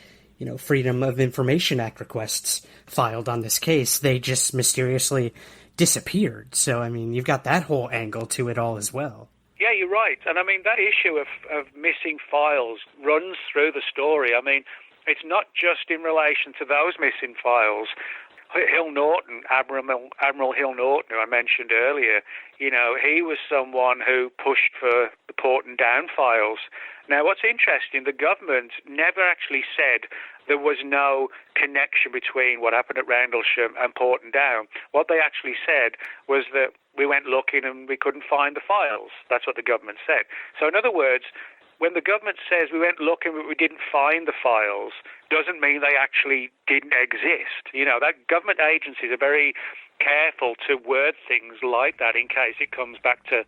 Freedom of Information Act requests filed on this case. They just mysteriously disappeared. So, you've got that whole angle to it all as well. Yeah, you're right. And that issue of missing files runs through the story. It's not just in relation to those missing files. Hill Norton, Admiral Hill Norton, who I mentioned earlier, he was someone who pushed for the Porton Down files. Now, what's interesting, the government never actually said there was no connection between what happened at Rendlesham and Porton Down. What they actually said was that we went looking and we couldn't find the files. That's what the government said. So in other words, when the government says we went looking but we didn't find the files, doesn't mean they actually didn't exist. That government agencies are very careful to word things like that in case it comes back to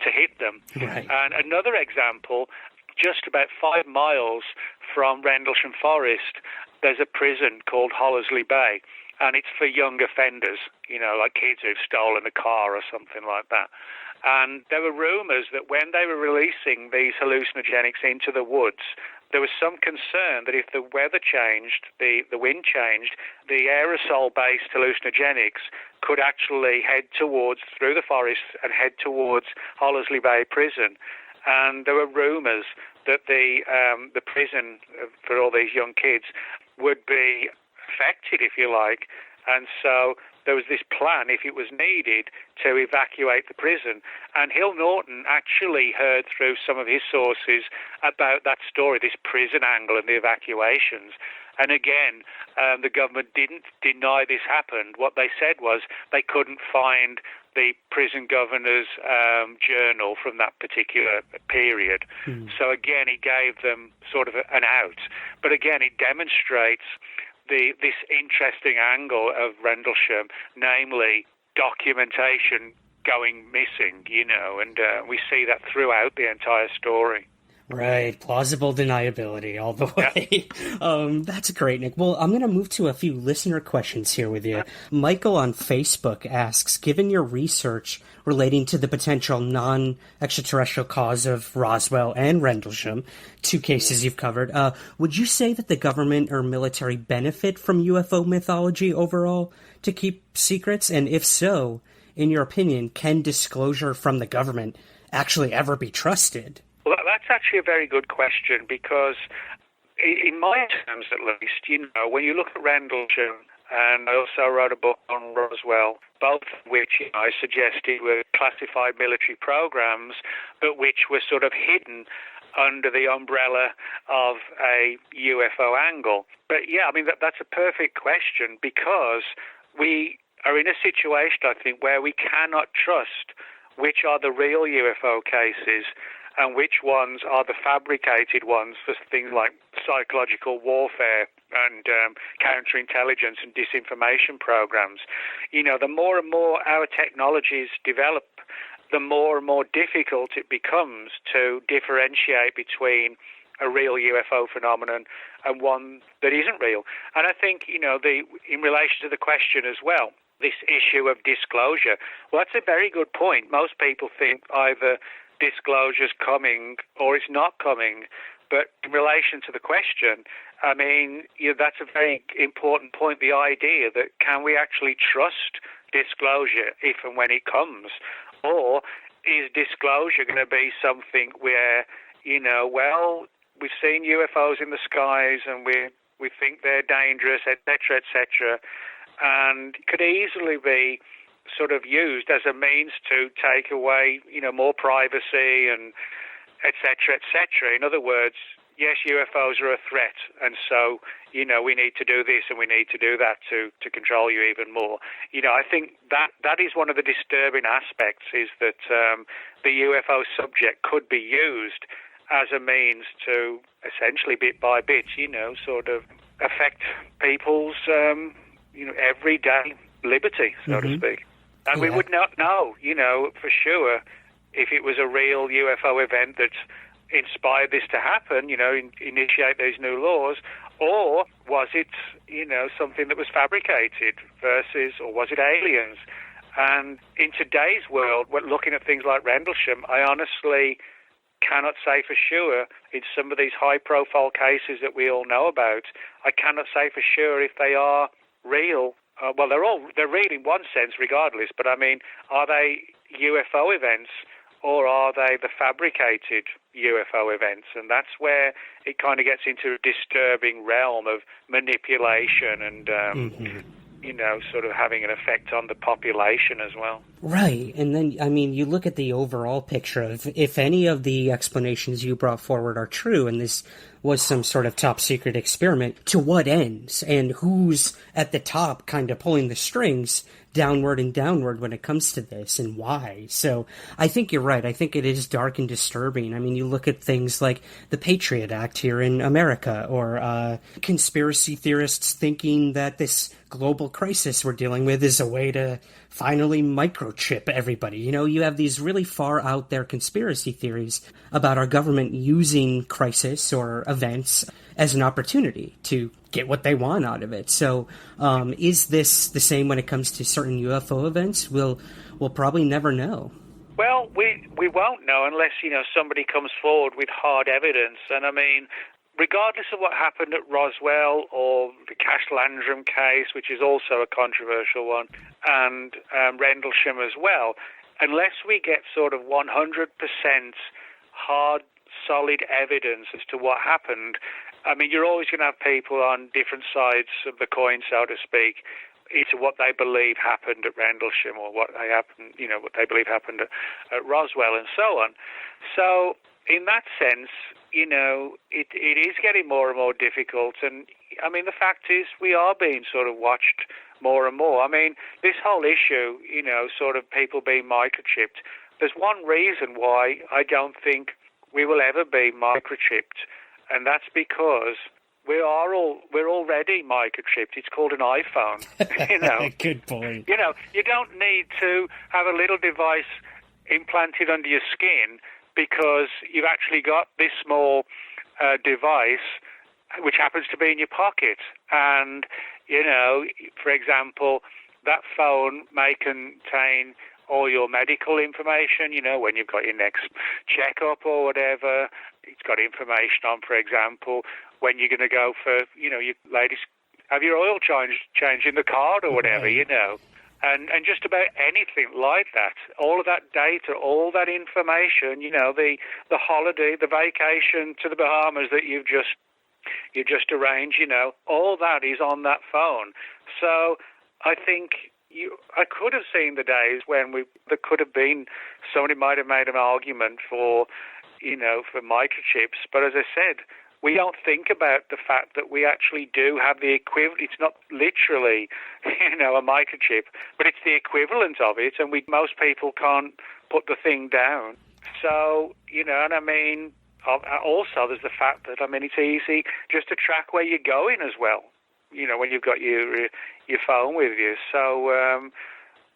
hit them. Right. And another example, just about 5 miles from Rendlesham Forest, there's a prison called Hollersley Bay, and it's for young offenders, like kids who've stolen a car or something like that. And there were rumours that when they were releasing these hallucinogenics into the woods, there was some concern that if the weather changed, the wind changed, the aerosol-based hallucinogenics could actually head through the forest and head towards Hollersley Bay Prison. And there were rumours that the prison for all these young kids would be affected, if you like. And so there was this plan, if it was needed, to evacuate the prison. And Hill Norton actually heard through some of his sources about that story, this prison angle and the evacuations. And again, the government didn't deny this happened. What they said was they couldn't find the prison governor's journal from that particular period. So again, he gave them sort of an out. But again, it demonstrates this interesting angle of Rendlesham, namely documentation going missing, and we see that throughout the entire story. Right, plausible deniability all the way. That's great, Nick. Well, I'm going to move to a few listener questions here with you. Michael on Facebook asks, given your research relating to the potential non-extraterrestrial cause of Roswell and Rendlesham, 2 cases you've covered, would you say that the government or military benefit from UFO mythology overall to keep secrets? And if so, in your opinion, can disclosure from the government actually ever be trusted? Well, that's actually a very good question because, in my terms at least, when you look at Rendlesham, and I also wrote a book on Roswell, both of which I suggested were classified military programs, but which were sort of hidden under the umbrella of a UFO angle. But yeah, that's a perfect question because we are in a situation, I think, where we cannot trust which are the real UFO cases and which ones are the fabricated ones for things like psychological warfare and counterintelligence and disinformation programs. The more and more our technologies develop, the more and more difficult it becomes to differentiate between a real UFO phenomenon and one that isn't real. And I think, in relation to the question as well, this issue of disclosure, well, that's a very good point. Most people think either disclosure's coming or it's not coming. But in relation to the question, I mean, that's a very important point, the idea that can we actually trust disclosure if and when it comes? Or is disclosure going to be something where, well, we've seen UFOs in the skies and we think they're dangerous, etc., and it could easily be sort of used as a means to take away, more privacy and etc., etc. In other words, yes, UFOs are a threat, and so, we need to do this and we need to do that to control you even more. I think that is one of the disturbing aspects, is that the UFO subject could be used as a means to essentially, bit by bit, sort of affect people's, everyday liberty, so to speak. And we would not know, for sure, if it was a real UFO event that inspired this to happen, initiate these new laws, or was it, something that was fabricated or was it aliens? And in today's world, when looking at things like Rendlesham, I honestly cannot say for sure, in some of these high-profile cases that we all know about, I cannot say for sure if they are real. Well, they're real in one sense regardless, but I mean, are they UFO events or are they the fabricated UFO events? And that's where it kind of gets into a disturbing realm of manipulation and, sort of having an effect on the population as well. Right. And then, I mean, you look at the overall picture of if any of the explanations you brought forward are true, and this was some sort of top secret experiment, to what ends? And who's at the top kind of pulling the strings downward and downward when it comes to this, and why? So I think you're right. I think it is dark and disturbing. I mean, you look at things like the Patriot Act here in America, or conspiracy theorists thinking that this global crisis we're dealing with is a way to finally microchip everybody. You have these really far out there conspiracy theories about our government using crisis or events as an opportunity to get what they want out of it. So is this the same when it comes to certain UFO events? We'll probably never know. Well, we won't know unless, somebody comes forward with hard evidence. And I mean, regardless of what happened at Roswell or the Cash Landrum case, which is also a controversial one, and Rendlesham as well, unless we get sort of 100% hard, solid evidence as to what happened, I mean, you're always going to have people on different sides of the coin, so to speak, into what they believe happened at Rendlesham or what they believe happened at Roswell and so on. So in that sense, it is getting more and more difficult. And, I mean, the fact is we are being sort of watched more and more. I mean, this whole issue, sort of people being microchipped, there's one reason why I don't think we will ever be microchipped, and that's because we're already microchipped. It's called an iPhone. Good point. You don't need to have a little device implanted under your skin because you've actually got this small device which happens to be in your pocket. And, for example, that phone may contain all your medical information, when you've got your next checkup or whatever. It's got information on, for example, when you're going to go for, your ladies, have your oil changed in the car or whatever, And just about anything like that, all of that data, all that information, the holiday, the vacation to the Bahamas that you just arranged, all that is on that phone. So I think I could have seen the days when there could have been, somebody might have made an argument for microchips, but as I said, we don't think about the fact that we actually do have the equivalent. It's not literally, a microchip, but it's the equivalent of it, and most people can't put the thing down. So, and I mean, also there's the fact that, I mean, it's easy just to track where you're going as well, when you've got your phone with you. So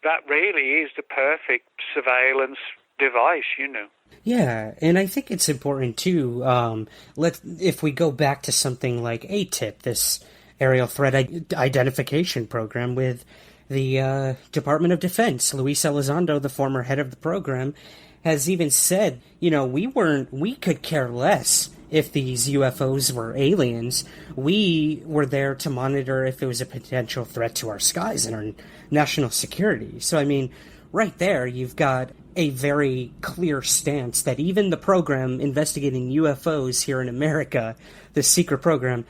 that really is the perfect surveillance device, Yeah, and I think it's important too. If we go back to something like ATIP, this aerial threat identification program with the Department of Defense, Luis Elizondo, the former head of the program, has even said, we could care less if these UFOs were aliens, we were there to monitor if it was a potential threat to our skies and our national security. So, I mean, right there, you've got a very clear stance that even the program investigating UFOs here in America, the secret program,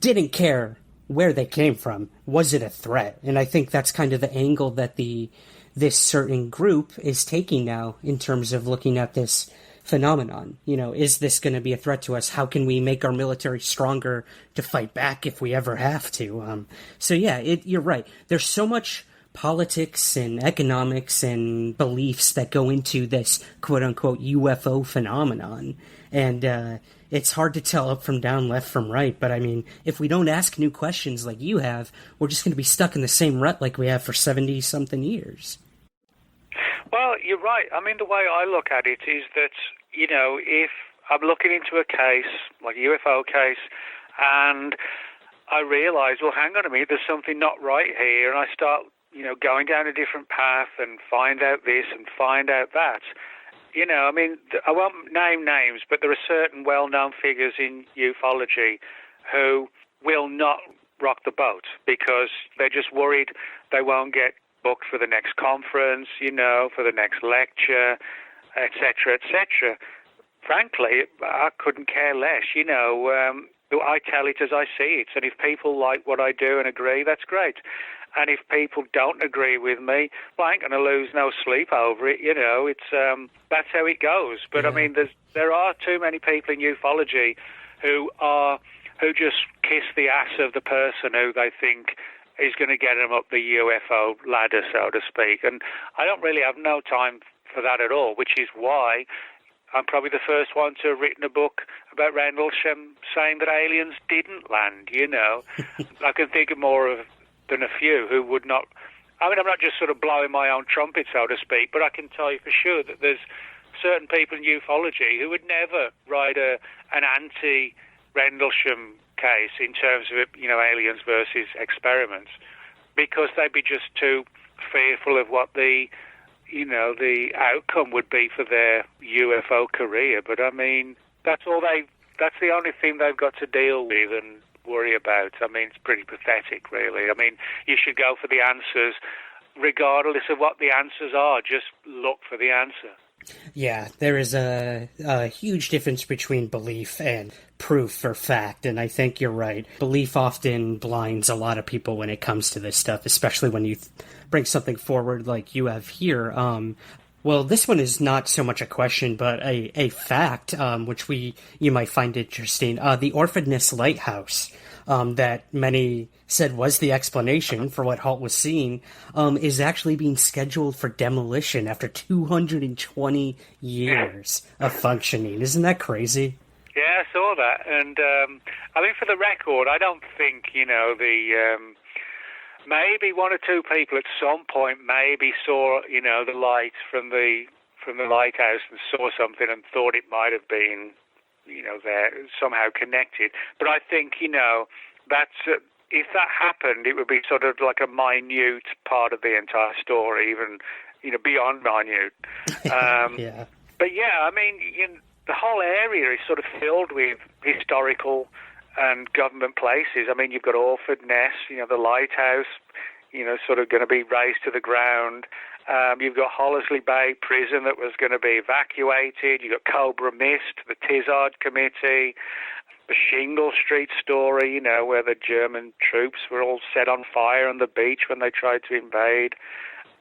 didn't care where they came from. Was it a threat? And I think that's kind of the angle that this certain group is taking now in terms of looking at this phenomenon. You know, is this going to be a threat to us? How can we make our military stronger to fight back if we ever have to? So yeah, you're right. There's so much politics and economics and beliefs that go into this quote-unquote UFO phenomenon. And it's hard to tell up from down, left from right. But, I mean, if we don't ask new questions like you have, we're just going to be stuck in the same rut like we have for 70-something years. Well, you're right. I mean, the way I look at it is that, you know, if I'm looking into a case, like a UFO case, and I realize, well, hang on a minute, there's something not right here, and I start, you know, going down a different path and find out this and find out that. You know, I mean, I won't name names, but there are certain well-known figures in ufology who will not rock the boat because they're just worried they won't get booked for the next conference, you know, for the next lecture, etc., etc. Frankly, I couldn't care less, you know. I tell it as I see it, and if people like what I do and agree, that's great. And if people don't agree with me, well, I ain't going to lose no sleep over it, you know. It's that's how it goes. But, yeah. I mean, there are too many people in ufology who just kiss the ass of the person who they think is going to get them up the UFO ladder, so to speak. And I don't really have no time for that at all, which is why I'm probably the first one to have written a book about Rendlesham saying that aliens didn't land, you know. I can think of more than a few who would not. I mean, I'm not just sort of blowing my own trumpet, so to speak, but I can tell you for sure that there's certain people in ufology who would never write an anti-Rendlesham case in terms of, you know, aliens versus experiments, because they'd be just too fearful of what the outcome would be for their UFO career. But I mean, that's the only thing they've got to deal with and worry about. I mean, it's pretty pathetic, really. I mean, you should go for the answers regardless of what the answers are. Just look for the answer. Yeah, there is a huge difference between belief and proof or fact, and I think you're right. Belief often blinds a lot of people when it comes to this stuff, especially when you bring something forward like you have here. Well, this one is not so much a question, but a fact, which you might find interesting. The Orphaness Lighthouse, that many said was the explanation for what Halt was seeing, is actually being scheduled for demolition after 220 years of functioning. Isn't that crazy? Yeah, I saw that. And, I mean, for the record, I don't think, you know, maybe one or two people at some point maybe saw, you know, the light from the lighthouse and saw something and thought it might have been, you know, there somehow connected. But I think, you know, that's if that happened, it would be sort of like a minute part of the entire story, even, you know, beyond minute. Yeah. But yeah, I mean, the whole area is sort of filled with historical and government places. I mean, you've got Orford Ness, you know, the lighthouse, you know, sort of going to be razed to the ground. You've got Hollesley Bay Prison that was going to be evacuated. You've got Cobra Mist, the Tizard Committee, the Shingle Street story, you know, where the German troops were all set on fire on the beach when they tried to invade.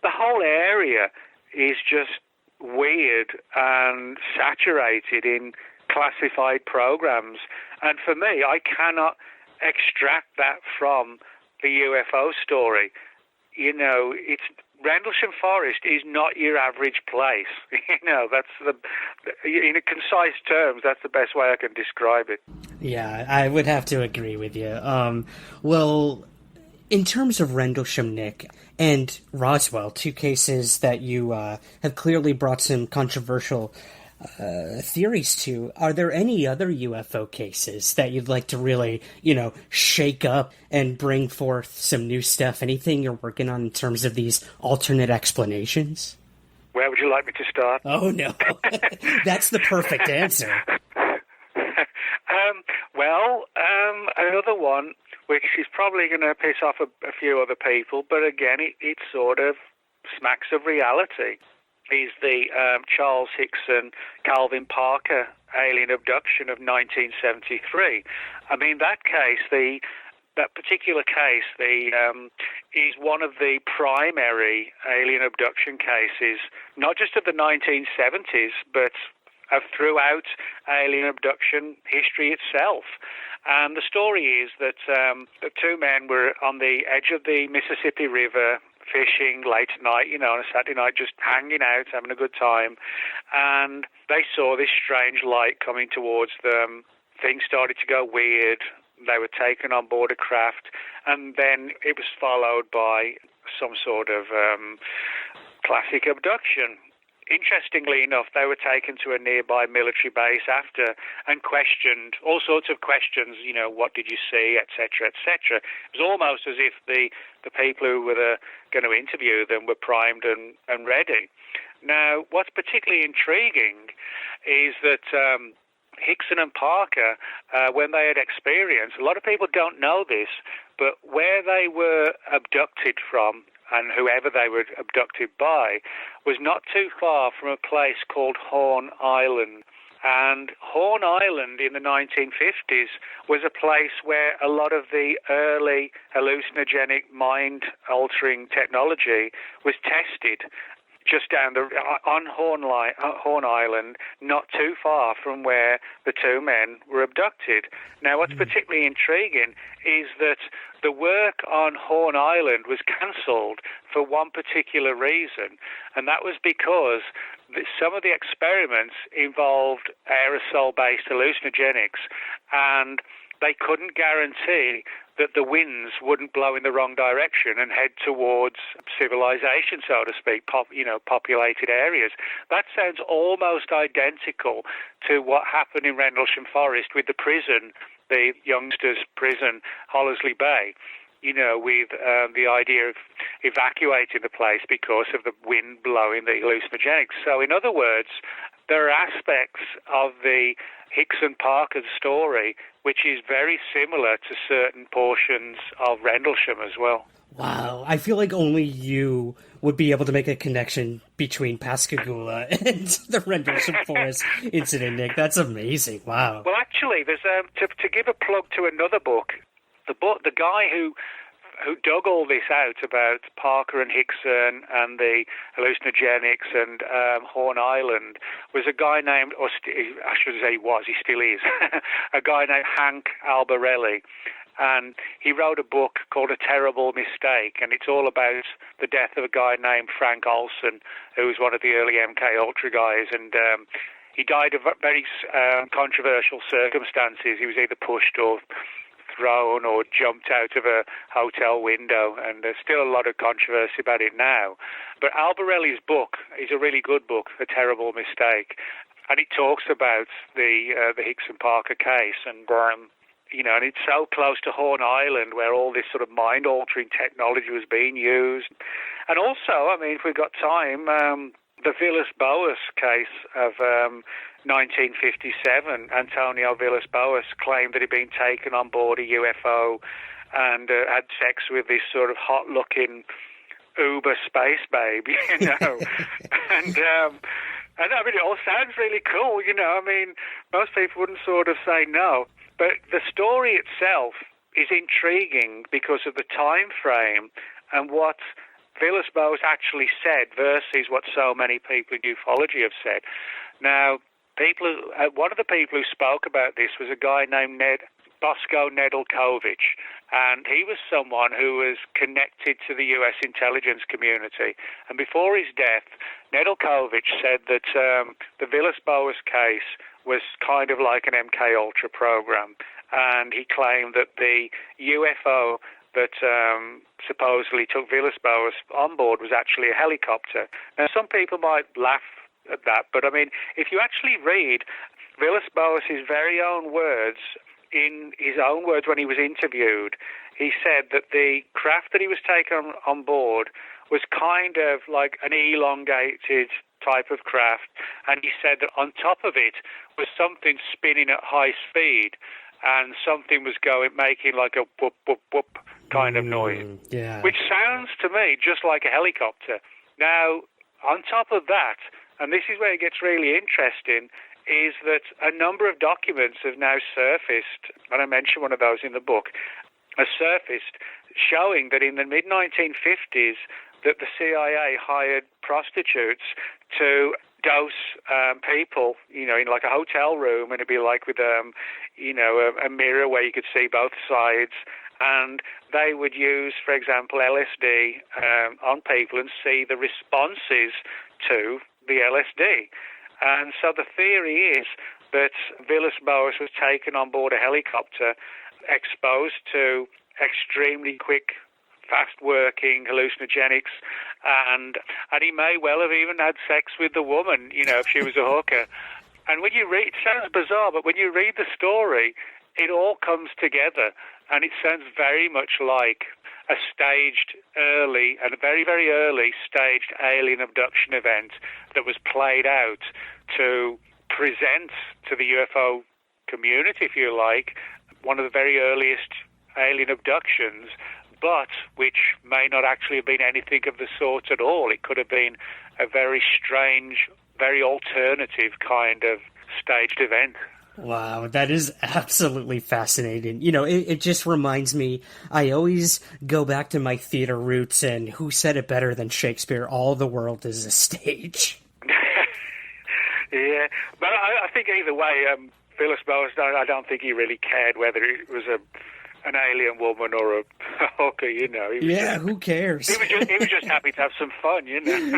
The whole area is just weird and saturated in classified programs. And for me, I cannot extract that from the UFO story. You know, Rendlesham Forest is not your average place. You know, in a concise terms, that's the best way I can describe it. Yeah, I would have to agree with you. Well, in terms of Rendlesham, Nick, and Roswell, two cases that you have clearly brought some controversial theories to, are there any other UFO cases that you'd like to really, you know, shake up and bring forth some new stuff? Anything you're working on in terms of these alternate explanations? Where would you like me to start? Oh, no. That's the perfect answer. Well, another one, which is probably going to piss off a few other people, but again, it sort of smacks of reality, is the Charles Hickson, Calvin Parker alien abduction of 1973. I mean, that particular case is one of the primary alien abduction cases, not just of the 1970s, but of throughout alien abduction history itself. And the story is that the two men were on the edge of the Mississippi River fishing late at night, on a Saturday night, just hanging out, having a good time. And they saw this strange light coming towards them. Things started to go weird. They were taken on board a craft, and then it was followed by some sort of classic abduction. Interestingly enough, they were taken to a nearby military base after and questioned, all sorts of questions, what did you see, etc., etc. It was almost as if the people who were going to interview them were primed and ready. Now, what's particularly intriguing is that Hickson and Parker, when they had experience, a lot of people don't know this, but where they were abducted from, and whoever they were abducted by, was not too far from a place called Horn Island. And Horn Island in the 1950s was a place where a lot of the early hallucinogenic mind-altering technology was tested, just down on Horn Island, not too far from where the two men were abducted. Now, what's particularly intriguing is that the work on Horn Island was cancelled for one particular reason, and that was because some of the experiments involved aerosol-based hallucinogenics, and they couldn't guarantee that the winds wouldn't blow in the wrong direction and head towards civilization, so to speak, populated areas. That sounds almost identical to what happened in Rendlesham Forest with the prison, the youngsters' prison, Hollersley Bay, with the idea of evacuating the place because of the wind blowing the hallucinogenics. So in other words, there are aspects of the Hickson-Parker story which is very similar to certain portions of Rendlesham as well. Wow, I feel like only you would be able to make a connection between Pascagoula and the Rendlesham Forest incident, Nick. That's amazing. Wow. Well, actually, there's to give a plug to another book. The guy who dug all this out about Parker and Hickson and the hallucinogenics and Horn Island was a guy named, I should say he still is, a guy named Hank Albarelli. And he wrote a book called A Terrible Mistake, and it's all about the death of a guy named Frank Olson, who was one of the early MK Ultra guys, and he died of very controversial circumstances. He was either pushed or thrown or jumped out of a hotel window, and there's still a lot of controversy about it now. But Albarelli's book is a really good book, A Terrible Mistake, and it talks about the Hickson-Parker case, and and it's so close to Horn Island where all this sort of mind-altering technology was being used. And also, if we've got time, the Villas-Boas case of 1957, Antonio Villas-Boas claimed that he'd been taken on board a UFO and had sex with this sort of hot-looking Uber space babe, and it all sounds really cool, most people wouldn't sort of say no. But the story itself is intriguing because of the time frame and what Villas-Boas actually said versus what so many people in ufology have said. Now, one of the people who spoke about this was a guy named Bosko Nedeljkovic, and he was someone who was connected to the U.S. intelligence community. And before his death, Nedeljkovic said that the Villas-Boas case was kind of like an MK Ultra program, and he claimed that the UFO that supposedly took Villas-Boas on board was actually a helicopter. Now, some people might laugh at that, but if you actually read Villas-Boas' very own words, in his own words when he was interviewed, he said that the craft that he was taken on board was kind of like an elongated type of craft, and he said that on top of it was something spinning at high speed, and something was making like a whoop, whoop, whoop kind of noise, which sounds to me just like a helicopter. Now, on top of that, and this is where it gets really interesting, is that a number of documents have now surfaced, and I mentioned one of those in the book, has surfaced showing that in the mid-1950s that the CIA hired prostitutes to dose people, in like a hotel room, and it'd be like with, a mirror where you could see both sides, and they would use, for example, LSD on people and see the responses to the LSD. And so the theory is that Villas-Boas was taken on board a helicopter, exposed to extremely quick, fast-working hallucinogenics, and he may well have even had sex with the woman, if she was a hooker. And when you read, it sounds bizarre, but when you read the story, it all comes together, and it sounds very much like a staged early, and a very, very early staged alien abduction event that was played out to present to the UFO community, if you like, one of the very earliest alien abductions, but which may not actually have been anything of the sort at all. It could have been a very strange, very alternative kind of staged event. Wow, that is absolutely fascinating. It just reminds me, I always go back to my theater roots, and who said it better than Shakespeare? All the world is a stage. Yeah, but I think either way, Villas-Boas, I don't think he really cared whether it was an alien woman or a hooker, Who cares? He was just happy to have some fun,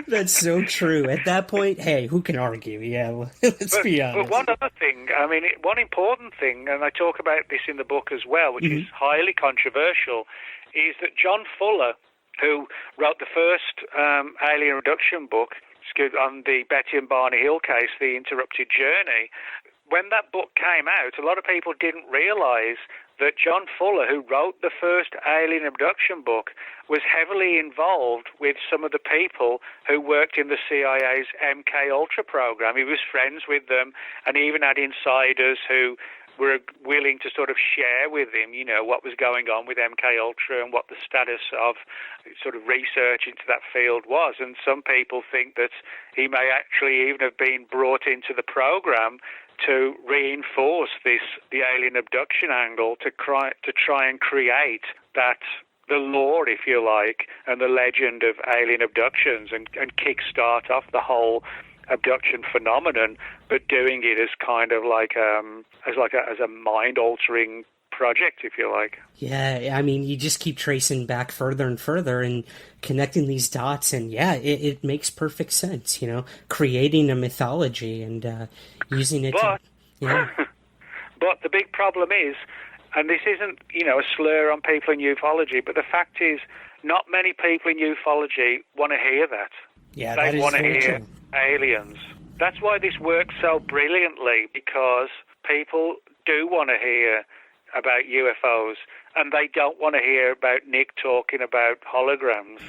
That's so true. At that point, hey, who can argue? Yeah, let's be honest. But one other thing, one important thing, and I talk about this in the book as well, which is highly controversial, is that John Fuller, who wrote the first alien abduction book on the Betty and Barney Hill case, The Interrupted Journey, when that book came out, a lot of people didn't realize that John Fuller, who wrote the first alien abduction book, was heavily involved with some of the people who worked in the CIA's MK Ultra program. He was friends with them, and he even had insiders who were willing to sort of share with him, what was going on with MK Ultra and what the status of sort of research into that field was. And some people think that he may actually even have been brought into the program to reinforce the alien abduction angle, to try and create the lore, if you like, and the legend of alien abductions, and kickstart off the whole abduction phenomenon, but doing it as kind of like as a mind-altering project, if you like. Yeah, you just keep tracing back further and further and connecting these dots, and it makes perfect sense, creating a mythology and using it but the big problem is, and this isn't, a slur on people in ufology, but the fact is not many people in ufology want to hear that. Yeah, they want to hear aliens. That's why this works so brilliantly, because people do want to hear about UFOs, and they don't want to hear about Nick talking about holograms.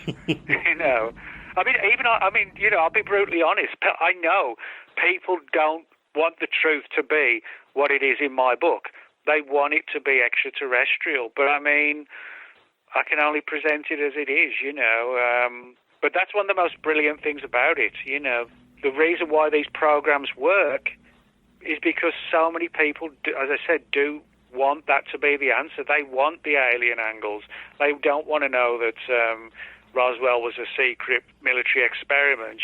I'll be brutally honest. I know people don't want the truth to be what it is in my book. They want it to be extraterrestrial, but I can only present it as it is, But that's one of the most brilliant things about it, The reason why these programs work is because so many people, as I said, do want that to be the answer. They want the alien angles. They don't want to know that Roswell was a secret military experiment,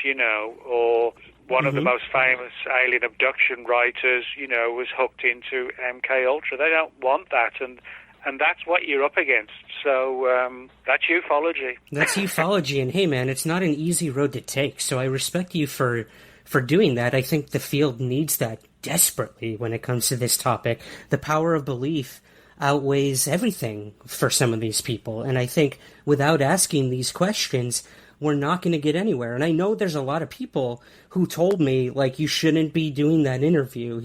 or one of the most famous alien abduction writers, was hooked into MK Ultra. They don't want that, and that's what you're up against. So that's ufology. That's ufology, and hey, man, it's not an easy road to take. So I respect you for doing that. I think the field needs that desperately when it comes to this topic. The power of belief outweighs everything for some of these people, and I think without asking these questions, we're not going to get anywhere. And I know there's a lot of people who told me, you shouldn't be doing that interview.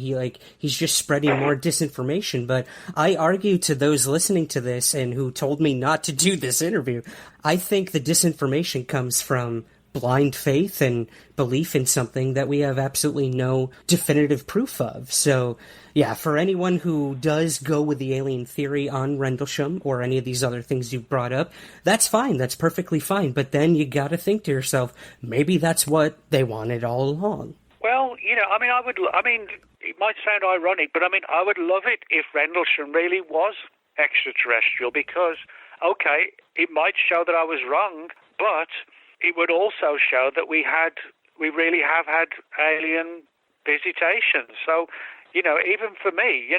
He's just spreading more disinformation. But I argue to those listening to this and who told me not to do this interview, I think the disinformation comes from blind faith and belief in something that we have absolutely no definitive proof of. So, yeah, for anyone who does go with the alien theory on Rendlesham or any of these other things you've brought up, that's fine. That's perfectly fine. But then you got to think to yourself, maybe that's what they wanted all along. Well, it might sound ironic, but I would love it if Rendlesham really was extraterrestrial, because, okay, it might show that I was wrong, but it would also show that we really have had alien visitations. So, even for me,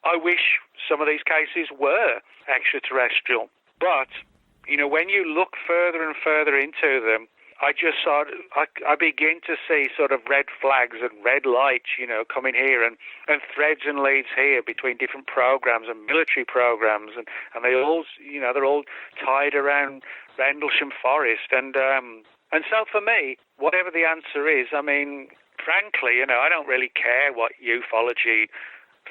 I wish some of these cases were extraterrestrial. But, when you look further and further into them, I begin to see sort of red flags and red lights, coming here and threads and leads here between different programs and military programs, and they all, they're all tied around Rendlesham Forest, and so for me, whatever the answer is, frankly, I don't really care what ufology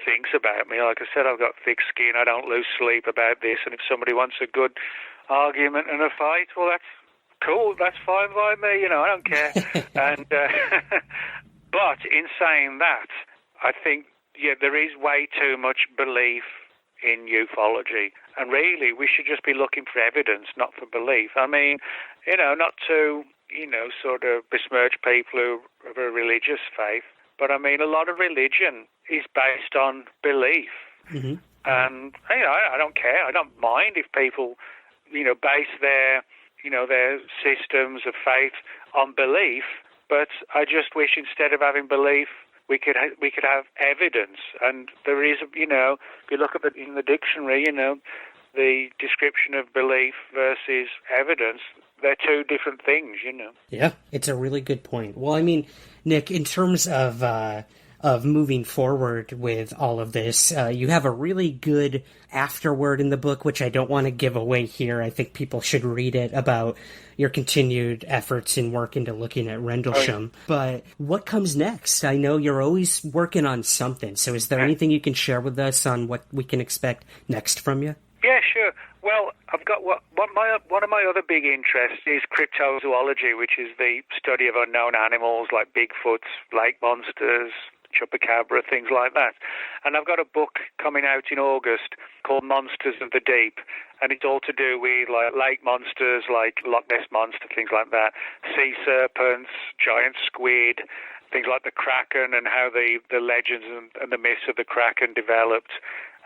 thinks about me. Like I said, I've got thick skin. I don't lose sleep about this, and if somebody wants a good argument and a fight, well, that's cool, that's fine by me, I don't care. And but in saying that, I think there is way too much belief in ufology, and really we should just be looking for evidence, not for belief. Not to sort of besmirch people who have a religious faith, but a lot of religion is based on belief. Mm-hmm. And I don't care. I don't mind if people base their systems of faith on belief, but I just wish instead of having belief, we could have evidence. And there is, if you look at in the dictionary, the description of belief versus evidence, they're two different things, Yeah, it's a really good point. Well, Nick, in terms of moving forward with all of this, you have a really good afterword in the book, which I don't want to give away here. I think people should read it, about your continued efforts and work into looking at Rendlesham. But what comes next? I know you're always working on something, so is there anything you can share with us on what we can expect next from you? Yeah, sure. Well, I've got one of my other big interests is cryptozoology, which is the study of unknown animals like Bigfoots, lake monsters, chupacabra, things like that. And I've got a book coming out in August called Monsters of the Deep, and it's all to do with like lake monsters, like Loch Ness Monster, things like that, sea serpents, giant squid, things like the Kraken, and how the legends and the myths of the Kraken developed.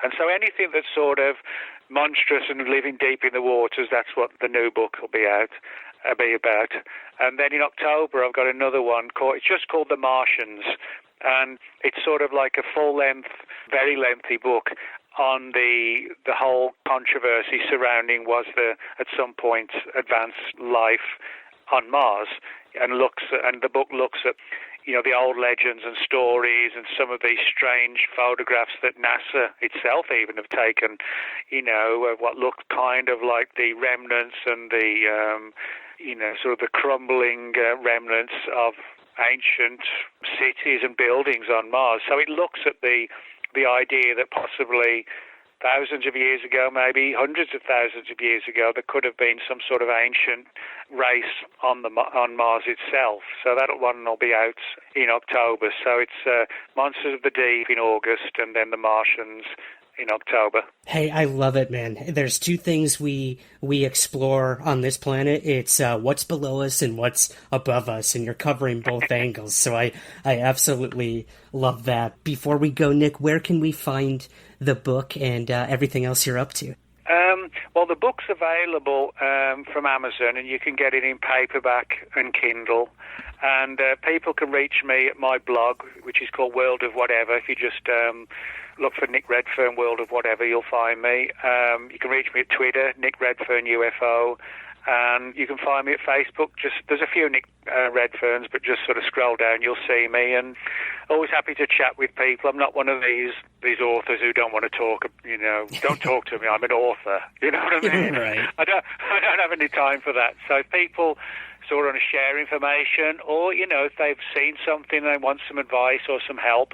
And so anything that's sort of monstrous and living deep in the waters, that's what the new book will be about. And then in October, I've got another one it's just called The Martians. And it's sort of like a full-length, very lengthy book on the whole controversy surrounding at some point advanced life on Mars, and the book looks at the old legends and stories and some of these strange photographs that NASA itself even have taken, what looked kind of like the remnants and the sort of the crumbling remnants of ancient cities and buildings on Mars. So it looks at the idea that possibly thousands of years ago, maybe hundreds of thousands of years ago, there could have been some sort of ancient race on Mars itself. So that one will be out in October. So it's Monsters of the Deep in August, and then The Martians in October. Hey, I love it, man. There's two things we explore on this planet. It's what's below us and what's above us, and you're covering both angles. So I absolutely love that. Before we go, Nick, where can we find the book and everything else you're up to? Well, the book's available from Amazon, and you can get it in paperback and Kindle. And people can reach me at my blog, which is called World of Whatever. If you just look for Nick Redfern, World of Whatever, you'll find me. You can reach me at Twitter, Nick Redfern UFO. And you can find me at Facebook. There's a few Nick Redferns, but just sort of scroll down, you'll see me. And always happy to chat with people. I'm not one of these authors who don't want to talk. Don't talk to me. I'm an author. You know what I mean? Right. I don't have any time for that. So if people sort of want to share information, or, if they've seen something and they want some advice or some help,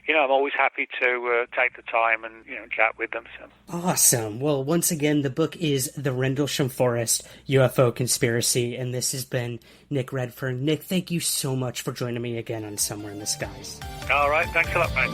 I'm always happy to take the time and, chat with them. So. Awesome. Well, once again, the book is The Rendlesham Forest UFO Conspiracy, and this has been Nick Redfern. Nick, thank you so much for joining me again on Somewhere in the Skies. All right. Thanks a lot, mate.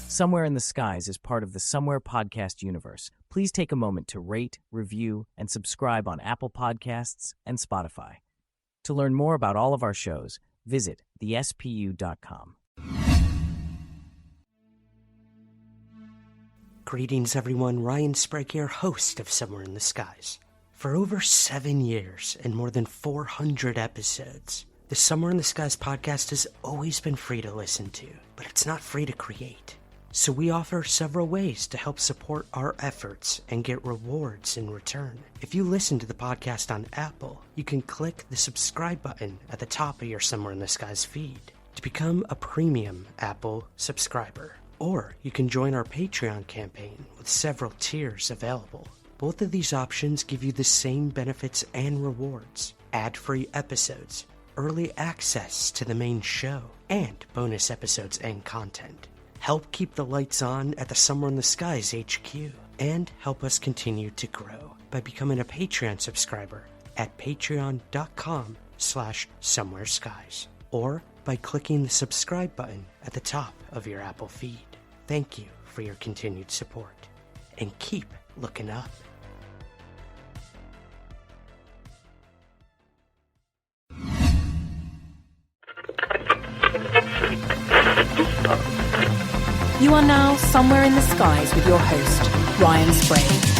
Somewhere in the Skies is part of the Somewhere Podcast universe. Please take a moment to rate, review, and subscribe on Apple Podcasts and Spotify. To learn more about all of our shows, visit thespu.com. Greetings, everyone. Ryan Sprague here, host of Somewhere in the Skies. For over 7 years and more than 400 episodes, the Somewhere in the Skies podcast has always been free to listen to, but it's not free to create. So we offer several ways to help support our efforts and get rewards in return. If you listen to the podcast on Apple, you can click the subscribe button at the top of your Somewhere in the Skies feed to become a premium Apple subscriber. Or you can join our Patreon campaign with several tiers available. Both of these options give you the same benefits and rewards: ad-free episodes, early access to the main show, and bonus episodes and content. Help keep the lights on at the Somewhere in the Skies HQ, and help us continue to grow by becoming a Patreon subscriber at patreon.com/somewhereskies, or by clicking the subscribe button at the top of your Apple feed. Thank you for your continued support, and keep looking up. You are now Somewhere in the Skies with your host, Ryan Sprague.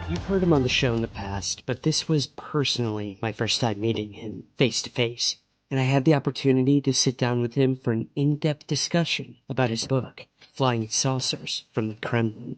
You've heard him on the show in the past, but this was personally my first time meeting him face to face, and I had the opportunity to sit down with him for an in-depth discussion about his book, Flying Saucers from the Kremlin.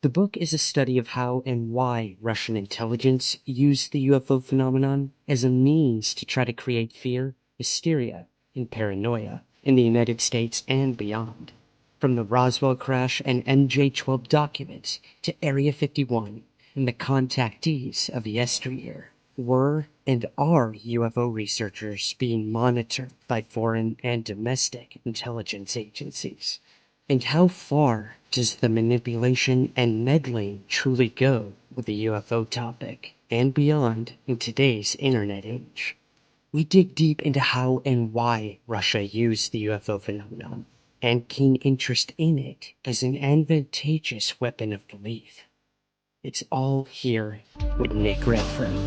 The book is a study of how and why Russian intelligence used the UFO phenomenon as a means to try to create fear, hysteria, and paranoia in the United States and beyond. From the Roswell crash and MJ-12 documents to Area 51 and the contactees of yesteryear, were and are UFO researchers being monitored by foreign and domestic intelligence agencies? And how far does the manipulation and meddling truly go with the UFO topic and beyond in today's internet age? We dig deep into how and why Russia used the UFO phenomenon and keen interest in it as an advantageous weapon of belief. It's all here with Nick Redfern.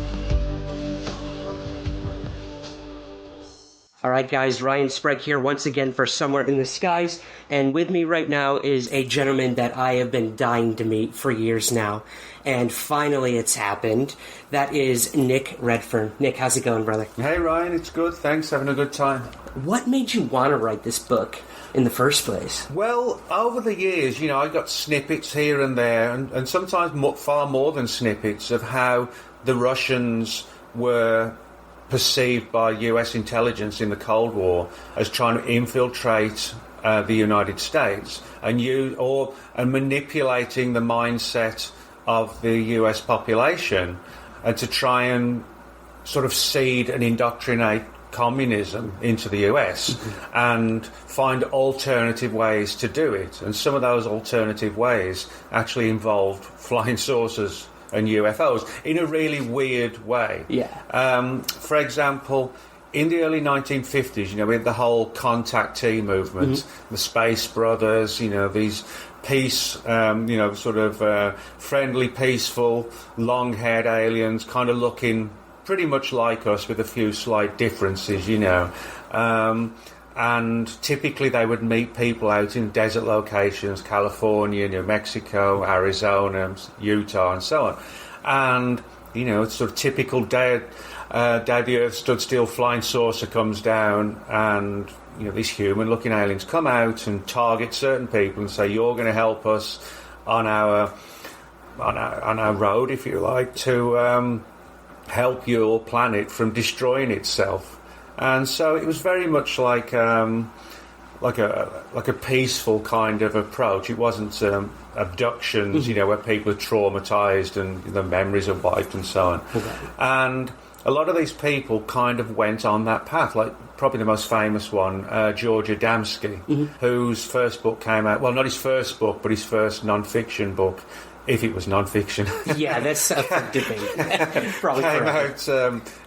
Alright guys, Ryan Sprague here once again for Somewhere in the Skies, and with me right now is a gentleman that I have been dying to meet for years now, and finally it's happened. That is Nick Redfern. Nick, how's it going, brother? Hey Ryan, it's good, thanks, having a good time. What made you want to write this book in the first place? Well, over the years, I got snippets here and there, and sometimes far more than snippets, of how the Russians were perceived by US intelligence in the Cold War as trying to infiltrate the United States and manipulating the mindset of the US population, and to try and sort of seed and indoctrinate communism into the US and find alternative ways to do it. And some of those alternative ways actually involved flying saucers and UFOs in a really weird way. Yeah. For example, in the early 1950s, we had the whole contactee movement, the Space Brothers, these peace, friendly, peaceful, long-haired aliens, kind of looking pretty much like us with a few slight differences, and typically they would meet people out in desert locations, California, New Mexico, Arizona, Utah, and so on. And, it's sort of typical day the Earth stood still, flying saucer comes down, and, these human-looking aliens come out and target certain people and say, you're going to help us on our road, if you like, to help your planet from destroying itself. And so it was very much like a peaceful kind of approach. It wasn't abductions, where people are traumatised and the memories are wiped and so on. Okay. And a lot of these people kind of went on that path, like probably the most famous one, George Adamski, whose first book came out, well, not his first book, but his first non-fiction book, if it was non-fiction. Yeah, that's up for debate. Probably came out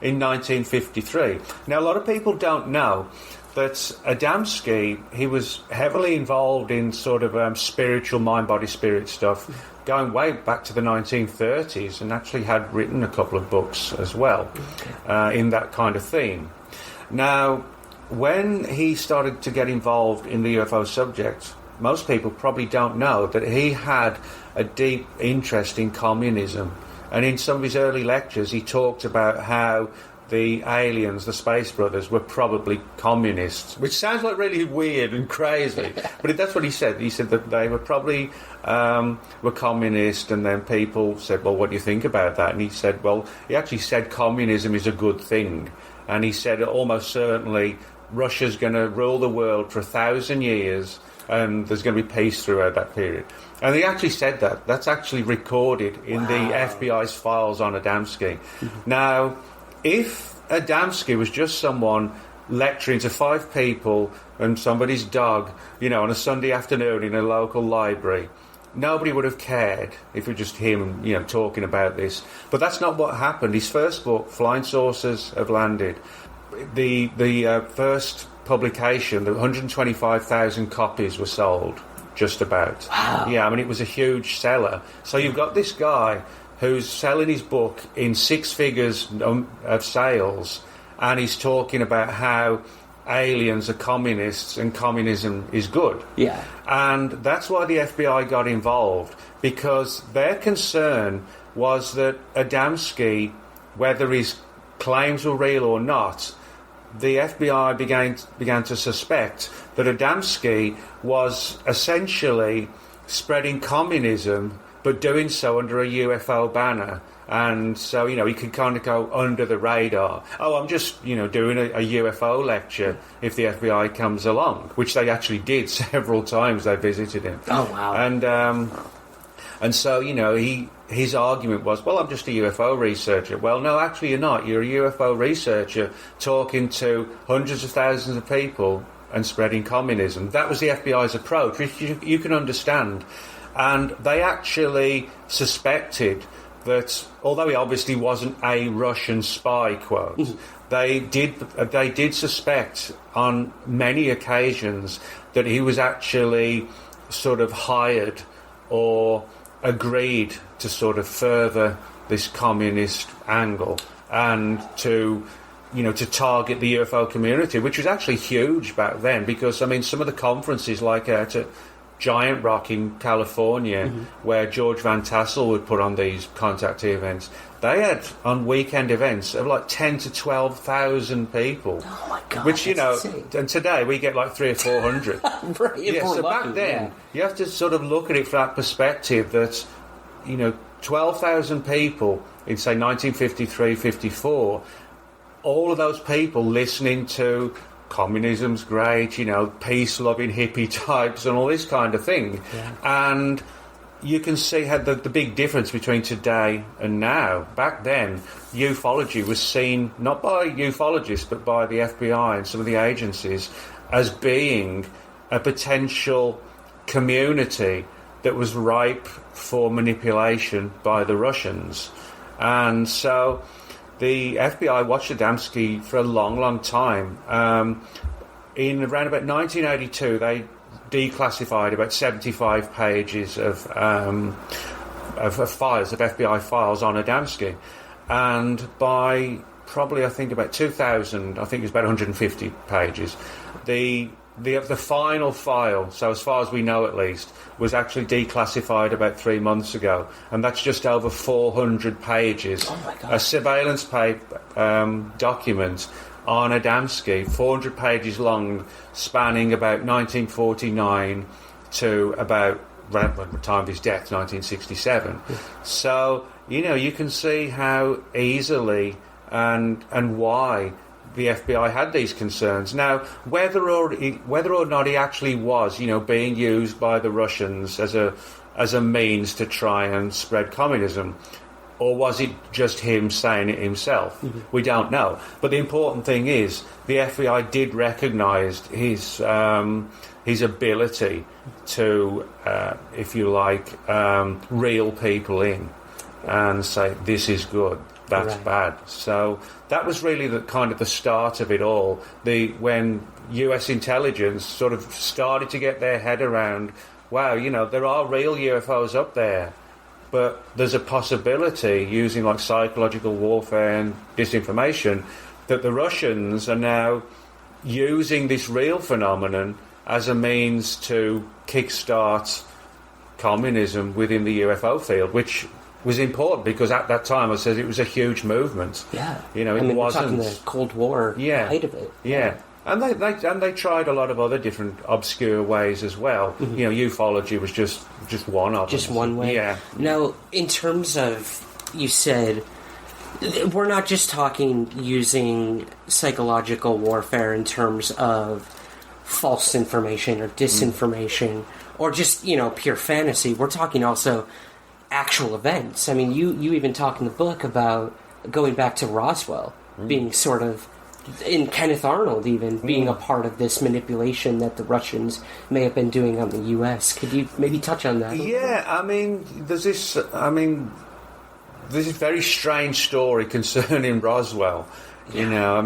in 1953. Now, a lot of people don't know that Adamski, he was heavily involved in sort of spiritual mind-body-spirit stuff, going way back to the 1930s, and actually had written a couple of books as well in that kind of theme. Now, when he started to get involved in the UFO subject, most people probably don't know that he had a deep interest in communism. And in some of his early lectures, he talked about how the aliens, the Space Brothers, were probably communists, which sounds like really weird and crazy. But that's what he said. He said that they were probably were communist, and then people said, well, what do you think about that? And he said, well, he actually said communism is a good thing. And he said almost certainly Russia's going to rule the world for 1,000 years, and there's going to be peace throughout that period. And he actually said that. That's actually recorded in the FBI's files on Adamski. Now, if Adamski was just someone lecturing to 5 people and somebody's dog, on a Sunday afternoon in a local library, nobody would have cared if it was just him, talking about this. But that's not what happened. His first book, Flying Saucers Have Landed, the first publication, the 125,000 copies were sold, just about. Wow. Yeah, I mean, it was a huge seller. So you've got this guy who's selling his book in 6 figures of sales, and he's talking about how aliens are communists and communism is good. Yeah. And that's why the FBI got involved, because their concern was that Adamski, whether his claims were real or not, the FBI began to suspect that Adamski was essentially spreading communism, but doing so under a UFO banner. And so, he could kind of go under the radar. Oh, I'm just, doing a UFO lecture if the FBI comes along, which they actually did several times. They visited him. Oh, wow. And so, his argument was, well, I'm just a UFO researcher. Well, no, actually you're not. You're a UFO researcher talking to hundreds of thousands of people and spreading communism. That was the FBI's approach, which you can understand. And they actually suspected that, although he obviously wasn't a Russian spy, quote, they did suspect on many occasions that he was actually sort of hired or agreed to sort of further this communist angle and to target the UFO community, which was actually huge back then, because, some of the conferences, like at Giant Rock in California, where George Van Tassel would put on these contactee events, they had on weekend events of like 10 to 12,000 people. Oh my God! Which and today we get like 300 or 400. Right, yeah. So back then, you have to sort of look at it from that perspective that 12,000 people in say 1953, 54, all of those people listening to communism's great, peace-loving hippie types and all this kind of thing. Yeah. And you can see how the big difference between today and now. Back then, ufology was seen, not by ufologists, but by the FBI and some of the agencies, as being a potential community that was ripe for manipulation by the Russians. And so the FBI watched Adamski for a long, long time. In around about 1982, they declassified about 75 pages of files, of FBI files on Adamski. And by probably, I think, about 2000, I think it was about 150 pages, the final file, so as far as we know at least, was actually declassified about 3 months ago, and that's just over 400 pages. Oh my God. A surveillance document on Adamski, 400 pages long, spanning about 1949 to about the time of his death, 1967. So, you can see how easily and why the FBI had these concerns. Now, whether or not he actually was, being used by the Russians as a means to try and spread communism, or was it just him saying it himself? Mm-hmm. We don't know. But the important thing is, the FBI did recognise his ability to, if you like, reel people in and say, this is good, that's bad. So that was really the start of it all. When US intelligence sort of started to get their head around, wow, there are real UFOs up there, but there's a possibility, using like psychological warfare and disinformation, that the Russians are now using this real phenomenon as a means to kickstart communism within the UFO field, which was important because at that time, I said, it was a huge movement. Yeah, it wasn't. We're talking the Cold War height of it. Yeah. And they tried a lot of other different obscure ways as well. Mm-hmm. Ufology was just one of them. Just one way. Yeah. Now, in terms of, you said, we're not just talking using psychological warfare in terms of false information or disinformation or just, pure fantasy. We're talking also actual events. I mean, you even talk in the book about going back to Roswell, being sort of, in Kenneth Arnold even, being a part of this manipulation that the Russians may have been doing on the U.S. Could you maybe touch on that? Yeah, there's this very strange story concerning Roswell. Yeah.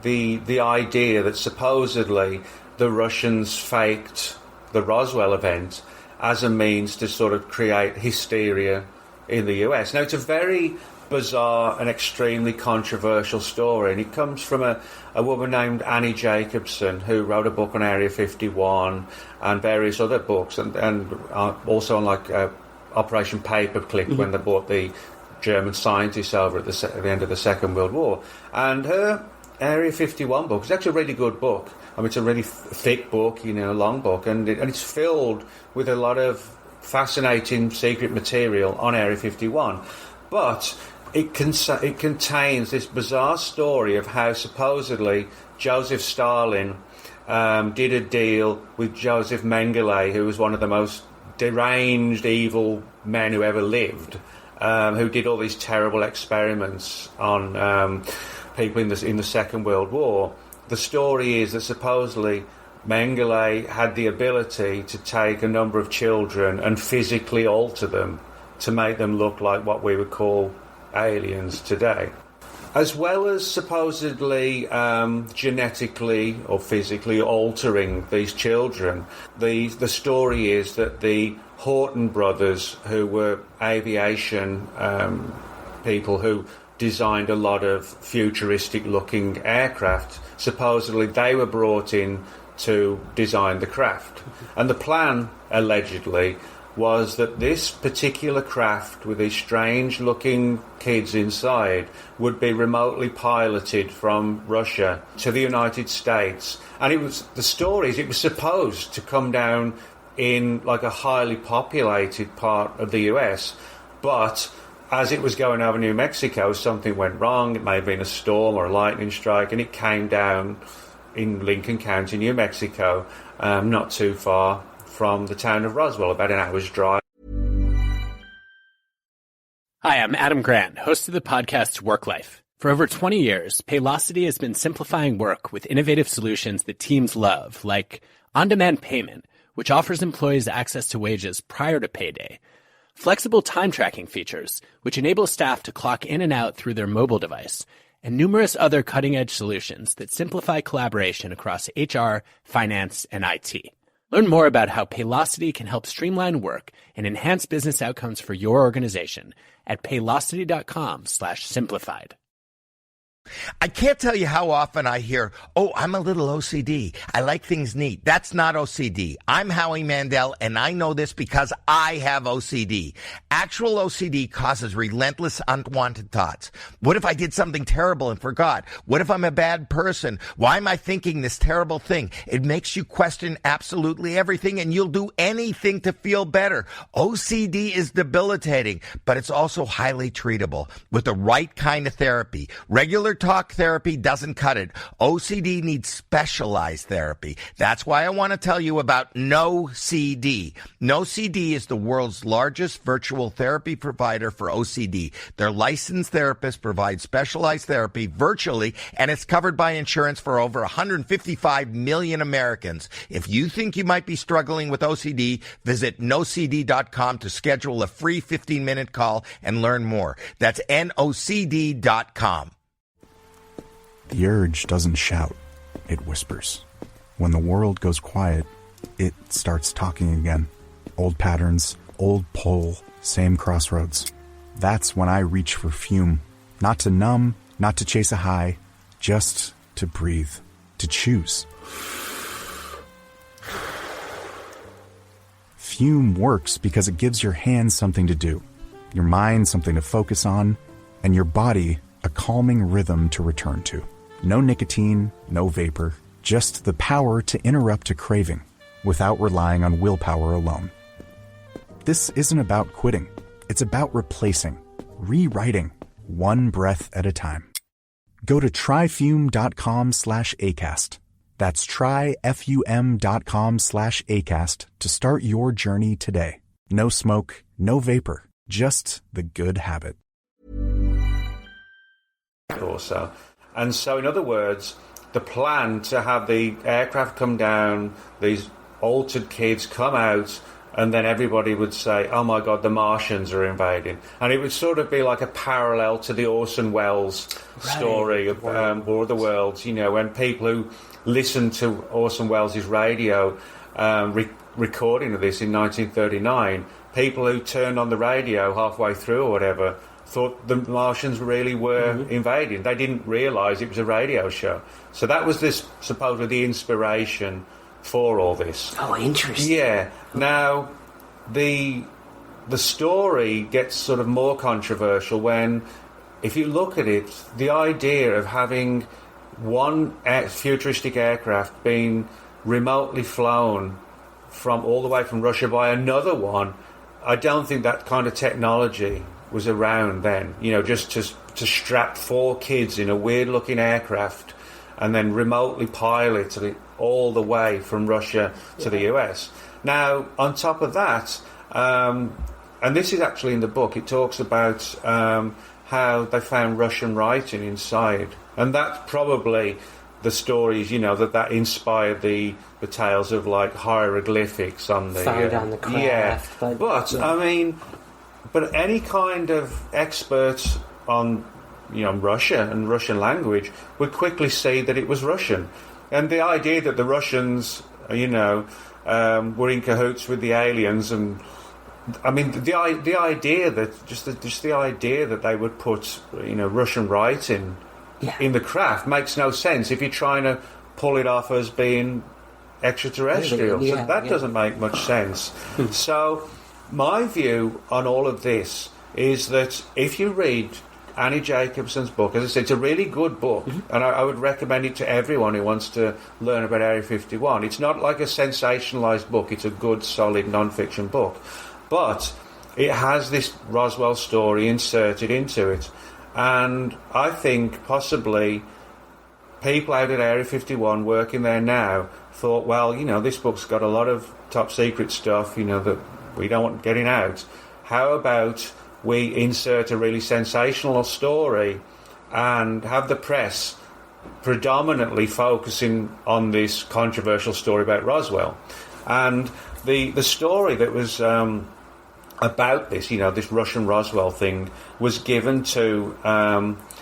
The idea that supposedly the Russians faked the Roswell event as a means to sort of create hysteria in the US. Now, it's a very bizarre and extremely controversial story, and it comes from a woman named Annie Jacobson, who wrote a book on Area 51 and various other books, and also on Operation Paperclip, when they brought the German scientists over at the end of the Second World War. And her Area 51 book is actually a really good book. It's a really thick book, long book, and it's filled with a lot of fascinating secret material on Area 51. But it contains this bizarre story of how supposedly Joseph Stalin did a deal with Joseph Mengele, who was one of the most deranged, evil men who ever lived, who did all these terrible experiments on people in the Second World War. The story is that supposedly Mengele had the ability to take a number of children and physically alter them to make them look like what we would call aliens today. As well as supposedly genetically or physically altering these children, the story is that the Horton brothers, who were aviation people who designed a lot of futuristic-looking aircraft, supposedly they were brought in to design the craft. And the plan, allegedly, was that this particular craft with these strange-looking kids inside would be remotely piloted from Russia to the United States. And it was supposed to come down in like a highly populated part of the US, but as it was going over New Mexico, something went wrong. It may have been a storm or a lightning strike, and it came down in Lincoln County, New Mexico, not too far from the town of Roswell, about an hour's drive. Hi, I'm Adam Grant, host of the podcast Work Life. For over 20 years, Paylocity has been simplifying work with innovative solutions that teams love, like on-demand payment, which offers employees access to wages prior to payday, flexible time tracking features, which enable staff to clock in and out through their mobile device, and numerous other cutting-edge solutions that simplify collaboration across HR, finance, and IT. Learn more about how Paylocity can help streamline work and enhance business outcomes for your organization at paylocity.com/simplified. I can't tell you how often I hear, oh, I'm a little OCD. I like things neat. That's not OCD. I'm Howie Mandel, and I know this because I have OCD. Actual OCD causes relentless unwanted thoughts. What if I did something terrible and forgot? What if I'm a bad person? Why am I thinking this terrible thing? It makes you question absolutely everything, and you'll do anything to feel better. OCD is debilitating, but it's also highly treatable with the right kind of therapy. Regular talk therapy doesn't cut it. OCD needs specialized therapy. That's why I want to tell you about NoCD. NoCD is the world's largest virtual therapy provider for OCD. Their licensed therapists provide specialized therapy virtually, and it's covered by insurance for over 155 million Americans. If you think you might be struggling with OCD, visit nocd.com to schedule a free 15-minute call and learn more. That's nocd.com. The urge doesn't shout, it whispers. When the world goes quiet, it starts talking again. Old patterns, old pole, same crossroads. That's when I reach for Fume. Not to numb, not to chase a high, just to breathe, to choose. Fume works because it gives your hands something to do, your mind something to focus on, and your body a calming rhythm to return to. No nicotine, no vapor, just the power to interrupt a craving without relying on willpower alone. This isn't about quitting. It's about replacing, rewriting, one breath at a time. Go to tryfume.com/ACAST. That's tryfum.com/ACAST to start your journey today. No smoke, no vapor, just the good habit. Also. And so, in other words, the plan to have the aircraft come down, these altered kids come out, and then everybody would say, oh my God, the Martians are invading. And it would sort of be like a parallel to the Orson Welles story of War of the Worlds, you know, when people who listened to Orson Welles' radio recording of this in 1939, people who turned on the radio halfway through or whatever thought the Martians really were invading. They didn't realise it was a radio show. So that was supposedly the inspiration for all this. Oh, interesting. Yeah. Now, the story gets sort of more controversial when, if you look at it, the idea of having one futuristic aircraft being remotely flown from all the way from Russia by another one, I don't think that kind of technology was around then, you know, just to strap 4 kids in a weird-looking aircraft and then remotely pilot it all the way from Russia to the US. Now, on top of that, and this is actually in the book, it talks about how they found Russian writing inside. And that's probably the stories, you know, that inspired the tales of, like, hieroglyphics on the... Found on the craft. Yeah, but I mean... But any kind of expert on, you know, Russia and Russian language would quickly see that it was Russian. And the idea that the Russians, you know, were in cahoots with the aliens, and I mean the idea that just the idea that they would put, you know, Russian writing in the craft makes no sense if you're trying to pull it off as being extraterrestrial. So that doesn't make much sense. So my view on all of this is that if you read Annie Jacobson's book, as I said, it's a really good book, and I would recommend it to everyone who wants to learn about Area 51. It's not like a sensationalised book, it's a good, solid non-fiction book. But it has this Roswell story inserted into it. And I think possibly people out at Area 51 working there now thought, well, you know, this book's got a lot of top secret stuff, you know, that we don't want getting out. How about we insert a really sensational story and have the press predominantly focusing on this controversial story about Roswell? And the story that was about this, this Russian Roswell thing, was given to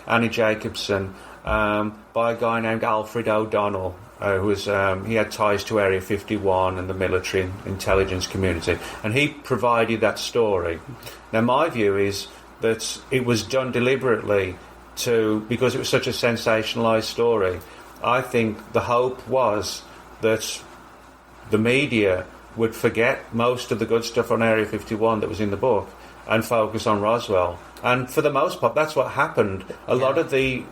Annie Jacobson by a guy named Alfred O'Donnell, who was he had ties to Area 51 and the military intelligence community, and he provided that story. Now, my view is that it was done deliberately because it was such a sensationalised story. I think the hope was that the media would forget most of the good stuff on Area 51 that was in the book and focus on Roswell. And for the most part, that's what happened. A lot of the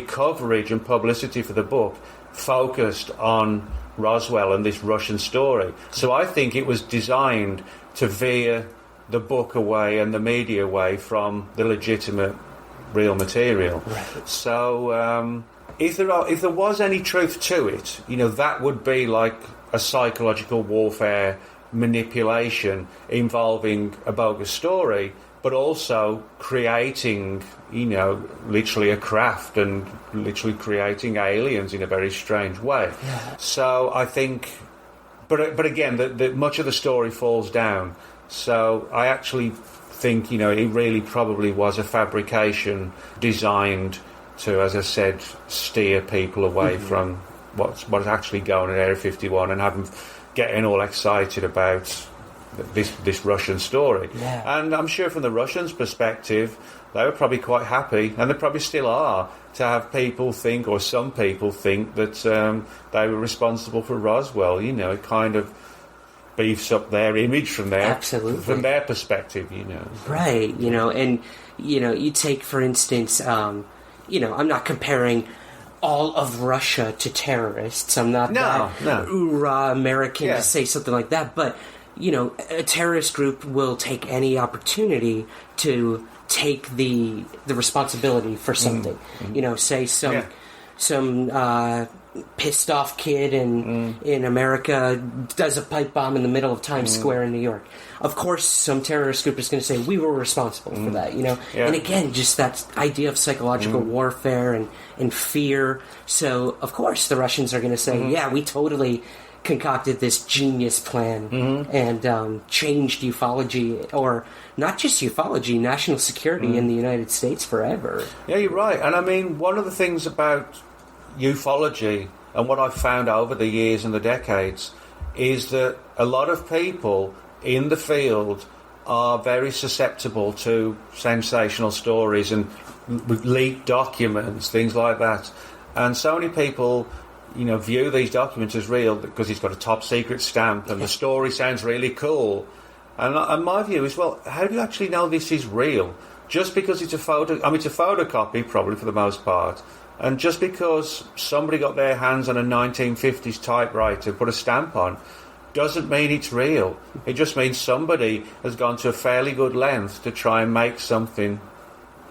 coverage and publicity for the book focused on Roswell and this Russian story. So I think it was designed to veer the book away and the media away from the legitimate, real material. Right. So if there was any truth to it, that would be like a psychological warfare manipulation involving a bogus story, but also creating, literally a craft and literally creating aliens in a very strange way. Yeah. So I think, but again, much of the story falls down. So I actually think, it really probably was a fabrication designed to, as I said, steer people away from what's actually going on in Area 51 and have them getting all excited about this Russian story. Yeah. And I'm sure from the Russians' perspective, they were probably quite happy, and they probably still are, to have people think, or some people think, that they were responsible for Roswell. It kind of beefs up their image from their perspective. Right. And you take, for instance, I'm not comparing all of Russia to terrorists. I'm not hoorah American to say something like that, but a terrorist group will take any opportunity to take the responsibility for something. Say some pissed off kid in America does a pipe bomb in the middle of Times Square in New York. Of course, some terrorist group is going to say we were responsible for that. And again, just that idea of psychological warfare and fear. So of course, the Russians are going to say, yeah, we totally concocted this genius plan and changed ufology, or not just ufology, national security in the United States forever. Yeah, you're right. And I mean, one of the things about ufology and what I've found over the years and the decades is that a lot of people in the field are very susceptible to sensational stories and leaked documents, things like that. And so many people view these documents as real because it's got a top secret stamp and the story sounds really cool. And my view is, well, how do you actually know this is real? Just because it's a photocopy, probably for the most part, and just because somebody got their hands on a 1950s typewriter and put a stamp on, doesn't mean it's real. It just means somebody has gone to a fairly good length to try and make something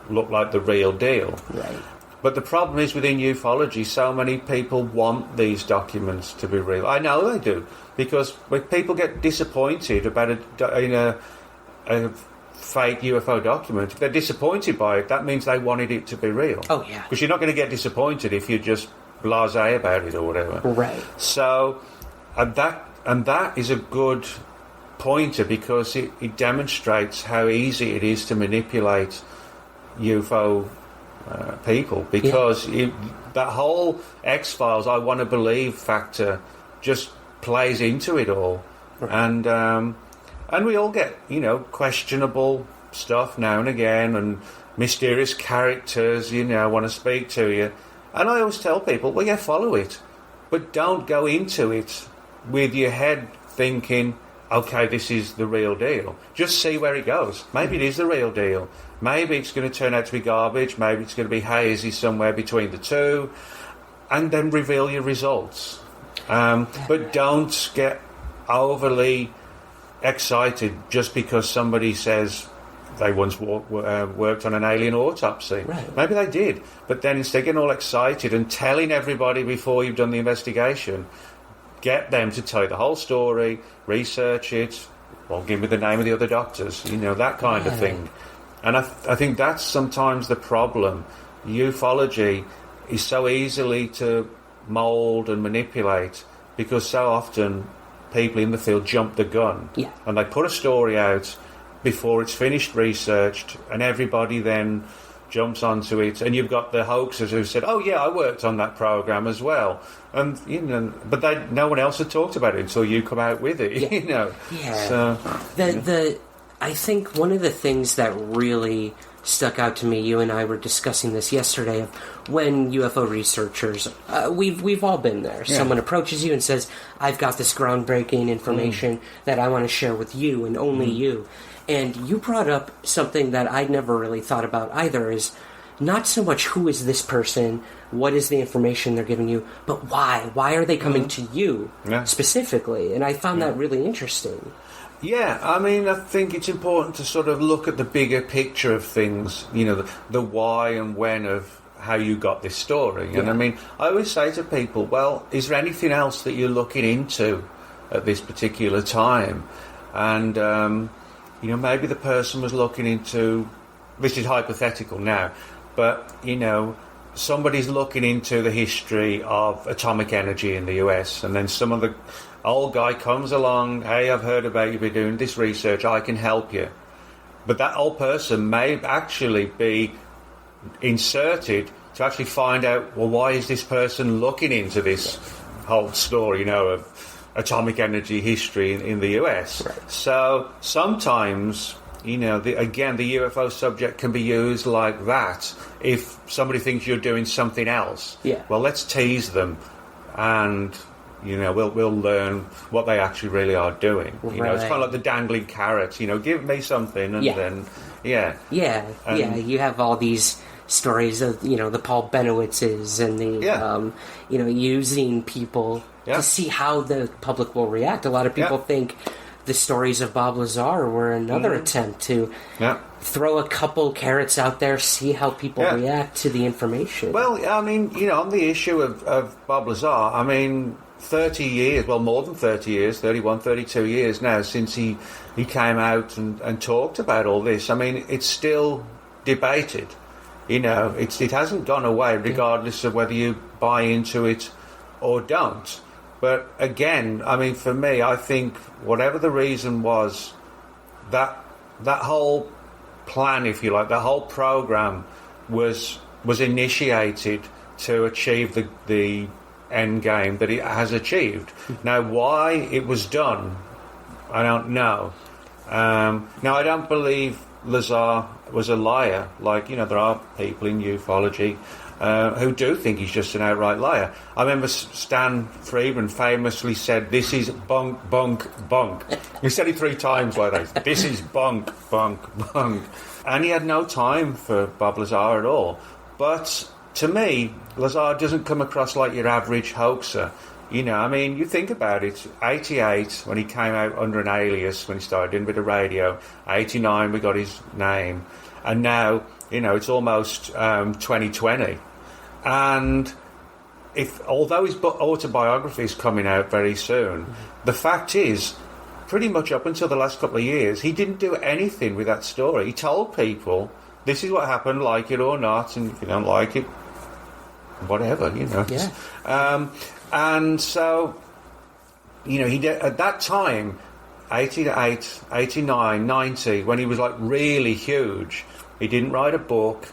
look like the real deal. Right. But the problem is, within ufology, so many people want these documents to be real. I know they do, because when people get disappointed about a fake UFO document, if they're disappointed by it, that means they wanted it to be real. Oh, yeah. Because you're not going to get disappointed if you're just blasé about it or whatever. Right. So, and that is a good pointer, because it demonstrates how easy it is to manipulate UFO people, because that whole X-Files I want to believe factor just plays into it all. Right. And we all get questionable stuff now and again, and mysterious characters want to speak to you, and I always tell people, well, yeah, follow it, but don't go into it with your head thinking, okay, this is the real deal. Just see where it goes. Maybe it is the real deal. Maybe it's going to turn out to be garbage. Maybe it's going to be hazy somewhere between the two. And then reveal your results. But don't get overly excited just because somebody says they once worked on an alien autopsy. Right. Maybe they did. But then instead of getting all excited and telling everybody before you've done the investigation, get them to tell you the whole story, research it, or give me the name of the other doctors, that kind of thing. And I think that's sometimes the problem. Ufology is so easily to mould and manipulate, because so often people in the field jump the gun. Yeah. And they put a story out before it's finished researched, and everybody then jumps onto it, and you've got the hoaxers who said, "Oh yeah, I worked on that program as well," and but no one else had talked about it until you come out with it. Yeah. Yeah. So I think one of the things that really stuck out to me, you and I were discussing this yesterday, of when UFO researchers, we've all been there. Yeah. Someone approaches you and says, "I've got this groundbreaking information that I want to share with you and only you." And you brought up something that I'd never really thought about either, is not so much who is this person, what is the information they're giving you, but why? Why are they coming to you specifically? And I found that really interesting. Yeah, I mean, I think it's important to sort of look at the bigger picture of things, the why and when of how you got this story. And I mean, I always say to people, well, is there anything else that you're looking into at this particular time? And, maybe the person was looking into, this is hypothetical now, but, somebody's looking into the history of atomic energy in the US, and then some of the old guy comes along, "Hey, I've heard about you been doing this research, I can help you." But that old person may actually be inserted to actually find out, well, why is this person looking into this whole story, of atomic energy history in the US. Right. So sometimes, the UFO subject can be used like that. If somebody thinks you're doing something else, well, let's tease them, and we'll learn what they actually really are doing. It's kind of like the dangling carrot. Give me something, and then you have all these stories of the Paul Benowitzes and the using people to see how the public will react. A lot of people think the stories of Bob Lazar were another attempt to throw a couple carrots out there, see how people react to the information. Well, I mean, on the issue of Bob Lazar, I mean, 30 years, well, more than 30 years, 31, 32 years now since he came out and talked about all this. I mean, it's still debated. It hasn't gone away, regardless of whether you buy into it or don't. But again, I mean, for me, I think whatever the reason was, that whole plan, if you like, that whole program was initiated to achieve the end game that it has achieved. Now, why it was done, I don't know. Now, I don't believe Lazar was a liar. Like, there are people in ufology who do think he's just an outright liar. I remember Stan Friedman famously said, "This is bunk, bunk, bunk." He said it 3 times like that. "This is bunk, bunk, bunk." And he had no time for Bob Lazar at all. But to me, Lazar doesn't come across like your average hoaxer. I mean, you think about it, 88, when he came out under an alias, when he started doing a bit of radio, 89, we got his name, and now, it's almost 2020. And although his autobiography is coming out very soon, the fact is, pretty much up until the last couple of years, he didn't do anything with that story. He told people, this is what happened, like it or not, and if you don't like it, whatever, Yeah. And so, he did, at that time, 88, 89, 90, when he was like really huge, he didn't write a book,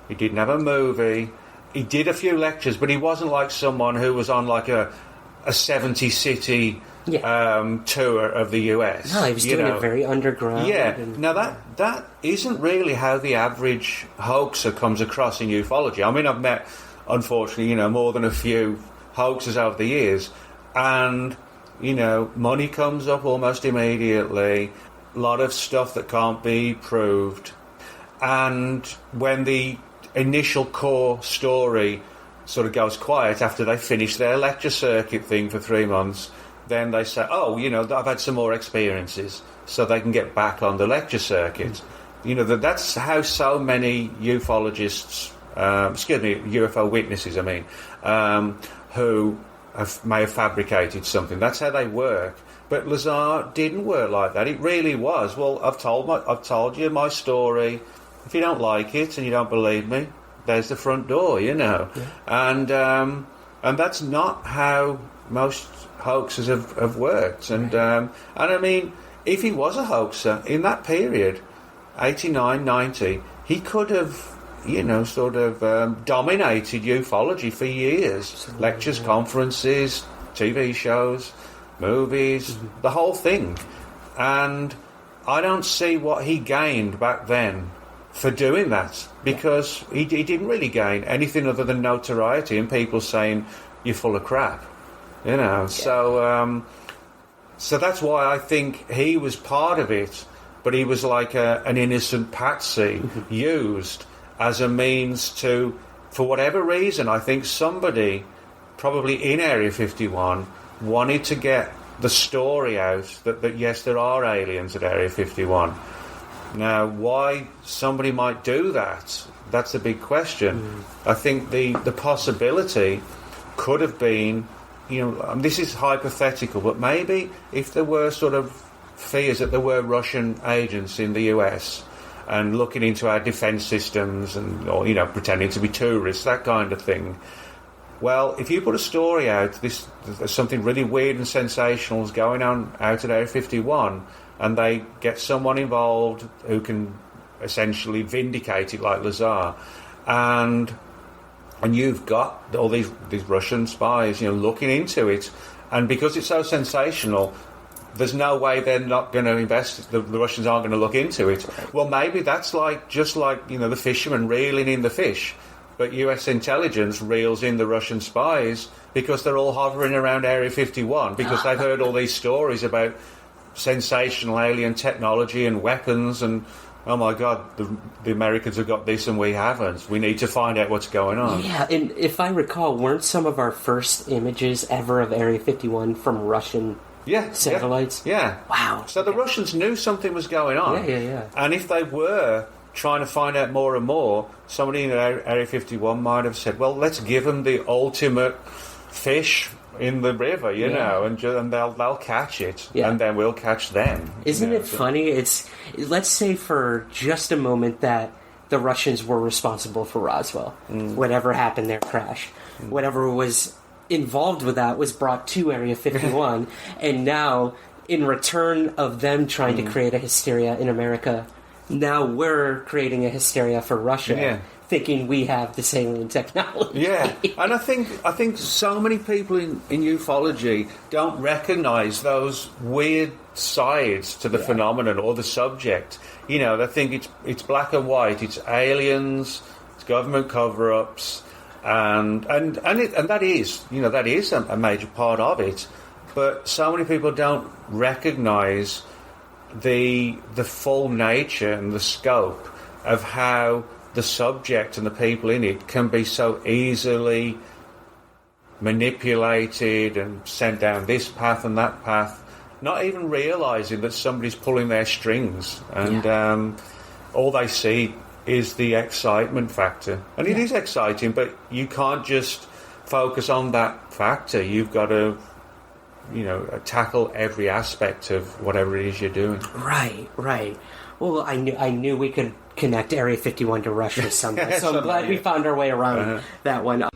he didn't have a movie, he did a few lectures, but he wasn't like someone who was on like a 70-city tour of the US. No, he was doing it very underground. Yeah. Now that isn't really how the average hoaxer comes across in ufology. I mean, I've met, unfortunately, more than a few hoaxes over the years, and money comes up almost immediately, a lot of stuff that can't be proved, and when the initial core story sort of goes quiet after they finish their lecture circuit thing for 3 months, then they say, "Oh, I've had some more experiences," so they can get back on the lecture circuit. That's how so many ufologists, UFO witnesses, who may have fabricated something. That's how they work. But Lazar didn't work like that. It really was, well, I've told you my story. If you don't like it and you don't believe me, there's the front door, And that's not how most hoaxes have worked. And I mean, if he was a hoaxer in that period, 89, 90, he could have, sort of dominated ufology for years. Absolutely. Lectures, conferences, TV shows, movies, the whole thing. And I don't see what he gained back then for doing that, because he didn't really gain anything other than notoriety and people saying you're full of crap, So that's why I think he was part of it, but he was like an innocent patsy used as a means to, for whatever reason, I think somebody, probably in Area 51, wanted to get the story out that yes, there are aliens at Area 51. Now, why somebody might do that, that's the big question. I think the possibility could have been, this is hypothetical, but maybe if there were sort of fears that there were Russian agents in the US and looking into our defence systems or pretending to be tourists, that kind of thing. Well, if you put a story out, there's something really weird and sensational is going on out at Area 51, and they get someone involved who can essentially vindicate it like Lazar, and you've got all these Russian spies, looking into it, and because it's so sensational, there's no way they're not going to invest. The Russians aren't going to look into it. Well, maybe that's just like the fishermen reeling in the fish, but US intelligence reels in the Russian spies because they're all hovering around Area 51 because they've heard all these stories about sensational alien technology and weapons, and oh my God, the Americans have got this and we haven't. We need to find out what's going on. Yeah, and if I recall, weren't some of our first images ever of Area 51 from Russian satellites? Yeah. Wow. So the Russians knew something was going on. Yeah. And if they were trying to find out more and more, somebody in Area 51 might have said, well, let's give them the ultimate fish in the river, and they'll catch it, and then we'll catch them. Isn't it funny? Let's say for just a moment that the Russians were responsible for Roswell. Whatever happened there, crash. Whatever was involved with that was brought to Area 51, and now, in return of them trying to create a hysteria in America, now we're creating a hysteria for Russia, thinking we have this alien technology. Yeah, and I think so many people in ufology don't recognise those weird sides to the phenomenon or the subject. They think it's black and white, it's aliens, it's government cover-ups, and that is a major part of it. But so many people don't recognise the full nature and the scope of how the subject and the people in it can be so easily manipulated and sent down this path and that path, not even realising that somebody's pulling their strings, and all they see is the excitement factor. And it is exciting, but you can't just focus on that factor. You've got to tackle every aspect of whatever it is you're doing. Right. Well, I knew we could connect Area 51 to Russia somehow, so I'm glad we found our way around that one.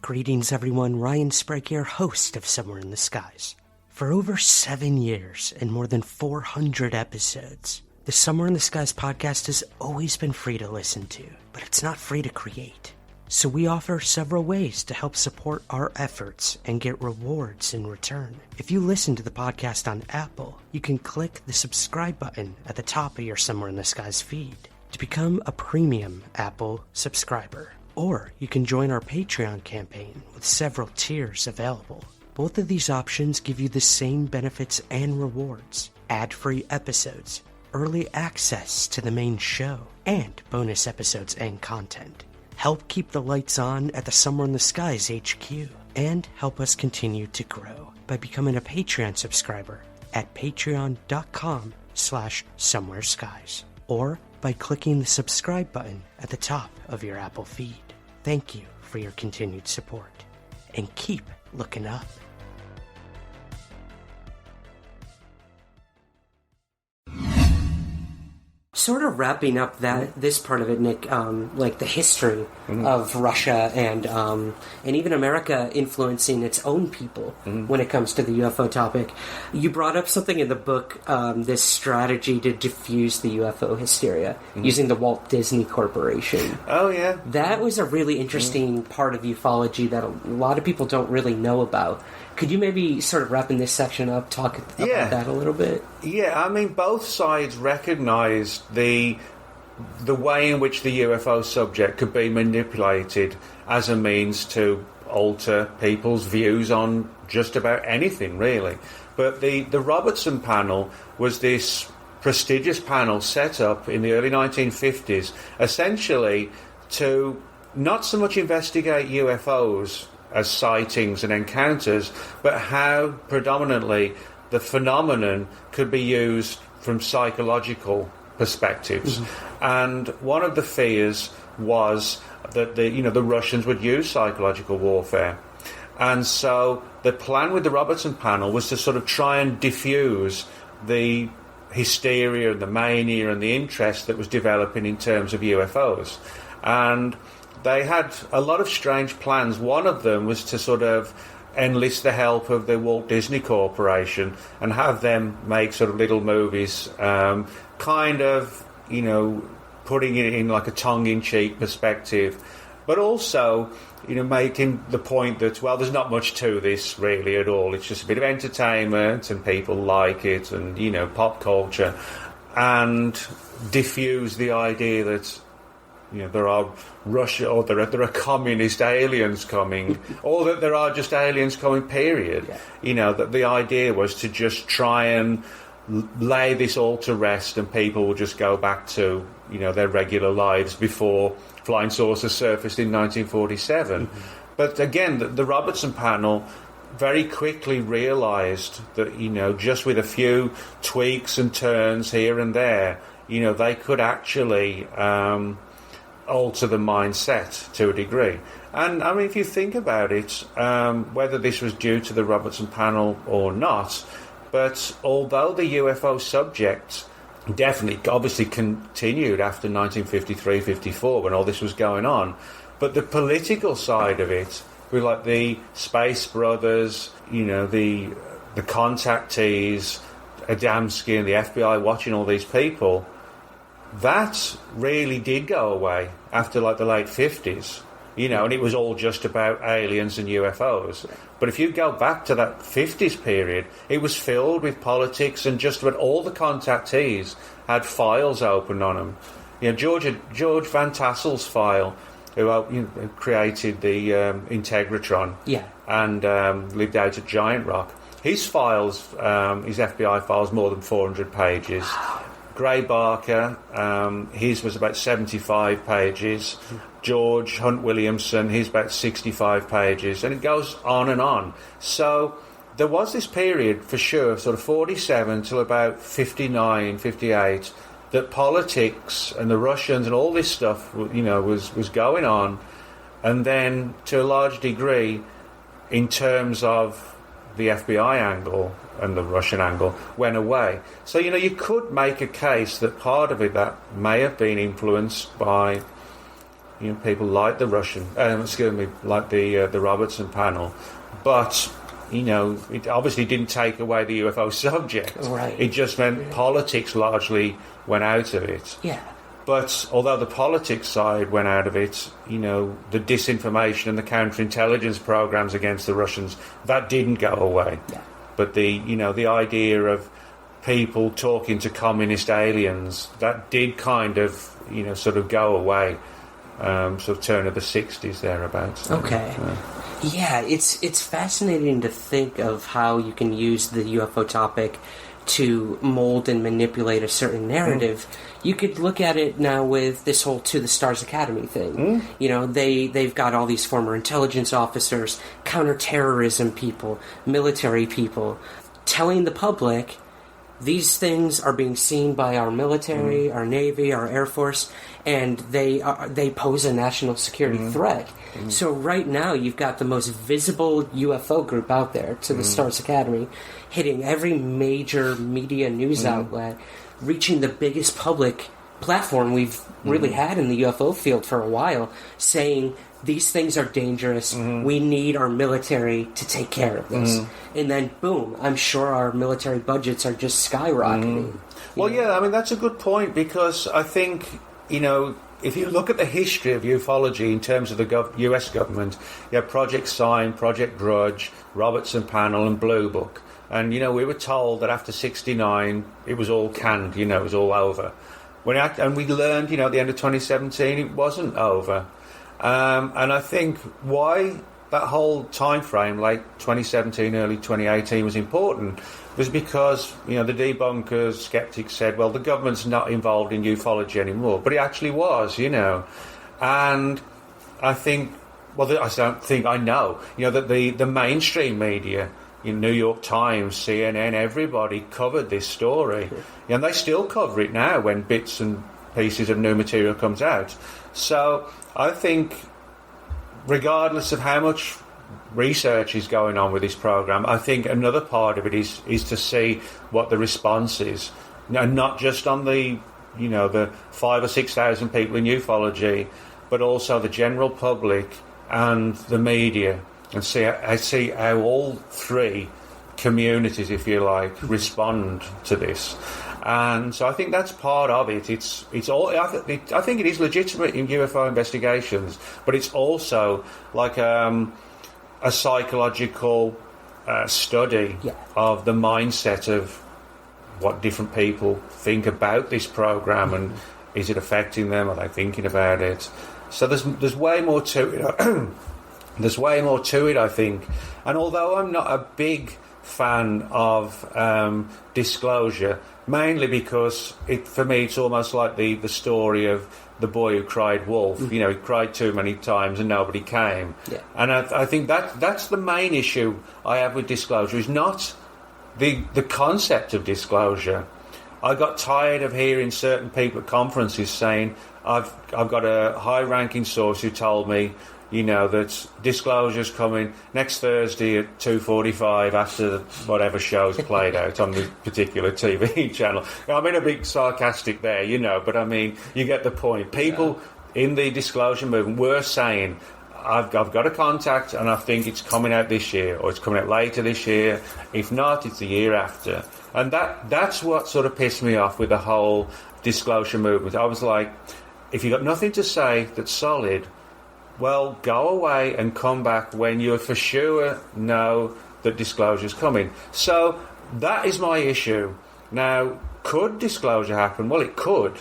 Greetings, everyone. Ryan Sprague here, host of Somewhere in the Skies. For over 7 years and more than 400 episodes, the Somewhere in the Skies podcast has always been free to listen to, but it's not free to create. So we offer several ways to help support our efforts and get rewards in return. If you listen to the podcast on Apple, you can click the subscribe button at the top of your Somewhere in the Skies feed to become a premium Apple subscriber. Or you can join our Patreon campaign with several tiers available. Both of these options give you the same benefits and rewards: ad-free episodes, early access to the main show, and bonus episodes and content. Help keep the lights on at the Somewhere in the Skies HQ, and help us continue to grow by becoming a Patreon subscriber at patreon.com/somewhereskies, or by clicking the subscribe button at the top of your Apple feed. Thank you for your continued support, and keep looking up. sort of wrapping up this part of it, Nick, like the history of Russia and even America influencing its own people when it comes to the UFO topic. You brought up something in the book, this strategy to diffuse the UFO hysteria using the Walt Disney Corporation. Oh, yeah. That was a really interesting part of ufology that a lot of people don't really know about. Could you maybe sort of wrap in this section up, talk about that a little bit? Yeah, I mean, both sides recognised the way in which the UFO subject could be manipulated as a means to alter people's views on just about anything, really. But the Robertson panel was this prestigious panel set up in the early 1950s, essentially to not so much investigate UFOs as sightings and encounters, but how predominantly the phenomenon could be used from psychological perspectives. And one of the fears was that the Russians would use psychological warfare. And so the plan with the Robertson panel was to sort of try and diffuse the hysteria and the mania and the interest that was developing in terms of UFOs. And they had a lot of strange plans. One of them was to sort of enlist the help of the Walt Disney Corporation and have them make sort of little movies, kind of, putting it in like a tongue-in-cheek perspective, but also, making the point that, well, there's not much to this really at all. It's just a bit of entertainment and people like it and, pop culture, and diffuse the idea that there are Russia, or there are communist aliens coming, or that there are just aliens coming, period. Yeah. That the idea was to just try and lay this all to rest, and people will just go back to, their regular lives before flying saucers surfaced in 1947. But again, the Robertson panel very quickly realised that, just with a few tweaks and turns here and there, they could actually alter the mindset to a degree. And I mean, if you think about it, whether this was due to the Robertson panel or not, but although the UFO subject definitely obviously continued after 1953-54 when all this was going on, but the political side of it, with like the Space Brothers, the contactees, Adamski and the FBI watching all these people, that really did go away after like the late 50s, and it was all just about aliens and UFOs. But if you go back to that 50s period, it was filled with politics, and just about all the contactees had files open on them. George Van Tassel's file, who created the Integratron and lived out at Giant Rock, his files, his FBI files, more than 400 pages. Gray Barker, his was about 75 pages. George Hunt Williamson, his about 65 pages. And it goes on and on. So there was this period, for sure, sort of 47 till about 59, 58, that politics and the Russians and all this stuff, was going on. And then, to a large degree, in terms of the FBI angle and the Russian angle, went away. So, you could make a case that part of it that may have been influenced by, people like the like the Robertson panel. But, it obviously didn't take away the UFO subject. Right. It just meant politics largely went out of it. Yeah. But although the politics side went out of it, the disinformation and the counterintelligence programs against the Russians, that didn't go away. Yeah. But the idea of people talking to communist aliens, that did kind of, sort of go away, sort of turn of the 60s thereabouts. Okay. Yeah, it's fascinating to think of how you can use the UFO topic to mold and manipulate a certain narrative. You could look at it now with this whole To the Stars Academy thing. They've got all these former intelligence officers, counterterrorism people, military people, telling the public these things are being seen by our military, our Navy, our Air Force, and they pose a national security threat. So right now you've got the most visible UFO group out there, To the Stars Academy, hitting every major media news outlet, reaching the biggest public platform we've really had in the UFO field for a while, saying these things are dangerous. We need our military to take care of this. And then, boom, I'm sure our military budgets are just skyrocketing. Well, yeah, I mean, that's a good point, because I think, if you look at the history of ufology in terms of the US government, you have Project Sign, Project Grudge, Robertson Panel, and Blue Book. And, we were told that after 1969, it was all canned, it was all over. And we learned, at the end of 2017, it wasn't over. And I think why that whole time frame, late 2017, early 2018, was important was because, the debunkers, skeptics said, well, the government's not involved in ufology anymore. But it actually was, And I think, I don't think I know, that the mainstream media, New York Times, CNN, everybody covered this story. And they still cover it now when bits and pieces of new material comes out. So I think, regardless of how much research is going on with this program, I think another part of it is to see what the response is, and not just on the 5,000 or 6,000 people in ufology, but also the general public and the media, and see how all three communities, if you like, respond to this. And so I think that's part of it. It's all. I think it is legitimate in UFO investigations, but it's also like a psychological study of the mindset of what different people think about this program, and is it affecting them? Are they thinking about it? So there's way more to it. There's way more to it, I think. And although I'm not a big fan of disclosure, mainly because for me it's almost like the story of the boy who cried wolf. He cried too many times and nobody came. And I think that's the main issue I have with disclosure, is not the concept of disclosure. I got tired of hearing certain people at conferences saying, I've got a high-ranking source who told me, that disclosure's coming next Thursday at 2:45 after whatever show's played out on the particular TV channel. I'm being a bit sarcastic there, but I mean, you get the point. People in the disclosure movement were saying, I've got a contact and I think it's coming out this year, or it's coming out later this year. If not, it's the year after. And that's what sort of pissed me off with the whole disclosure movement. I was like, if you've got nothing to say that's solid, well, go away and come back when you for sure know that disclosure's coming. So that is my issue. Now, could disclosure happen? Well, it could.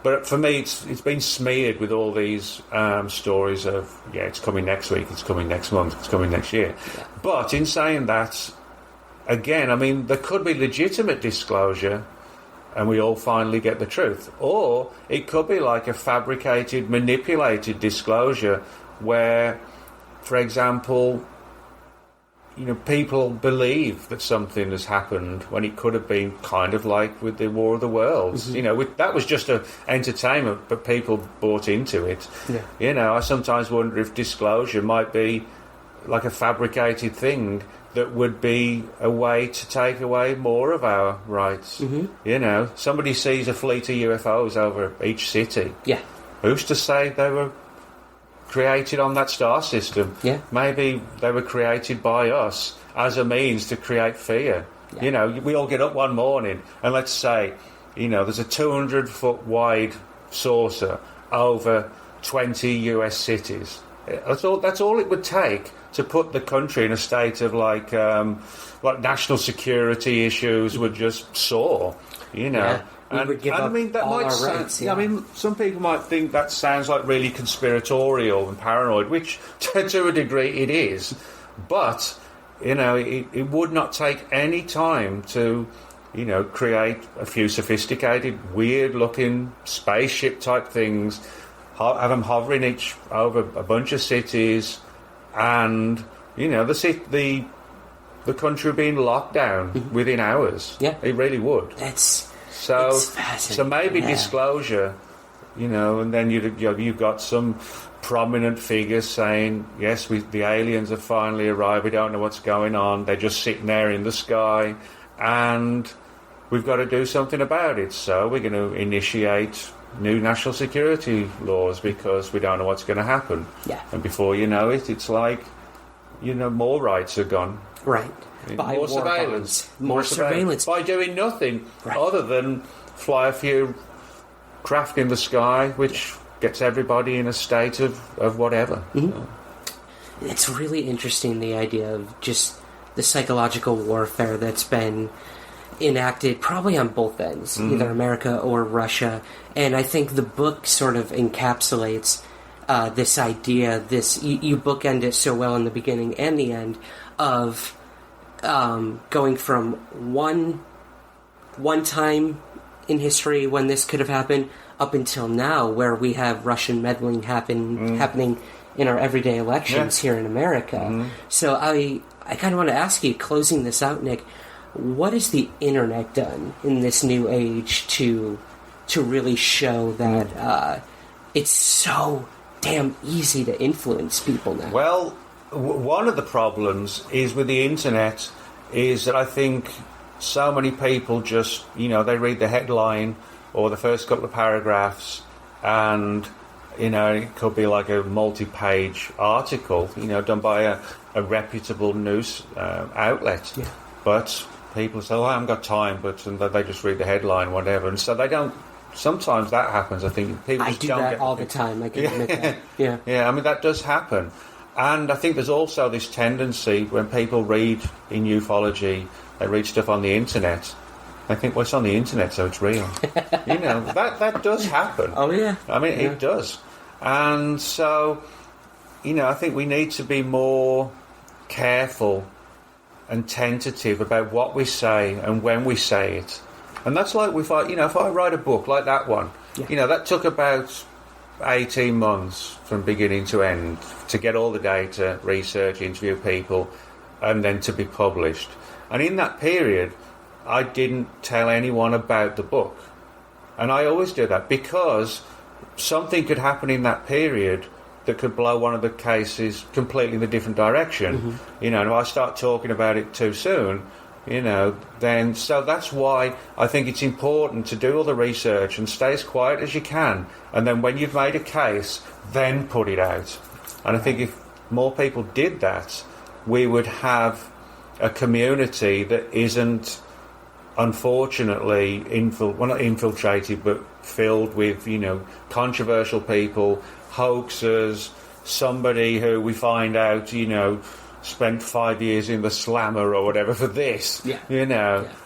But for me, it's been smeared with all these stories of, it's coming next week, it's coming next month, it's coming next year. But in saying that, again, I mean, there could be legitimate disclosure and we all finally get the truth. Or it could be like a fabricated, manipulated disclosure where, for example, people believe that something has happened when it could have been kind of like with the War of the Worlds. That was just an entertainment, but people bought into it. I sometimes wonder if disclosure might be like a fabricated thing that would be a way to take away more of our rights. Somebody sees a fleet of UFOs over each city. Who's to say they were created on that star system? Maybe they were created by us as a means to create fear. We all get up one morning and let's say, there's a 200-foot wide saucer over 20 US cities. That's all it would take to put the country in a state of like national security issues would just soar, And would give up all our rights. I mean, some people might think that sounds like really conspiratorial and paranoid, which to a degree it is. But, it would not take any time to, create a few sophisticated, weird-looking spaceship-type things, have them hovering over a bunch of cities, and, the country being locked down within hours. It really would. So maybe disclosure, and then you've got some prominent figures saying, yes, the aliens have finally arrived, we don't know what's going on, they're just sitting there in the sky, and we've got to do something about it. So we're going to initiate new national security laws because we don't know what's going to happen. Yeah. And before you know it, it's like, more rights are gone. Right. More surveillance. More surveillance. By doing nothing right. other than fly a few craft in the sky, which gets everybody in a state of whatever. Mm-hmm. It's really interesting, the idea of just the psychological warfare that's been enacted probably on both ends, either America or Russia. And I think the book sort of encapsulates this idea, you bookend it so well in the beginning and the end, of going from one time in history when this could have happened up until now, where we have Russian meddling happening in our everyday elections here in America. So I kind of want to ask you, closing this out, Nick, what has the internet done in this new age to really show that it's so damn easy to influence people now? Well, one of the problems is with the internet is that I think so many people just, they read the headline or the first couple of paragraphs and, it could be like a multi-page article, done by a reputable news outlet. Yeah. But people say, I haven't got time, and they just read the headline, whatever. And so they don't, sometimes that happens. I think people just do that all the time, I can admit that. Yeah. Yeah, I mean, that does happen. And I think there's also this tendency when people read in ufology, they read stuff on the internet, they think, well, it's on the internet, so it's real. That does happen. Oh, yeah. I mean, it does. And so, I think we need to be more careful and tentative about what we say and when we say it. And that's like if I write a book like that one, that took about 18 months from beginning to end to get all the data, research, interview people, and then to be published. And in that period, I didn't tell anyone about the book. And I always do that because something could happen in that period that could blow one of the cases completely in a different direction. And if I start talking about it too soon, then so that's why I think it's important to do all the research and stay as quiet as you can. And then when you've made a case, then put it out. And I think if more people did that, we would have a community that isn't, unfortunately, not infiltrated, but filled with, controversial people, hoaxers, somebody who we find out, spent 5 years in the slammer or whatever for this,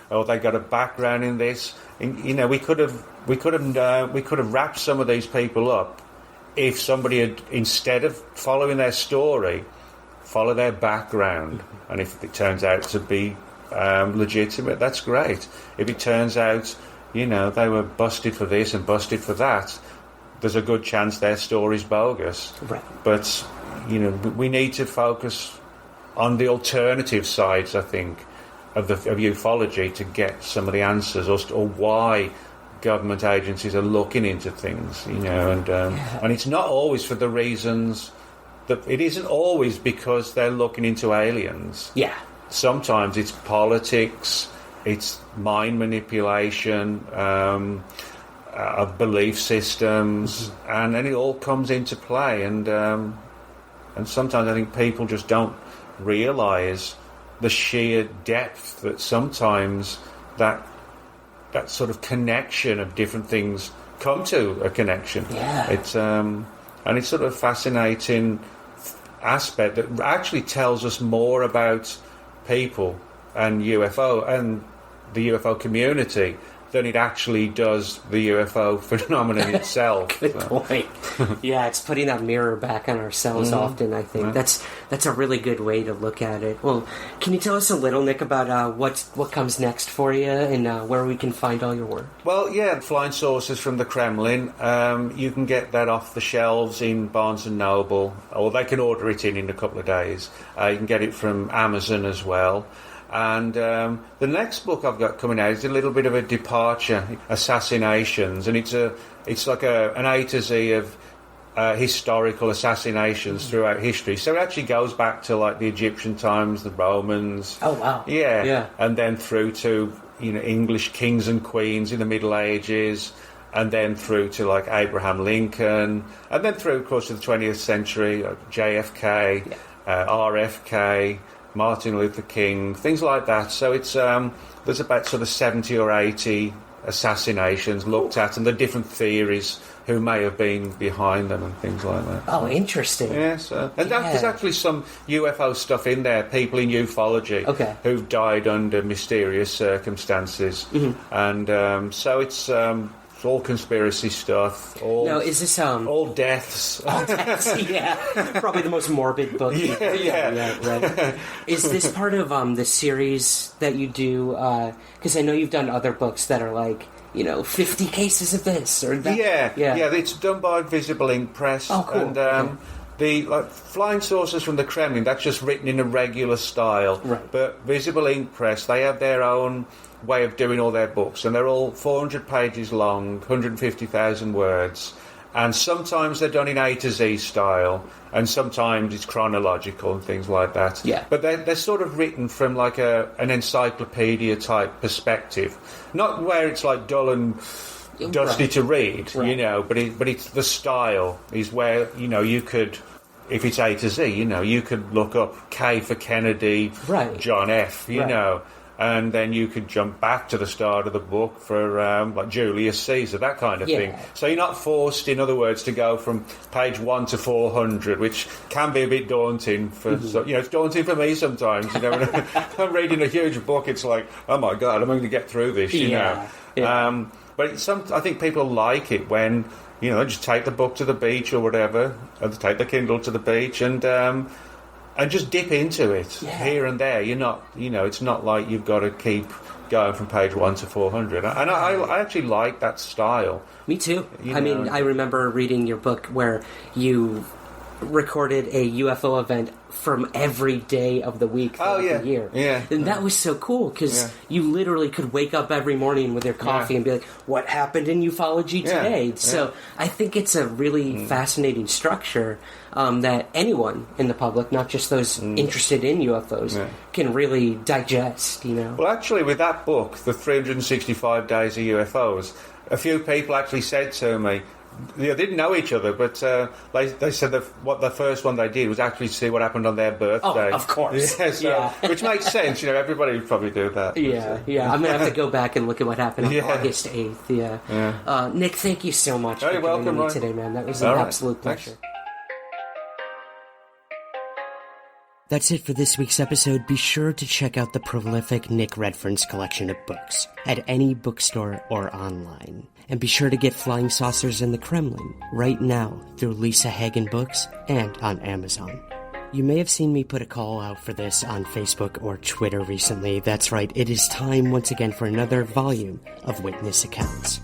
or they got a background in this. And, we could have wrapped some of these people up if somebody had, instead of following their story, follow their background. And if it turns out to be legitimate, that's great. If it turns out, they were busted for this and busted for that, there's a good chance their story's bogus. Right. But, we need to focus on the alternative sides, I think, of ufology to get some of the answers or why government agencies are looking into things, and it's not always for the reasons that it isn't always because they're looking into aliens. Yeah. Sometimes it's politics, it's mind manipulation of belief systems, and then it all comes into play. And sometimes I think people just don't realise the sheer depth that sometimes that sort of connection of different things come to a connection. Yeah. It's and it's sort of a fascinating aspect that actually tells us more about people and UFO and the UFO community than it actually does the UFO phenomenon itself. Good point. Yeah, it's putting that mirror back on ourselves often, I think. Yeah. That's a really good way to look at it. Well, can you tell us a little, Nick, about what comes next for you and where we can find all your work? Well, yeah, Flying Saucers from the Kremlin. You can get that off the shelves in Barnes & Noble, or they can order it in a couple of days. You can get it from Amazon as well. And the next book I've got coming out is a little bit of a departure, Assassinations, and it's like an A to Z of historical assassinations throughout history. So it actually goes back to like the Egyptian times, the Romans. Oh wow! Yeah, and then through to English kings and queens in the Middle Ages, and then through to like Abraham Lincoln, and then through, of course, to the 20th century, JFK, RFK, Martin Luther King, things like that. So it's there's about sort of 70 or 80 assassinations looked at, and the different theories who may have been behind them and things like that. Oh, interesting. Yes, there's actually some UFO stuff in there, people in ufology who've died under mysterious circumstances. And so it's all conspiracy stuff. Is this all deaths? All deaths, yeah. Probably the most morbid book. Right. Is this part of the series that you do? Because I know you've done other books that are like, 50 cases of this or that. Yeah. It's done by Visible Ink Press. Oh, cool. And the flying saucers from the Kremlin, that's just written in a regular style. Right. But Visible Ink Press, they have their own way of doing all their books, and they're all 400 pages long, 150,000 words, and sometimes they're done in A to Z style, and sometimes it's chronological and things like that. Yeah. But they're sort of written from like an encyclopedia type perspective, not where it's like dull and dusty to read, but it's the style is where you could. If it's A to Z, you could look up K for Kennedy, John F, and then you could jump back to the start of the book for like Julius Caesar, that kind of thing. So you're not forced, in other words, to go from page 1 to 400, which can be a bit daunting for it's daunting for me sometimes. When I'm reading a huge book, it's like, oh my God, I'm going to get through this. But I think people like it when just take the book to the beach or whatever, or take the Kindle to the beach and just dip into it here and there. You're not, it's not like you've got to keep going from page 1 to 400. And I actually like that style. Me too. I remember reading your book where you recorded a UFO event from every day of the week throughout the year. Yeah. And that was so cool because you literally could wake up every morning with your coffee and be like, what happened in ufology today? So I think it's a really fascinating structure that anyone in the public, not just those interested in UFOs, can really digest, Well, actually, with that book, The 365 Days of UFOs, a few people actually said to me, they didn't know each other, but they said that what the first one they did was actually see what happened on their birthday. Oh, of course. Which makes sense. Everybody would probably do that. Yeah. I'm going to have to go back and look at what happened on August 8th. Nick, thank you so much for joining me today, man. That was an absolute pleasure. Thanks. That's it for this week's episode. Be sure to check out the prolific Nick Redfern's collection of books at any bookstore or online. And be sure to get Flying Saucers in the Kremlin right now through Lisa Hagen Books and on Amazon. You may have seen me put a call out for this on Facebook or Twitter recently. That's right, it is time once again for another volume of witness accounts.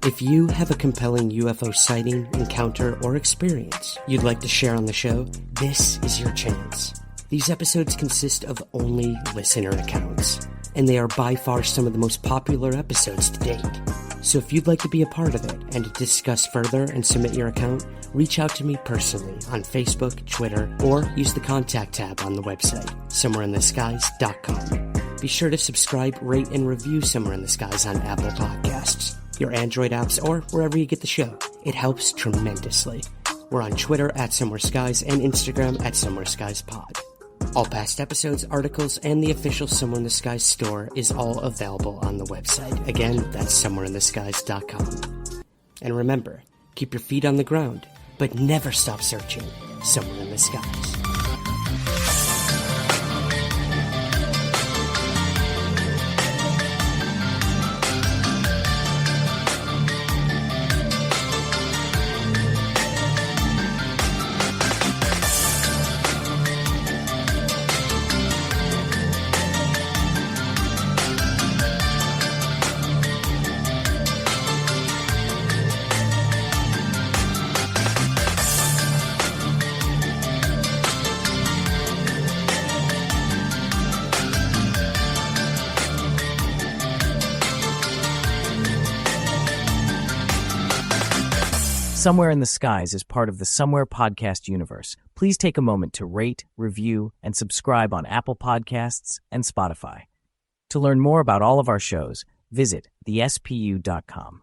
If you have a compelling UFO sighting, encounter, or experience you'd like to share on the show, this is your chance. These episodes consist of only listener accounts, and they are by far some of the most popular episodes to date. So if you'd like to be a part of it and to discuss further and submit your account, reach out to me personally on Facebook, Twitter, or use the contact tab on the website, somewhereintheskies.com. Be sure to subscribe, rate, and review Somewhere in the Skies on Apple Podcasts, your Android apps, or wherever you get the show. It helps tremendously. We're on Twitter at SomewhereSkies and Instagram at SomewhereSkiesPod. All past episodes, articles, and the official Somewhere in the Skies store is all available on the website. Again, that's somewhereintheskies.com. And remember, keep your feet on the ground, but never stop searching somewhere in the skies. Somewhere in the Skies is part of the Somewhere Podcast universe. Please take a moment to rate, review, and subscribe on Apple Podcasts and Spotify. To learn more about all of our shows, visit thespu.com.